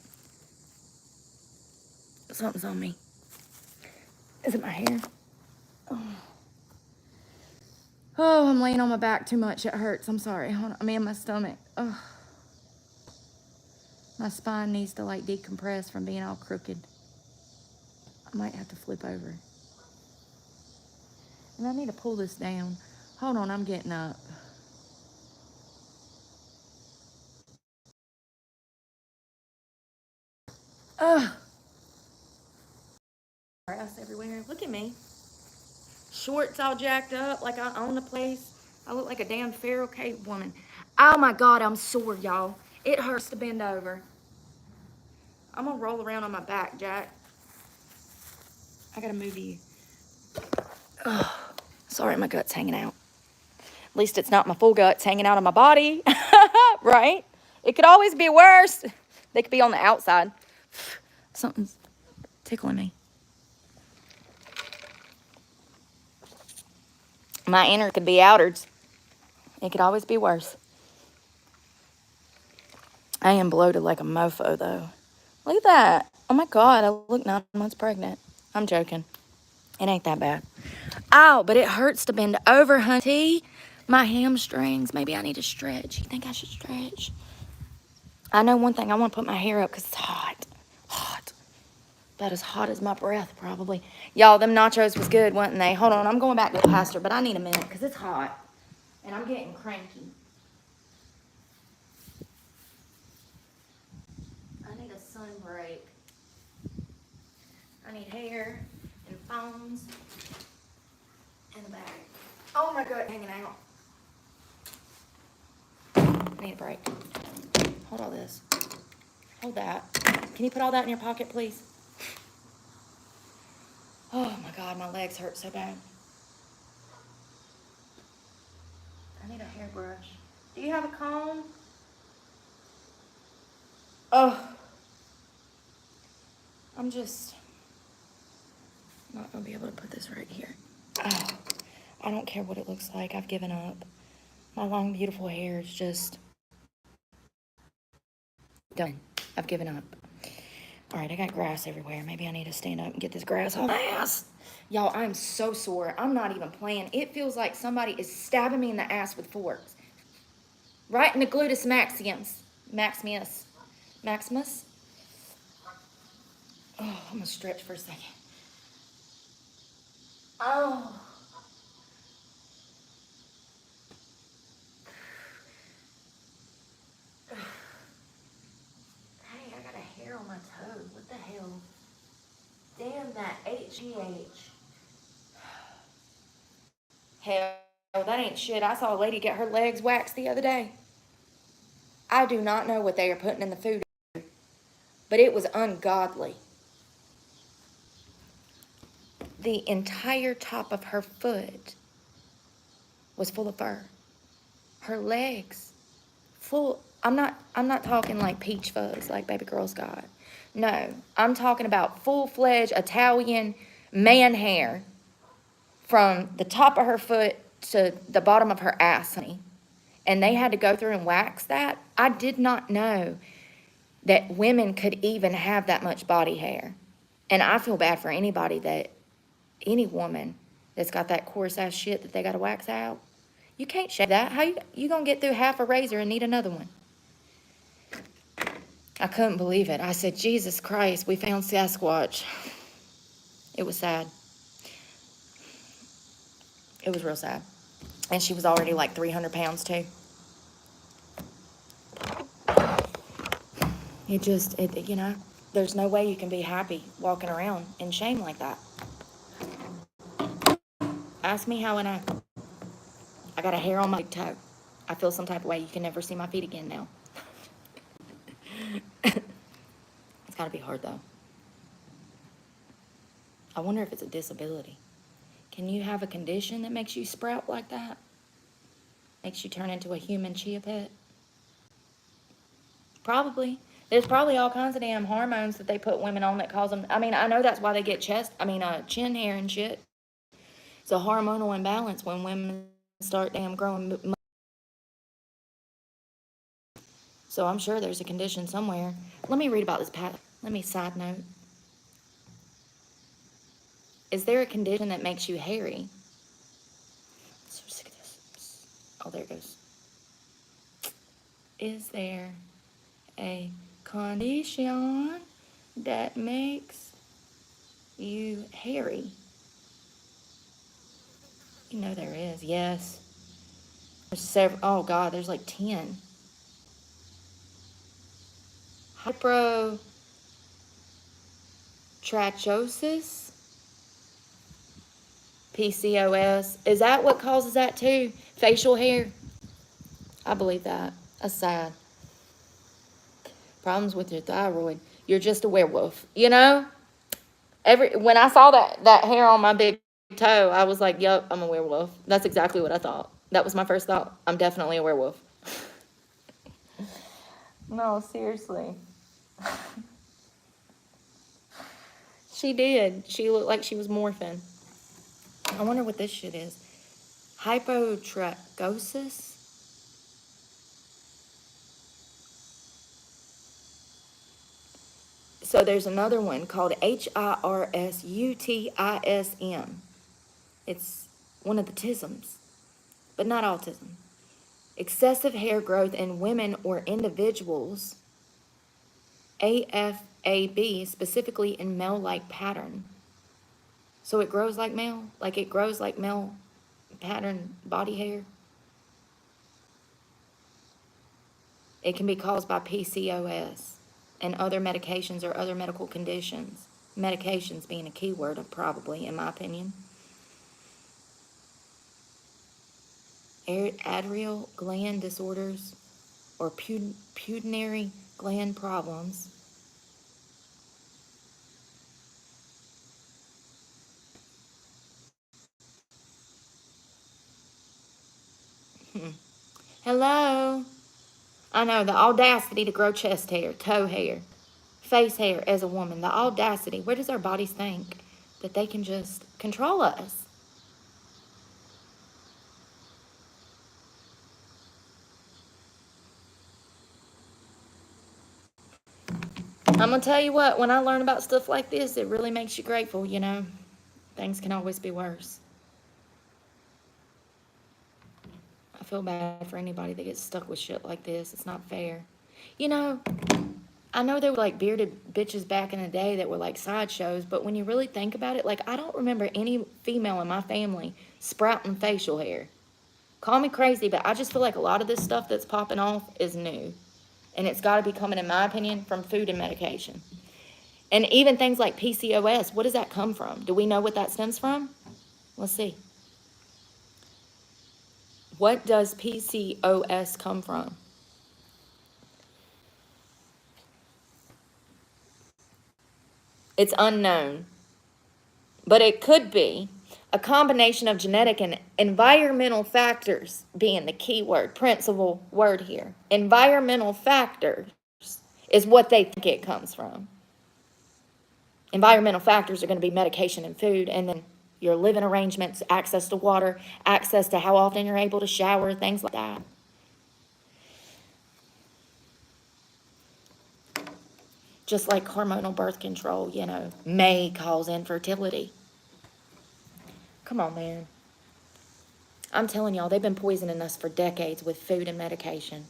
Something's on me. Is it my hair? Oh, I'm laying on my back too much. It hurts. I'm sorry. Hold on. I mean, my stomach. Oh. My spine needs to like decompress from being all crooked. I might have to flip over. And I need to pull this down. Hold on, I'm getting up. Ugh. Grass everywhere. Look at me. Shorts all jacked up like I own the place. I look like a damn Pharaoh cave woman. Oh my God, I'm sore, y'all. It hurts to bend over. I'm gonna roll around on my back, Jack. I gotta move you. Ugh. Sorry, my gut's hanging out. At least it's not my full guts hanging out of my body, right? It could always be worse. They could be on the outside. Something's tickling me. My inner could be outers. It could always be worse. I am bloated like a mofo, though. Look at that. Oh, my God. I look 9 months pregnant. I'm joking. It ain't that bad. Ow, but it hurts to bend over, hunty. My hamstrings. Maybe I need to stretch. You think I should stretch? I know one thing. I want to put my hair up because it's hot. Hot. About as hot as my breath, probably. Y'all, them nachos was good, wasn't they? Hold on. I'm going back to the pastor, but I need a minute because it's hot. And I'm getting cranky. I need a sun break. I need hair and phones and a bag. Oh my God, hanging out. I need a break. Hold all this. Hold that. Can you put all that in your pocket, please? Oh my God, my legs hurt so bad. I need a hairbrush. Do you have a comb? Oh. I'm just not gonna be able to put this right here. Oh, I don't care what it looks like. I've given up. My long, beautiful hair is just done. I've given up. All right, I got grass everywhere. Maybe I need to stand up and get this grass off my ass. Y'all, I'm so sore. I'm not even playing. It feels like somebody is stabbing me in the ass with forks. Right in the gluteus maximus. Maximus. Oh, I'm gonna stretch for a second. Oh. Hey, I got a hair on my toe. What the hell? Damn that HGH. Hell, that ain't shit. I saw a lady get her legs waxed the other day. I do not know what they are putting in the food, but it was ungodly. The entire top of her foot was full of fur. Her legs full. I'm not talking like peach fuzz like baby girl's got. No, I'm talking about full-fledged Italian man hair from the top of her foot to the bottom of her ass, honey. And they had to go through and wax that. I did not know that women could even have that much body hair. And I feel bad for any woman that's got that coarse ass shit that they got to wax out. You can't shave that. How you gonna get through half a razor and need another one? I couldn't believe it. I said, Jesus Christ, we found Sasquatch. It was sad. It was real sad. And she was already like 300 pounds too. There's no way you can be happy walking around in shame like that. Ask me how, and I got a hair on my big toe. I feel some type of way. You can never see my feet again now. It's got to be hard, though. I wonder if it's a disability. Can you have a condition that makes you sprout like that? Makes you turn into a human chia pet? Probably. There's probably all kinds of damn hormones that they put women on that cause them. I mean, I know that's why they get chin hair and shit. It's a hormonal imbalance when women start damn growing. So I'm sure there's a condition somewhere. Let me read about this pattern. Let me side note. Is there a condition that makes you hairy? So sick of this. Oh, there it goes. Is there a condition that makes you hairy? You know there is. Yes. There's several. Oh God, there's like 10. Hypertrichosis, PCOS. Is that what causes that too? Facial hair? I believe that. That's sad. Problems with your thyroid. You're just a werewolf. You know? When I saw that hair on my big toe, I was like, yup, I'm a werewolf. That's exactly what I thought. That was my first thought. I'm definitely a werewolf. No, seriously. She did. She looked like she was morphing. I wonder what this shit is. Hypotrichosis? So there's another one called HIRSUTISM. It's one of the tisms, but not autism. Excessive hair growth in women or individuals. AFAB, specifically in male-like pattern. So it grows like male? Like it grows like male pattern body hair? It can be caused by PCOS and other medications or other medical conditions. Medications being a key word, probably, in my opinion. Adrenal gland disorders or pituitary gland problems. Hello? I know, the audacity to grow chest hair, toe hair, face hair as a woman. The audacity. Where does our bodies think that they can just control us? I'm going to tell you what, when I learn about stuff like this, it really makes you grateful, you know. Things can always be worse. I feel bad for anybody that gets stuck with shit like this. It's not fair. You know, I know there were like bearded bitches back in the day that were like sideshows, but when you really think about it, like I don't remember any female in my family sprouting facial hair. Call me crazy, but I just feel like a lot of this stuff that's popping off is new. And it's got to be coming, in my opinion, from food and medication. And even things like PCOS, what does that come from? Do we know what that stems from? Let's see. What does PCOS come from? It's unknown. But it could be a combination of genetic and environmental factors being the key word, principal word here. Environmental factors is what they think it comes from. Environmental factors are going to be medication and food, and then your living arrangements, access to water, access to how often you're able to shower, things like that. Just like hormonal birth control, you know, may cause infertility. Come on, man. I'm telling y'all, they've been poisoning us for decades with food and medication.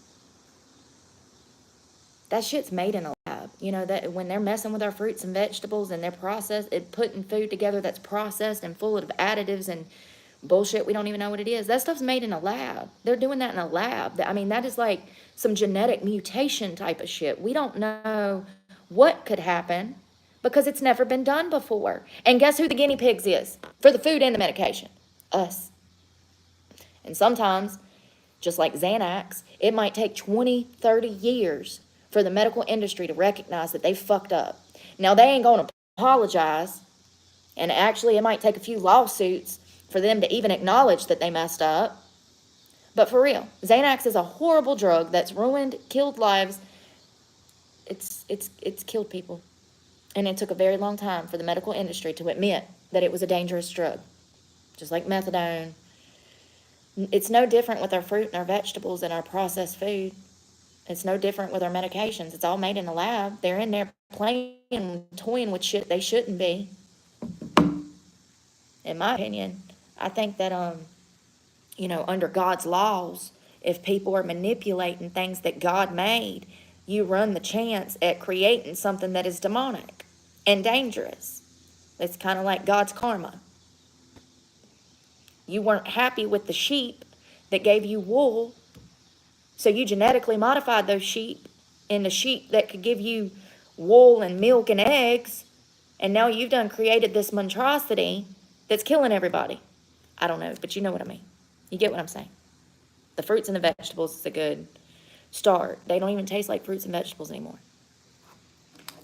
That shit's made in a lab. You know, that when they're messing with our fruits and vegetables and they're putting food together that's processed and full of additives and bullshit, we don't even know what it is. That stuff's made in a lab. They're doing that in a lab. I mean, that is like some genetic mutation type of shit. We don't know what could happen because it's never been done before. And guess who the guinea pigs is for the food and the medication? Us. And sometimes, just like Xanax, it might take 20, 30 years for the medical industry to recognize that they fucked up. Now, they ain't going to apologize. And actually, it might take a few lawsuits for them to even acknowledge that they messed up. But for real, Xanax is a horrible drug that's ruined, killed lives. It's killed people. And it took a very long time for the medical industry to admit that it was a dangerous drug. Just like methadone. It's no different with our fruit and our vegetables and our processed food. It's no different with our medications. It's all made in a lab. They're in there playing, toying with shit they shouldn't be. In my opinion, I think that, under God's laws, if people are manipulating things that God made, you run the chance at creating something that is demonic and dangerous. It's kind of like God's karma. You weren't happy with the sheep that gave you wool, so you genetically modified those sheep into sheep that could give you wool and milk and eggs, and now you've done created this monstrosity that's killing everybody. I don't know, but you know what I mean. You get what I'm saying. The fruits and the vegetables is a good start. They don't even taste like fruits and vegetables anymore.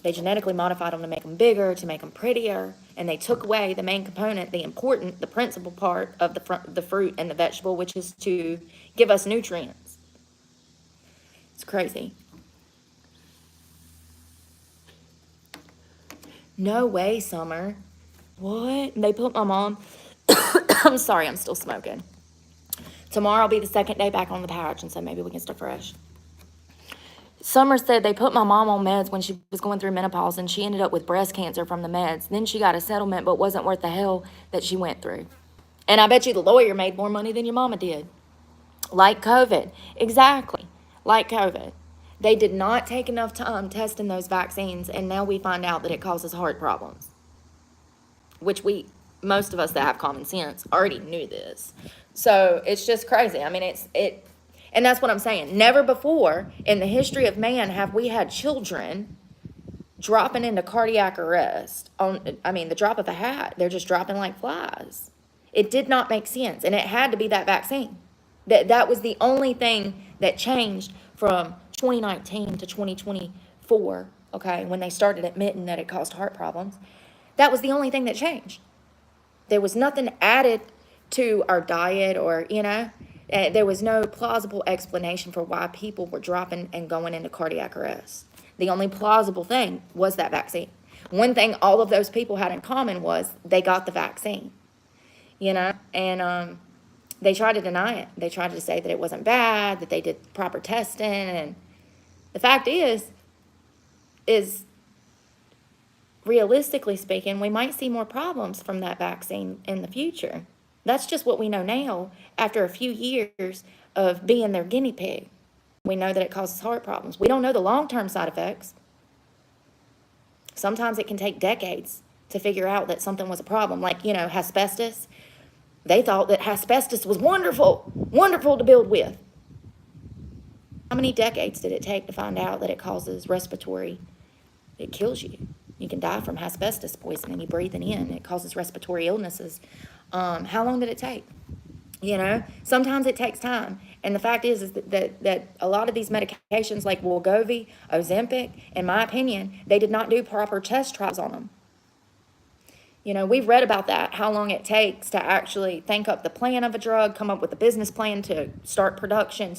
They genetically modified them to make them bigger, to make them prettier, and they took away the main component, the principal part of the fruit and the vegetable, which is to give us nutrients. It's crazy. No way, Summer. What? They put my mom... I'm sorry, I'm still smoking. Tomorrow will be the second day back on the couch, and so maybe we can start fresh. Summer said they put my mom on meds when she was going through menopause, and she ended up with breast cancer from the meds. Then she got a settlement, but wasn't worth the hell that she went through. And I bet you the lawyer made more money than your mama did. Like COVID. Exactly. Like COVID. They did not take enough time testing those vaccines, and now we find out that it causes heart problems. Which most of us that have common sense already knew this. So it's just crazy. I mean, and that's what I'm saying. Never before in the history of man have we had children dropping into cardiac arrest the drop of a hat. They're just dropping like flies. It did not make sense, and it had to be that vaccine. That was the only thing that changed from 2019 to 2024, okay, when they started admitting that it caused heart problems. That was the only thing that changed. There was nothing added to our diet or, there was no plausible explanation for why people were dropping and going into cardiac arrest. The only plausible thing was that vaccine. One thing all of those people had in common was they got the vaccine, and they tried to deny it. They tried to say that it wasn't bad, that they did proper testing, and the fact is realistically speaking, we might see more problems from that vaccine in the future. That's just what we know now after a few years of being their guinea pig. We know that it causes heart problems. We don't know the long-term side effects. Sometimes it can take decades to figure out that something was a problem. Like, asbestos. They thought that asbestos was wonderful to build with. How many decades did it take to find out that it causes it kills you? You can die from asbestos poisoning. You breathe it in. It causes respiratory illnesses. How long did it take? Sometimes it takes time. And the fact is that a lot of these medications like Wegovy, Ozempic, in my opinion, they did not do proper test trials on them. We've read about that, how long it takes to actually think up the plan of a drug, come up with a business plan to start production,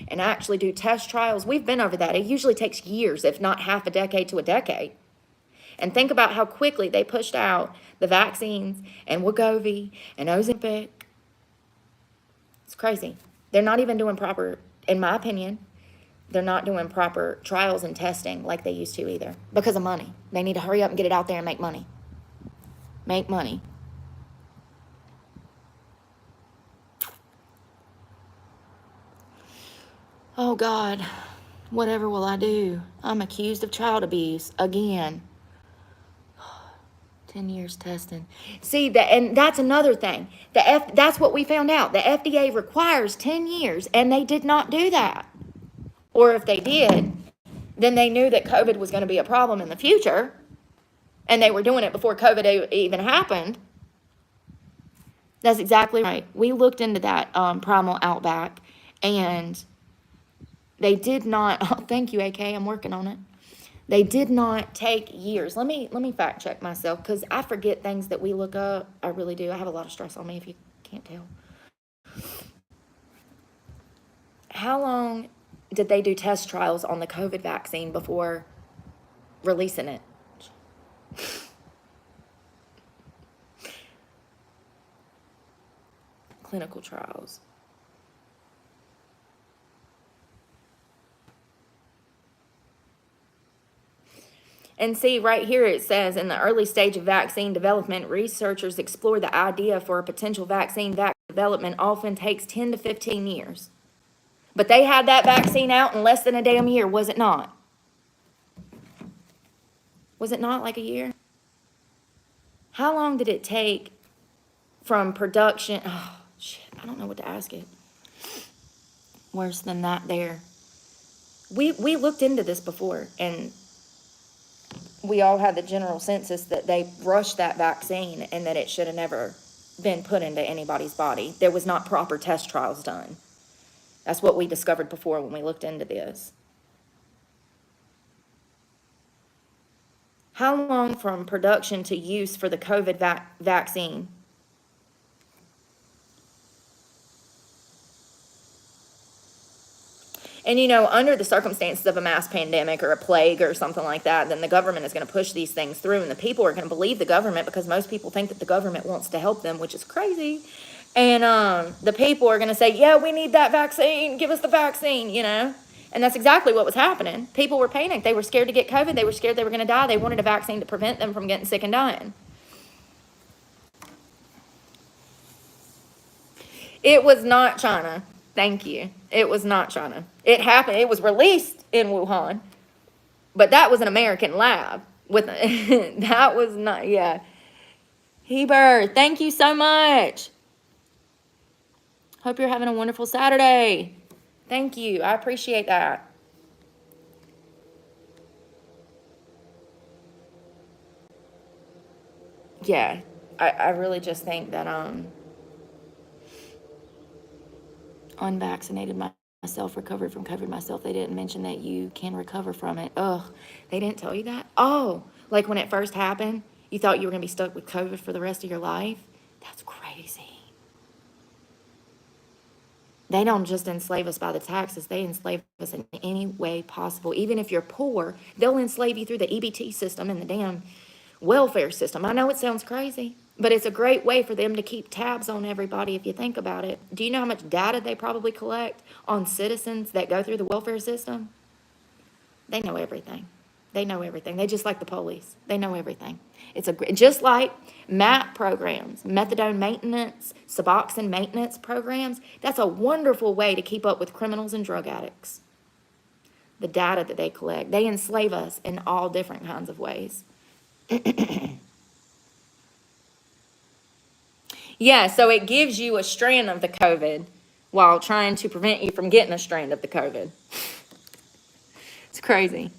and actually do test trials. We've been over that. It usually takes years, if not half a decade to a decade. And think about how quickly they pushed out the vaccines and Wegovy and Ozempic. It's crazy. They're not even doing proper, in my opinion, they're not doing proper trials and testing like they used to either because of money. They need to hurry up and get it out there and make money. Make money. Oh God, whatever will I do? I'm accused of child abuse again. 10 years testing. See, and that's another thing. That's what we found out. The FDA requires 10 years, and they did not do that. Or if they did, then they knew that COVID was going to be a problem in the future, and they were doing it before COVID even happened. That's exactly right. We looked into that primal outback, and they did not. Oh, thank you, AK. I'm working on it. They did not take years. Let me fact check myself, because I forget things that we look up. I really do. I have a lot of stress on me, if you can't tell. How long did they do test trials on the COVID vaccine before releasing it? Clinical trials. And see, right here it says, in the early stage of vaccine development, researchers explore the idea for a potential vaccine development often takes 10 to 15 years. But they had that vaccine out in less than a damn year, was it not? Was it not like a year? How long did it take from production? Oh, shit, I don't know what to ask it. Worse than that there. We looked into this before, and we all had the general census that they rushed that vaccine and that it should have never been put into anybody's body. There was not proper test trials done. That's what we discovered before when we looked into this. How long from production to use for the COVID vaccine? And, under the circumstances of a mass pandemic or a plague or something like that, then the government is going to push these things through, and the people are going to believe the government because most people think that the government wants to help them, which is crazy. And the people are going to say, yeah, we need that vaccine. Give us the vaccine, And that's exactly what was happening. People were panicked. They were scared to get COVID. They were scared they were going to die. They wanted a vaccine to prevent them from getting sick and dying. It was not China. Thank you. It was not China. It happened. It was released in Wuhan, but that was an American lab. That was not, yeah. Heber, thank you so much. Hope you're having a wonderful Saturday. Thank you. I appreciate that. Yeah, I really just think that unvaccinated myself recovered from COVID myself. They didn't mention that you can recover from it. Ugh, they didn't tell you that? Oh, like when it first happened, you thought you were going to be stuck with COVID for the rest of your life? That's crazy. They don't just enslave us by the taxes. They enslave us in any way possible. Even if you're poor, they'll enslave you through the EBT system and the damn welfare system. I know it sounds crazy, but it's a great way for them to keep tabs on everybody if you think about it. Do you know how much data they probably collect on citizens that go through the welfare system? They know everything. They know everything. They just like the police. They know everything. It's just like MAP programs, methadone maintenance, Suboxone maintenance programs. That's a wonderful way to keep up with criminals and drug addicts. The data that they collect, they enslave us in all different kinds of ways. Yeah, so it gives you a strand of the COVID while trying to prevent you from getting a strand of the COVID. It's crazy.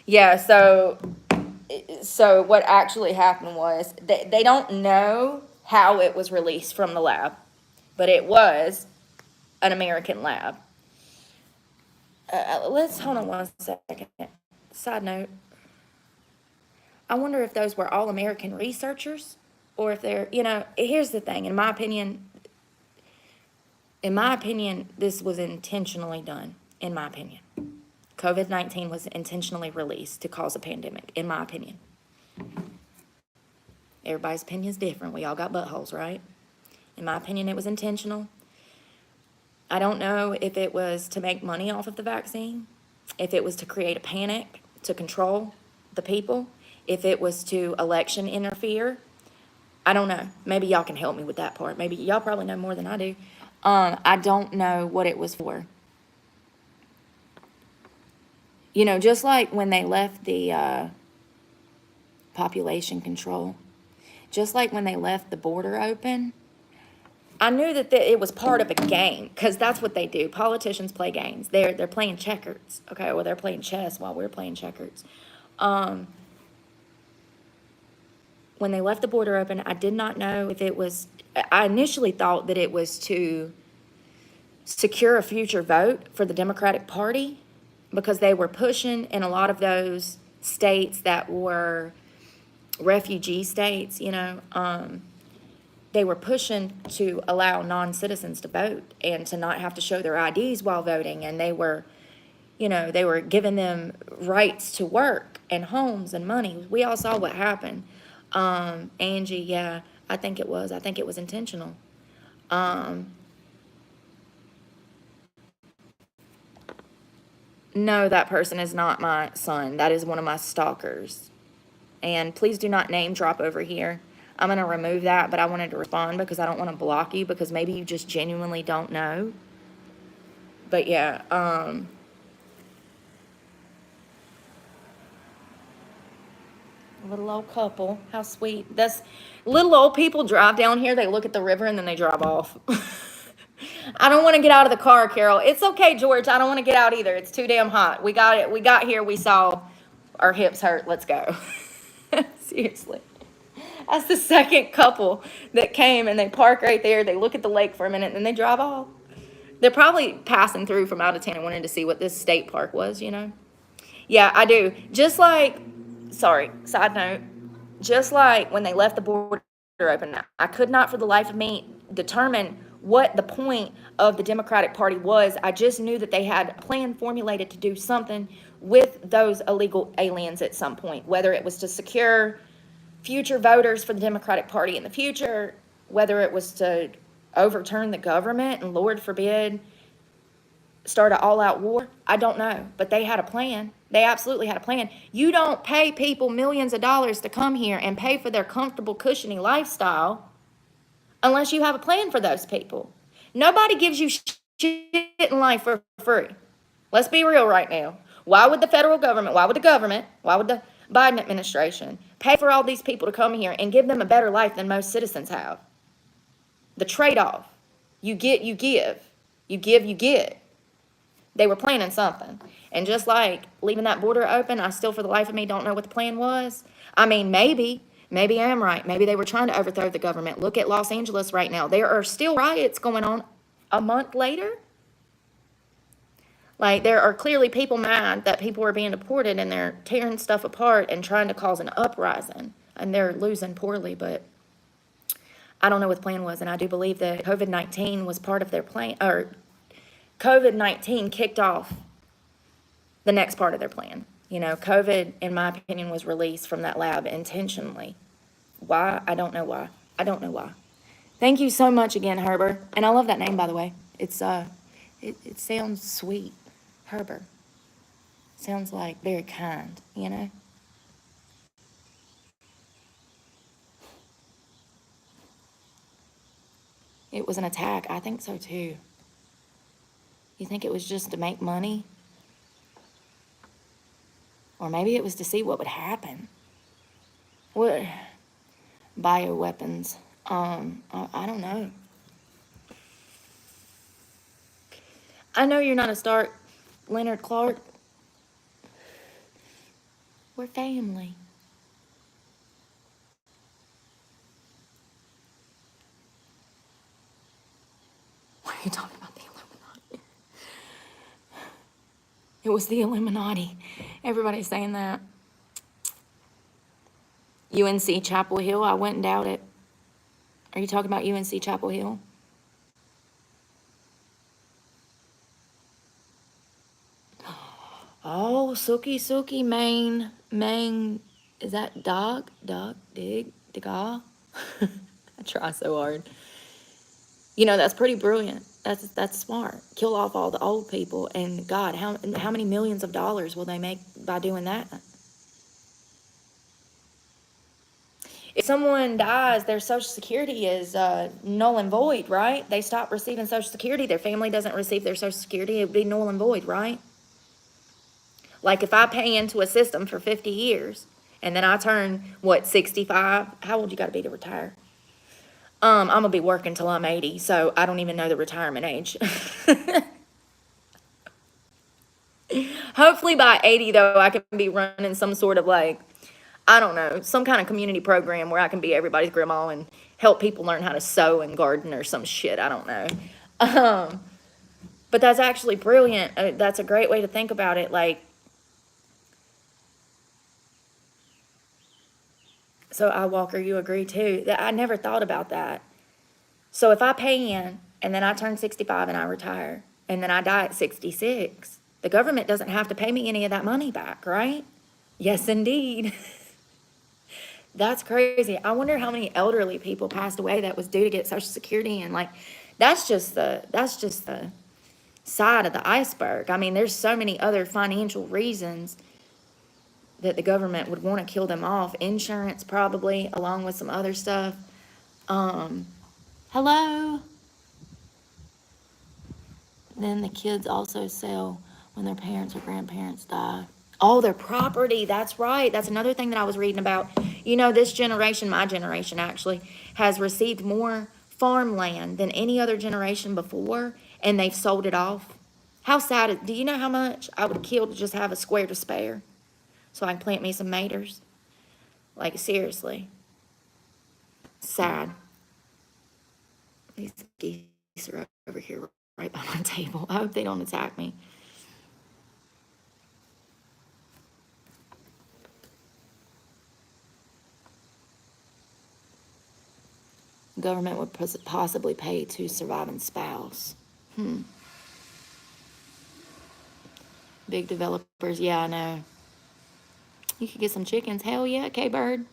Yeah, so what actually happened was they don't know how it was released from the lab, but it was an American lab. Let's hold on one second. Side note. I wonder if those were all American researchers, or if they're, here's the thing, in my opinion, this was intentionally done, in my opinion. COVID-19 was intentionally released to cause a pandemic, in my opinion. Everybody's opinion is different. We all got buttholes, right? In my opinion, it was intentional. I don't know if it was to make money off of the vaccine, if it was to create a panic to control the people, if it was to election interfere. I don't know. Maybe y'all can help me with that part. Maybe y'all probably know more than I do. I don't know what it was for. You know, just like when they left the population control, just like when they left the border open, I knew that it was part of a game, because that's what they do. Politicians play games. They're playing checkers, okay? Or they're playing chess while we're playing checkers. When they left the border open, I did not know if it was. I initially thought that it was to secure a future vote for the Democratic Party, because they were pushing in a lot of those states that were refugee states, you know. They were pushing to allow non-citizens to vote and to not have to show their IDs while voting. And they were, you know, they were giving them rights to work and homes and money. We all saw what happened. Angie, yeah, I think it was intentional. No, that person is not my son. That is one of my stalkers. And please do not name drop over here. I'm going to remove that, but I wanted to respond because I don't want to block you, because maybe you just genuinely don't know. But yeah, little old couple, how sweet. That's little old people drive down here, they look at the river and then they drive off. I don't want to get out of the car, Carol. It's okay, George. I don't want to get out either. It's too damn hot. We got it. We got here. We saw our hips hurt. Let's go. Seriously. That's the second couple that came, and they park right there. They look at the lake for a minute, and then they drive off. They're probably passing through from out of town and wanted to see what this state park was, you know? Yeah, I do. Just like, sorry, side note, just like when they left the border open, I could not for the life of me determine what the point of the Democratic Party was. I just knew that they had a plan formulated to do something with those illegal aliens at some point, whether it was to secure future voters for the Democratic Party in the future, whether it was to overturn the government and, Lord forbid, start an all-out war. I don't know, but they had a plan. They absolutely had a plan. You don't pay people millions of dollars to come here and pay for their comfortable, cushiony lifestyle unless you have a plan for those people. Nobody gives you shit in life for free. Let's be real right now. Why would the federal government, why would the Biden administration pay for all these people to come here and give them a better life than most citizens have? The trade-off. You get, you give. You give, you get. They were planning something. And just like leaving that border open, I still, for the life of me, don't know what the plan was. I mean, maybe I am right. Maybe they were trying to overthrow the government. Look at Los Angeles right now. There are still riots going on a month later. Like, there are clearly people mad that people are being deported, and they're tearing stuff apart and trying to cause an uprising. And they're losing poorly, but I don't know what the plan was. And I do believe that COVID-19 was part of their plan, or COVID-19 kicked off the next part of their plan. You know, COVID, in my opinion, was released from that lab intentionally. Why? I don't know why. I don't know why. Thank you so much again, Herbert. And I love that name, by the way. It's it sounds sweet. Herbert. Sounds like very kind, you know? It was an attack. I think so too. You think it was just to make money? Or maybe it was to see what would happen. What? Bioweapons. I don't know. I know you're not a Stark, Leonard Clark. We're family. What are you talking about? The Illuminati? It was the Illuminati. Everybody's saying that. UNC Chapel Hill, I wouldn't doubt it. Are you talking about UNC Chapel Hill? Oh, Suki, Maine, is that Dig? I try so hard. You know, that's pretty brilliant. That's smart. Kill off all the old people, and God, how many millions of dollars will they make by doing that? If someone dies, their Social Security is null and void, right? They stop receiving Social Security. Their family doesn't receive their Social Security. It would be null and void, right? Like if I pay into a system for 50 years and then I turn, 65? How old you got to be to retire? I'm going to be working till I'm 80, so I don't even know the retirement age. Hopefully by 80, though, I can be running some sort of like, I don't know, some kind of community program where I can be everybody's grandma and help people learn how to sew and garden or some shit. I don't know. But that's actually brilliant. That's a great way to think about it. Like, so I, Walker, you agree too? That I never thought about that. So if I pay in and then I turn 65 and I retire and then I die at 66, the government doesn't have to pay me any of that money back, right? Yes, indeed. That's crazy. I wonder how many elderly people passed away that was due to get Social Security, and like, that's just the side of the iceberg. I mean, there's so many other financial reasons that the government would want to kill them off. Insurance probably, along with some other stuff. Hello. Then the kids also sell when their parents or grandparents die. Oh, their property. That's right. That's another thing that I was reading about. You know, this generation, my generation actually, has received more farmland than any other generation before, and they've sold it off. How sad. Do you know how much I would kill to just have a square to spare so I can plant me some maters? Like, seriously. Sad. These geese are over here right by my table. I hope they don't attack me. Government would possibly pay to surviving spouse. Big developers, yeah, I know. You could get some chickens. Hell yeah, K-Bird.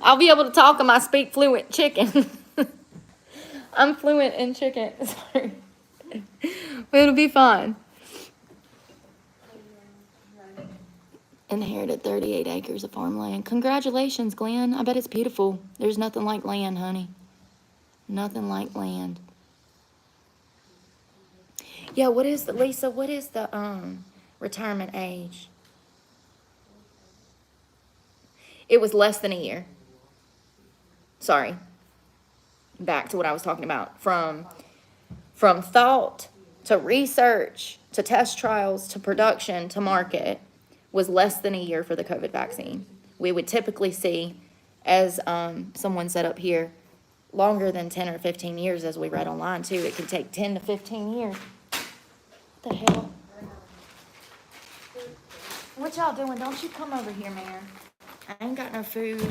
I'll be able to talk and I speak fluent chicken. I'm fluent in chicken. Sorry. But it'll be fun. Inherited 38 acres of farmland. Congratulations, Glenn. I bet it's beautiful. There's nothing like land, honey. Nothing like land. Yeah, Lisa, what is the retirement age? It was less than a year. Sorry. Back to what I was talking about. From thought to research to test trials to production to market was less than a year for the COVID vaccine. We would typically see, as someone said up here, longer than 10 or 15 years, as we read online too. It can take 10 to 15 years. What the hell? What y'all doing? Don't you come over here, man. I ain't got no food.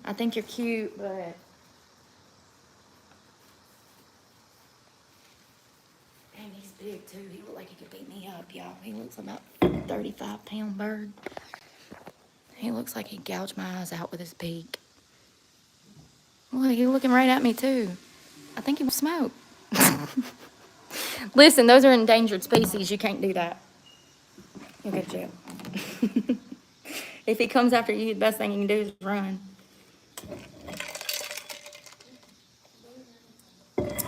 I think you're cute, but... Dang, he's big too. He looked like he could beat me up, y'all. He looks about 35-pound bird. He looks like he'd gouge my eyes out with his beak. Look, he's looking right at me too. I think he will smoke. Listen, those are endangered species. You can't do that. You'll get jail. If he comes after you, the best thing you can do is run.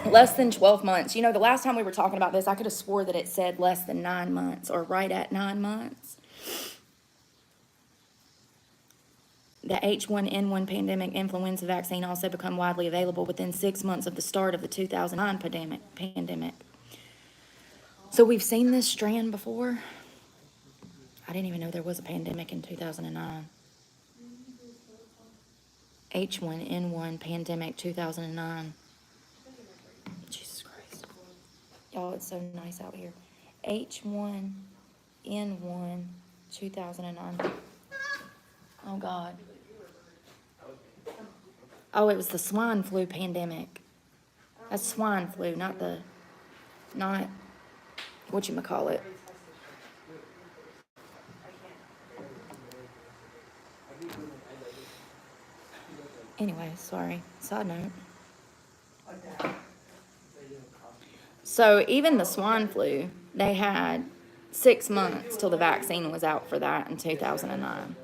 Less than 12 months. You know, the last time we were talking about this, I could have swore that it said less than 9 months or right at 9 months. The H1N1 pandemic influenza vaccine also became widely available within 6 months of the start of the 2009 pandemic. So we've seen this strand before. I didn't even know there was a pandemic in 2009. H1N1 pandemic 2009. Jesus Christ. Y'all, it's so nice out here. H1N1 2009. Oh, God. Oh, it was the swine flu pandemic. That's swine flu, not whatchamacallit. Anyway, sorry. Side note. So even the swine flu, they had 6 months till the vaccine was out for that in 2009.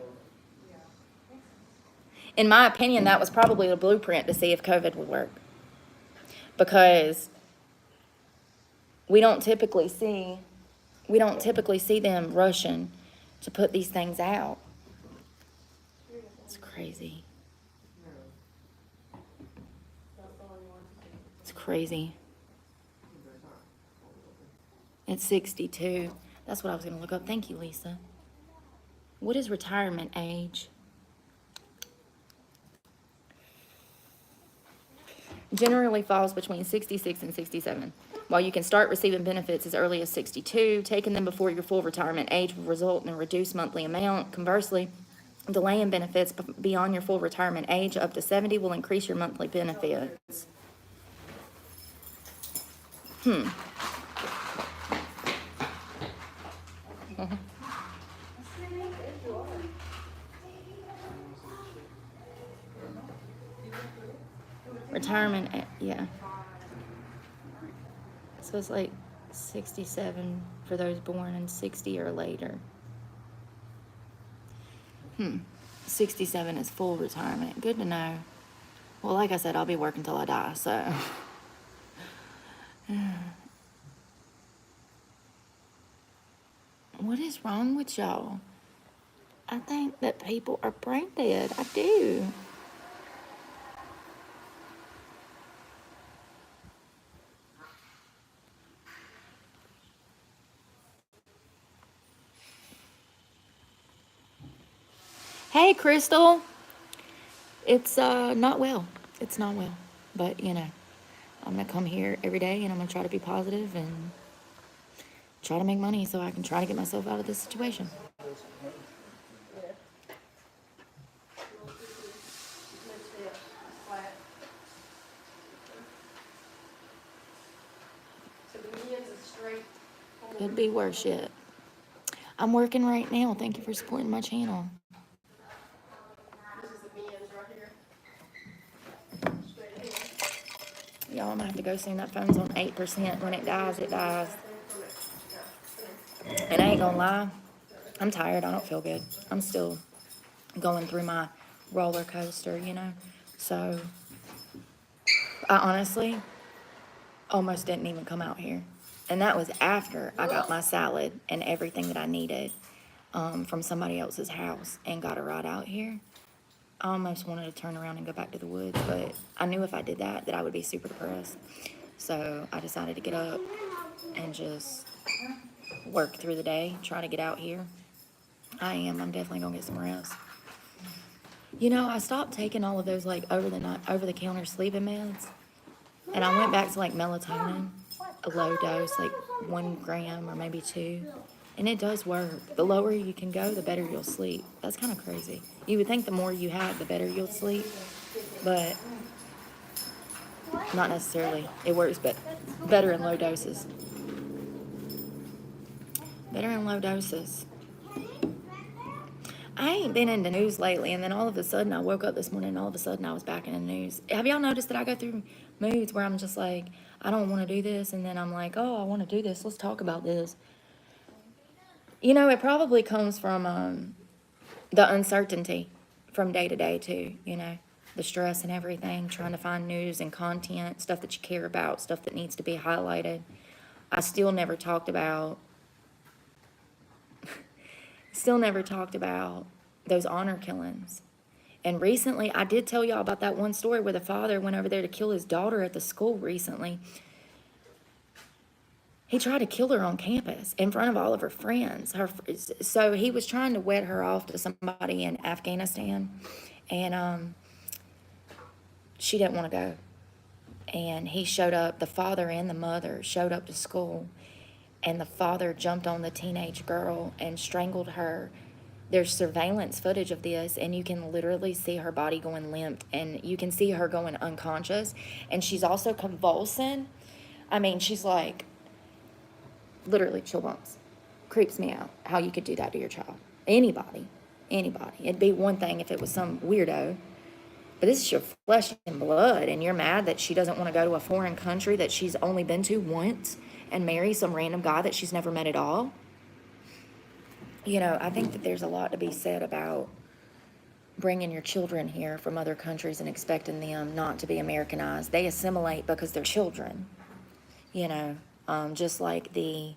In my opinion, that was probably the blueprint to see if COVID would work. Because we don't typically see them rushing to put these things out. It's crazy. It's crazy. It's 62. That's what I was going to look up. Thank you, Lisa. What is retirement age? Generally falls between 66 and 67. While you can start receiving benefits as early as 62, taking them before your full retirement age will result in a reduced monthly amount. Conversely, delaying benefits beyond your full retirement age up to 70 will increase your monthly benefits. Retirement, yeah. So it's like 67 for those born in 60 or later. 67 is full retirement. Good to know. Well, like I said, I'll be working till I die, so. What is wrong with y'all? I think that people are brain dead. I do. Hey, Crystal. It's not well. It's not well. But, you know, I'm going to come here every day and I'm going to try to be positive and try to make money so I can try to get myself out of this situation. Could be worse yet. I'm working right now. Thank you for supporting my channel. Y'all, I'm gonna have to go soon. That phone's on 8%. When it dies, it dies. And I ain't gonna lie, I'm tired. I don't feel good. I'm still going through my roller coaster, you know? So, I honestly almost didn't even come out here. And that was after I got my salad and everything that I needed from somebody else's house and got a ride out here. I almost wanted to turn around and go back to the woods, but I knew if I did that I would be super depressed. So I decided to get up and just work through the day, try to get out here. I'm definitely gonna get some rest. You know, I stopped taking all of those like over the counter sleeping meds, and I went back to like melatonin, a low dose, like 1 gram or maybe 2. And it does work. The lower you can go, the better you'll sleep. That's kind of crazy. You would think the more you have, the better you'll sleep. But not necessarily. It works, but better in low doses. Better in low doses. I ain't been in the news lately, and then all of a sudden I woke up this morning and all of a sudden I was back in the news. Have y'all noticed that I go through moods where I'm just like, I don't want to do this, and then I'm like, oh, I want to do this. Let's talk about this. You know, it probably comes from the uncertainty from day to day too, you know, the stress and everything, trying to find news and content, stuff that you care about, stuff that needs to be highlighted. I still never talked about those honor killings. And recently, I did tell y'all about that one story where the father went over there to kill his daughter at the school recently. He tried to kill her on campus in front of all of her friends. So he was trying to wed her off to somebody in Afghanistan, and she didn't want to go. And he showed up, the father and the mother showed up to school, and the father jumped on the teenage girl and strangled her. There's surveillance footage of this, and you can literally see her body going limp, and you can see her going unconscious, and she's also convulsing. I mean, she's like, literally chill bumps. Creeps me out how you could do that to your child. Anybody. It'd be one thing if it was some weirdo, but this is your flesh and blood, and you're mad that she doesn't want to go to a foreign country that she's only been to once and marry some random guy that she's never met at all. You know, I think that there's a lot to be said about bringing your children here from other countries and expecting them not to be Americanized. They assimilate because they're children, you know. just like the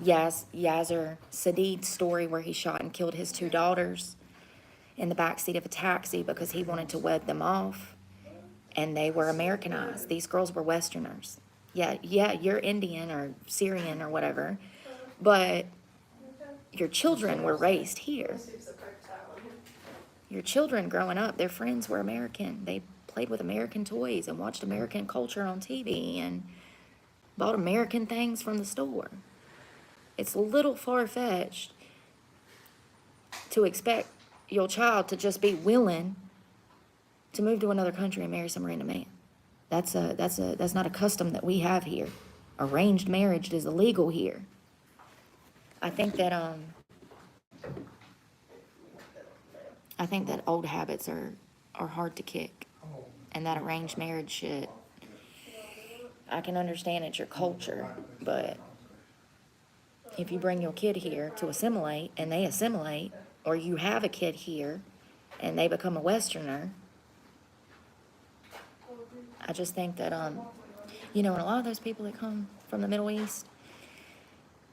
Yasser Sadid story where he shot and killed his 2 daughters in the backseat of a taxi because he wanted to wed them off. And they were Americanized. These girls were Westerners. Yeah, you're Indian or Syrian or whatever, but your children were raised here. Your children growing up, their friends were American. They played with American toys and watched American culture on TV and bought American things from the store. It's a little far-fetched to expect your child to just be willing to move to another country and marry some random man. That's not a custom that we have here. Arranged marriage is illegal here. I think that old habits are hard to kick, and that arranged marriage shit. I can understand it's your culture, but if you bring your kid here to assimilate and they assimilate, or you have a kid here and they become a Westerner, I just think that, and a lot of those people that come from the Middle East,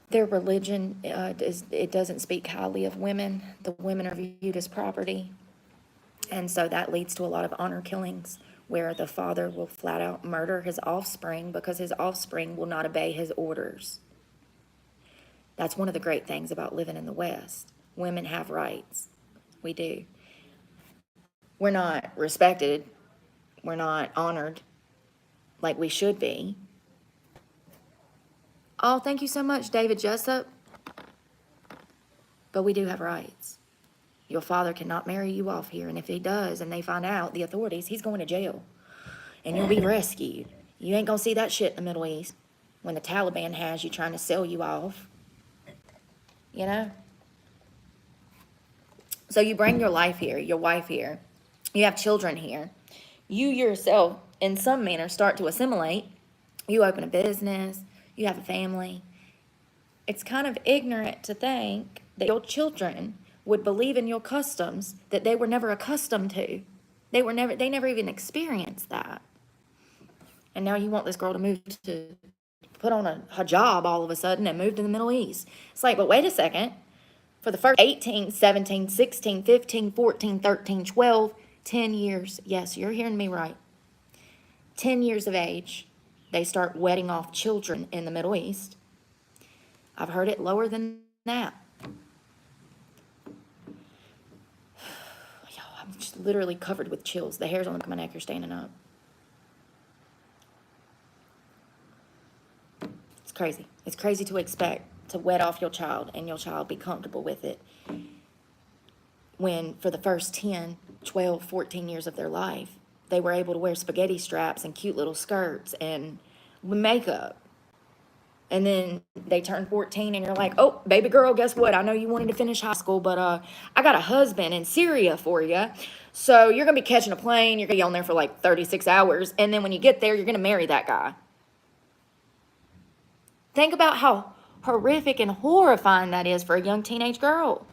their religion, it doesn't speak highly of women. The women are viewed as property. And so that leads to a lot of honor killings where the father will flat out murder his offspring because his offspring will not obey his orders. That's one of the great things about living in the West. Women have rights. We do. We're not respected. We're not honored like we should be. Oh, thank you so much, David Jessup. But we do have rights. Your father cannot marry you off here, and if he does and they find out, the authorities, he's going to jail. And you'll be rescued. You ain't gonna see that shit in the Middle East when the Taliban has you trying to sell you off. So you bring your life here, your wife here, you have children here. You yourself, in some manner, start to assimilate. You open a business, you have a family. It's kind of ignorant to think that your children would believe in your customs that they were never accustomed to. They never even experienced that. And now you want this girl to put on a hijab all of a sudden and move to the Middle East. It's like, but wait a second. For the first 18, 17, 16, 15, 14, 13, 12, 10 years, yes, you're hearing me right, 10 years of age, they start wedding off children in the Middle East. I've heard it lower than that. Yo, I'm just literally covered with chills. The hairs on my neck are standing up. It's crazy. It's crazy to expect to wed off your child and your child be comfortable with it when for the first 10, 12, 14 years of their life, they were able to wear spaghetti straps and cute little skirts and makeup. And then they turn 14 and you're like, oh, baby girl, guess what? I know you wanted to finish high school, but I got a husband in Syria for you. So you're going to be catching a plane. You're going to be on there for like 36 hours. And then when you get there, you're going to marry that guy. Think about how horrific and horrifying that is for a young teenage girl.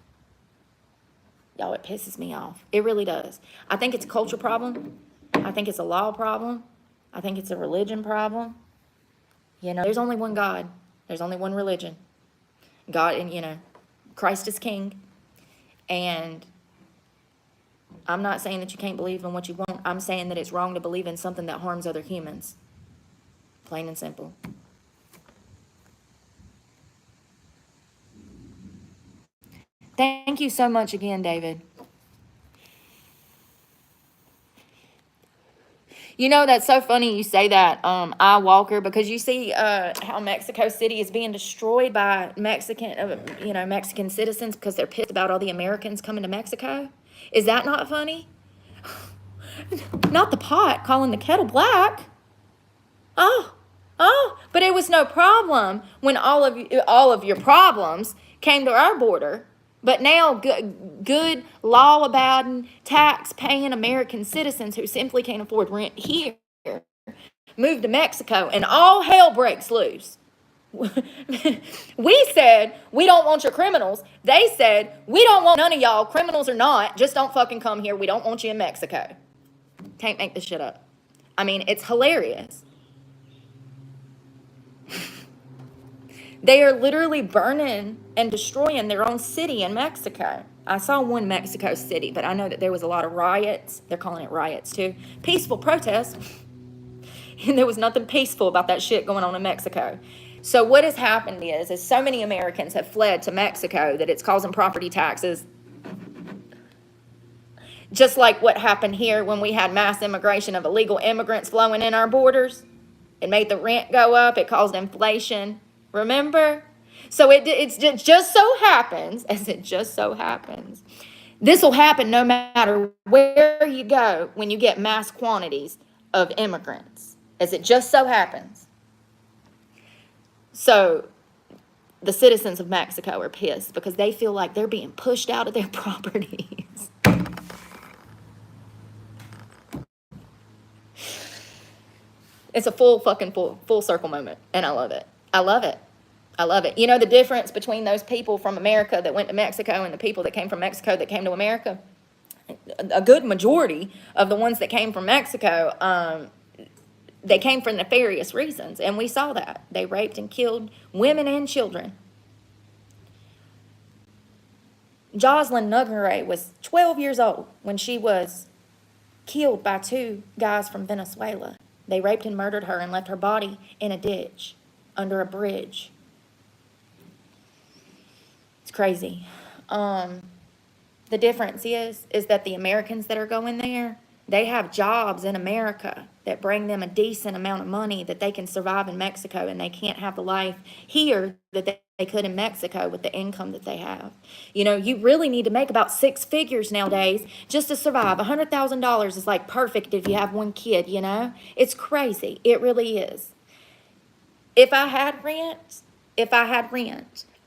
Y'all, it pisses me off. It really does. I think it's a culture problem. I think it's a law problem. I think it's a religion problem. There's only one God. There's only one religion. God, and Christ is king. And I'm not saying that you can't believe in what you want. I'm saying that it's wrong to believe in something that harms other humans. Plain and simple. Thank you so much again, David. That's so funny you say that, I Walker, because you see how Mexico City is being destroyed by Mexican citizens because they're pissed about all the Americans coming to Mexico. Is that not funny? Not the pot calling the kettle black. Oh, but it was no problem when all of your problems came to our border. But now good law-abiding, tax-paying American citizens who simply can't afford rent here move to Mexico and all hell breaks loose. We said, we don't want your criminals. They said, we don't want none of y'all, criminals or not, just don't fucking come here. We don't want you in Mexico. Can't make this shit up. I mean, it's hilarious. They are literally burning and destroying their own city in Mexico. I saw one Mexico City, but I know that there was a lot of riots. They're calling it riots too. Peaceful protests. And there was nothing peaceful about that shit going on in Mexico. So what has happened is so many Americans have fled to Mexico that it's causing property taxes. Just like what happened here when we had mass immigration of illegal immigrants flowing in our borders. It made the rent go up. It caused inflation. Remember? So it just so happens, as it just so happens, this will happen no matter where you go when you get mass quantities of immigrants, as it just so happens. So the citizens of Mexico are pissed because they feel like they're being pushed out of their properties. It's a full circle moment, and I love it. I love it. I love it. You know the difference between those people from America that went to Mexico and the people that came from Mexico that came to America? A good majority of the ones that came from Mexico, they came for nefarious reasons, and we saw that. They raped and killed women and children. Jocelyn Nugare was 12 years old when she was killed by two guys from Venezuela. They raped and murdered her and left her body in a ditch under a bridge. It's crazy. The difference is that the Americans that are going there, they have jobs in America that bring them a decent amount of money that they can survive in Mexico, and they can't have the life here that they could in Mexico with the income that they have. You know, you really need to make about 6 figures nowadays just to survive. $100,000 is like perfect if you have one kid, you know? It's crazy. It really is. If I had rent,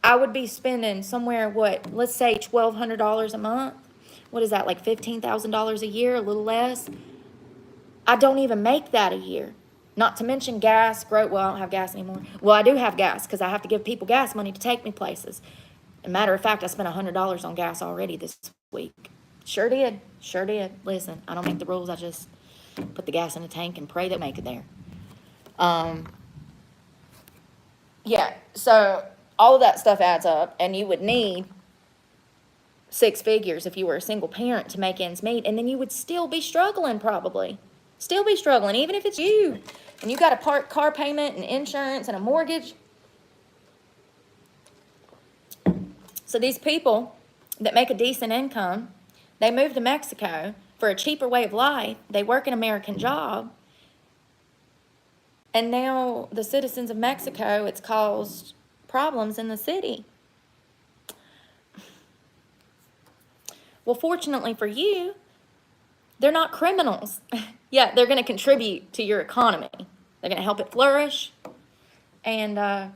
I would be spending somewhere, let's say $1,200 a month. What is that, like $15,000 a year, a little less? I don't even make that a year. Not to mention gas. Well, I don't have gas anymore. Well, I do have gas because I have to give people gas money to take me places. As a matter of fact, I spent $100 on gas already this week. Sure did. Listen, I don't make the rules. I just put the gas in the tank and pray they make it there. Yeah, so all of that stuff adds up, and you would need 6 figures if you were a single parent to make ends meet, and then you would still be struggling probably. Even if it's you, and you got a car payment and insurance and a mortgage. So these people that make a decent income, they move to Mexico for a cheaper way of life. They work an American job. And now the citizens of Mexico, it's caused problems in the city. Well, fortunately for you, they're not criminals. Yeah, they're going to contribute to your economy. They're going to help it flourish. And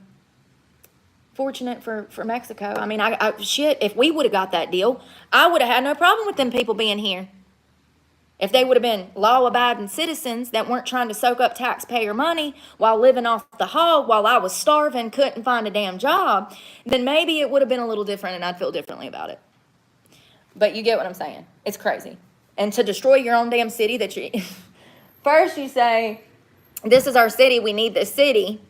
fortunate for Mexico. I mean, if we would have got that deal, I would have had no problem with them people being here. If they would have been law-abiding citizens that weren't trying to soak up taxpayer money while living off the hog while I was starving, couldn't find a damn job, then maybe it would have been a little different and I'd feel differently about it. But you get what I'm saying. It's crazy. And to destroy your own damn city that you... First you say, this is our city, we need this city.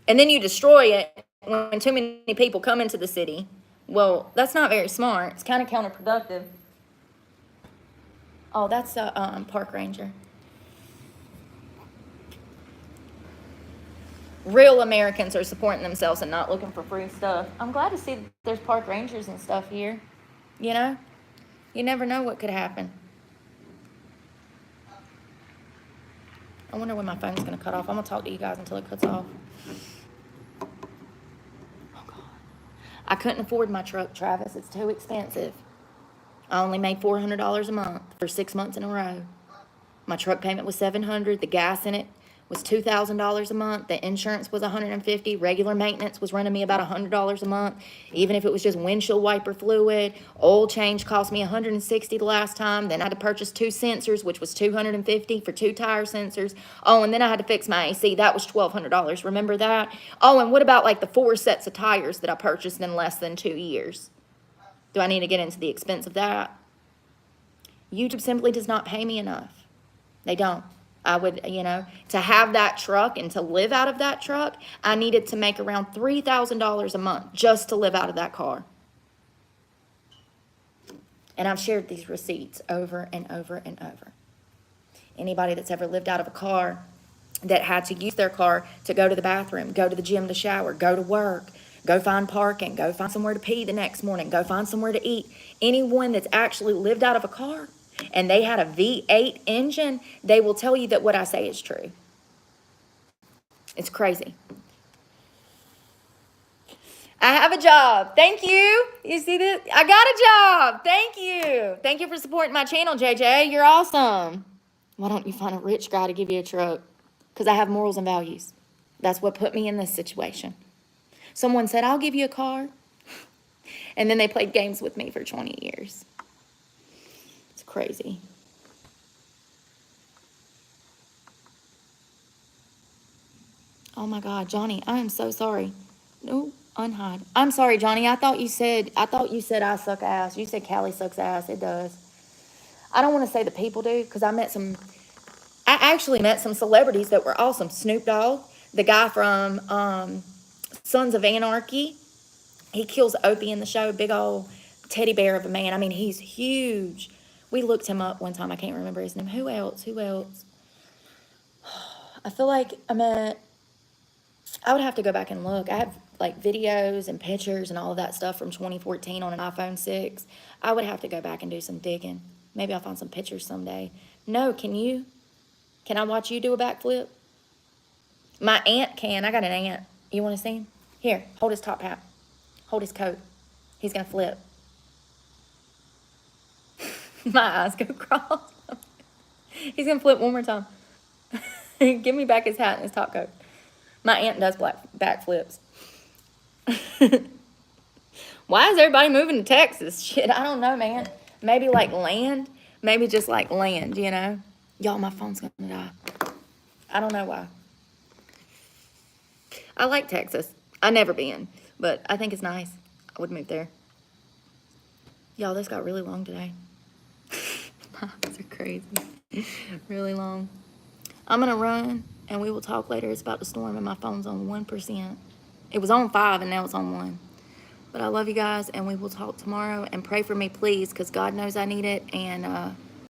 And then you destroy it when too many people come into the city. Well, that's not very smart. It's kind of counterproductive. Oh, that's a park ranger. Real Americans are supporting themselves and not looking for free stuff. I'm glad to see that there's park rangers and stuff here. You know? You never know what could happen. I wonder when my phone's going to cut off. I'm going to talk to you guys until it cuts off. Oh, God. I couldn't afford my truck, Travis. It's too expensive. I only made $400 a month for 6 months in a row. My truck payment was $700. The gas in it was $2,000 a month. The insurance was $150. Regular maintenance was running me about $100 a month. Even if it was just windshield wiper fluid. Oil change cost me $160 the last time. Then I had to purchase 2 sensors, which was $250 for 2 tire sensors. Oh, and then I had to fix my AC. That was $1,200. Remember that? Oh, and what about like the 4 sets of tires that I purchased in less than 2 years? Do I need to get into the expense of that? YouTube simply does not pay me enough. They don't. I would, to have that truck and to live out of that truck, I needed to make around $3,000 a month just to live out of that car. And I've shared these receipts over and over and over. Anybody that's ever lived out of a car that had to use their car to go to the bathroom, go to the gym to shower, go to work, go find parking, go find somewhere to pee the next morning, go find somewhere to eat. Anyone that's actually lived out of a car and they had a V8 engine, they will tell you that what I say is true. It's crazy. I have a job. Thank you. You see this? I got a job. Thank you. Thank you for supporting my channel, JJ. You're awesome. Why don't you find a rich guy to give you a truck? Because I have morals and values. That's what put me in this situation. Someone said, I'll give you a car. And then they played games with me for 20 years. It's crazy. Oh my God, Johnny, I am so sorry. No, unhide. I'm sorry, Johnny. I thought you said I suck ass. You said Callie sucks ass. It does. I don't want to say the people do, because I actually met some celebrities that were awesome. Snoop Dogg, the guy from Sons of Anarchy. He kills Opie in the show, big old teddy bear of a man. I mean, he's huge. We looked him up one time. I can't remember his name. Who else? I feel like I would have to go back and look. I have like videos and pictures and all of that stuff from 2014 on an iPhone 6. I would have to go back and do some digging. Maybe I'll find some pictures someday. No, can you? Can I watch you do a backflip? My aunt can. I got an aunt. You want to see him? Here, hold his top hat. Hold his coat. He's going to flip. My eyes go cross. He's going to flip one more time. Give me back his hat and his top coat. My aunt does backflips. Why is everybody moving to Texas? Shit, I don't know, man. Maybe like land. Maybe just like land, Y'all, my phone's going to die. I don't know why. I like Texas. I've never been, but I think it's nice. I would move there. Y'all, this got really long today. My eyes are crazy. Really long. I'm going to run, and we will talk later. It's about to storm, and my phone's on 1%. It was on 5, and now it's on 1. But I love you guys, and we will talk tomorrow. And pray for me, please, because God knows I need it. And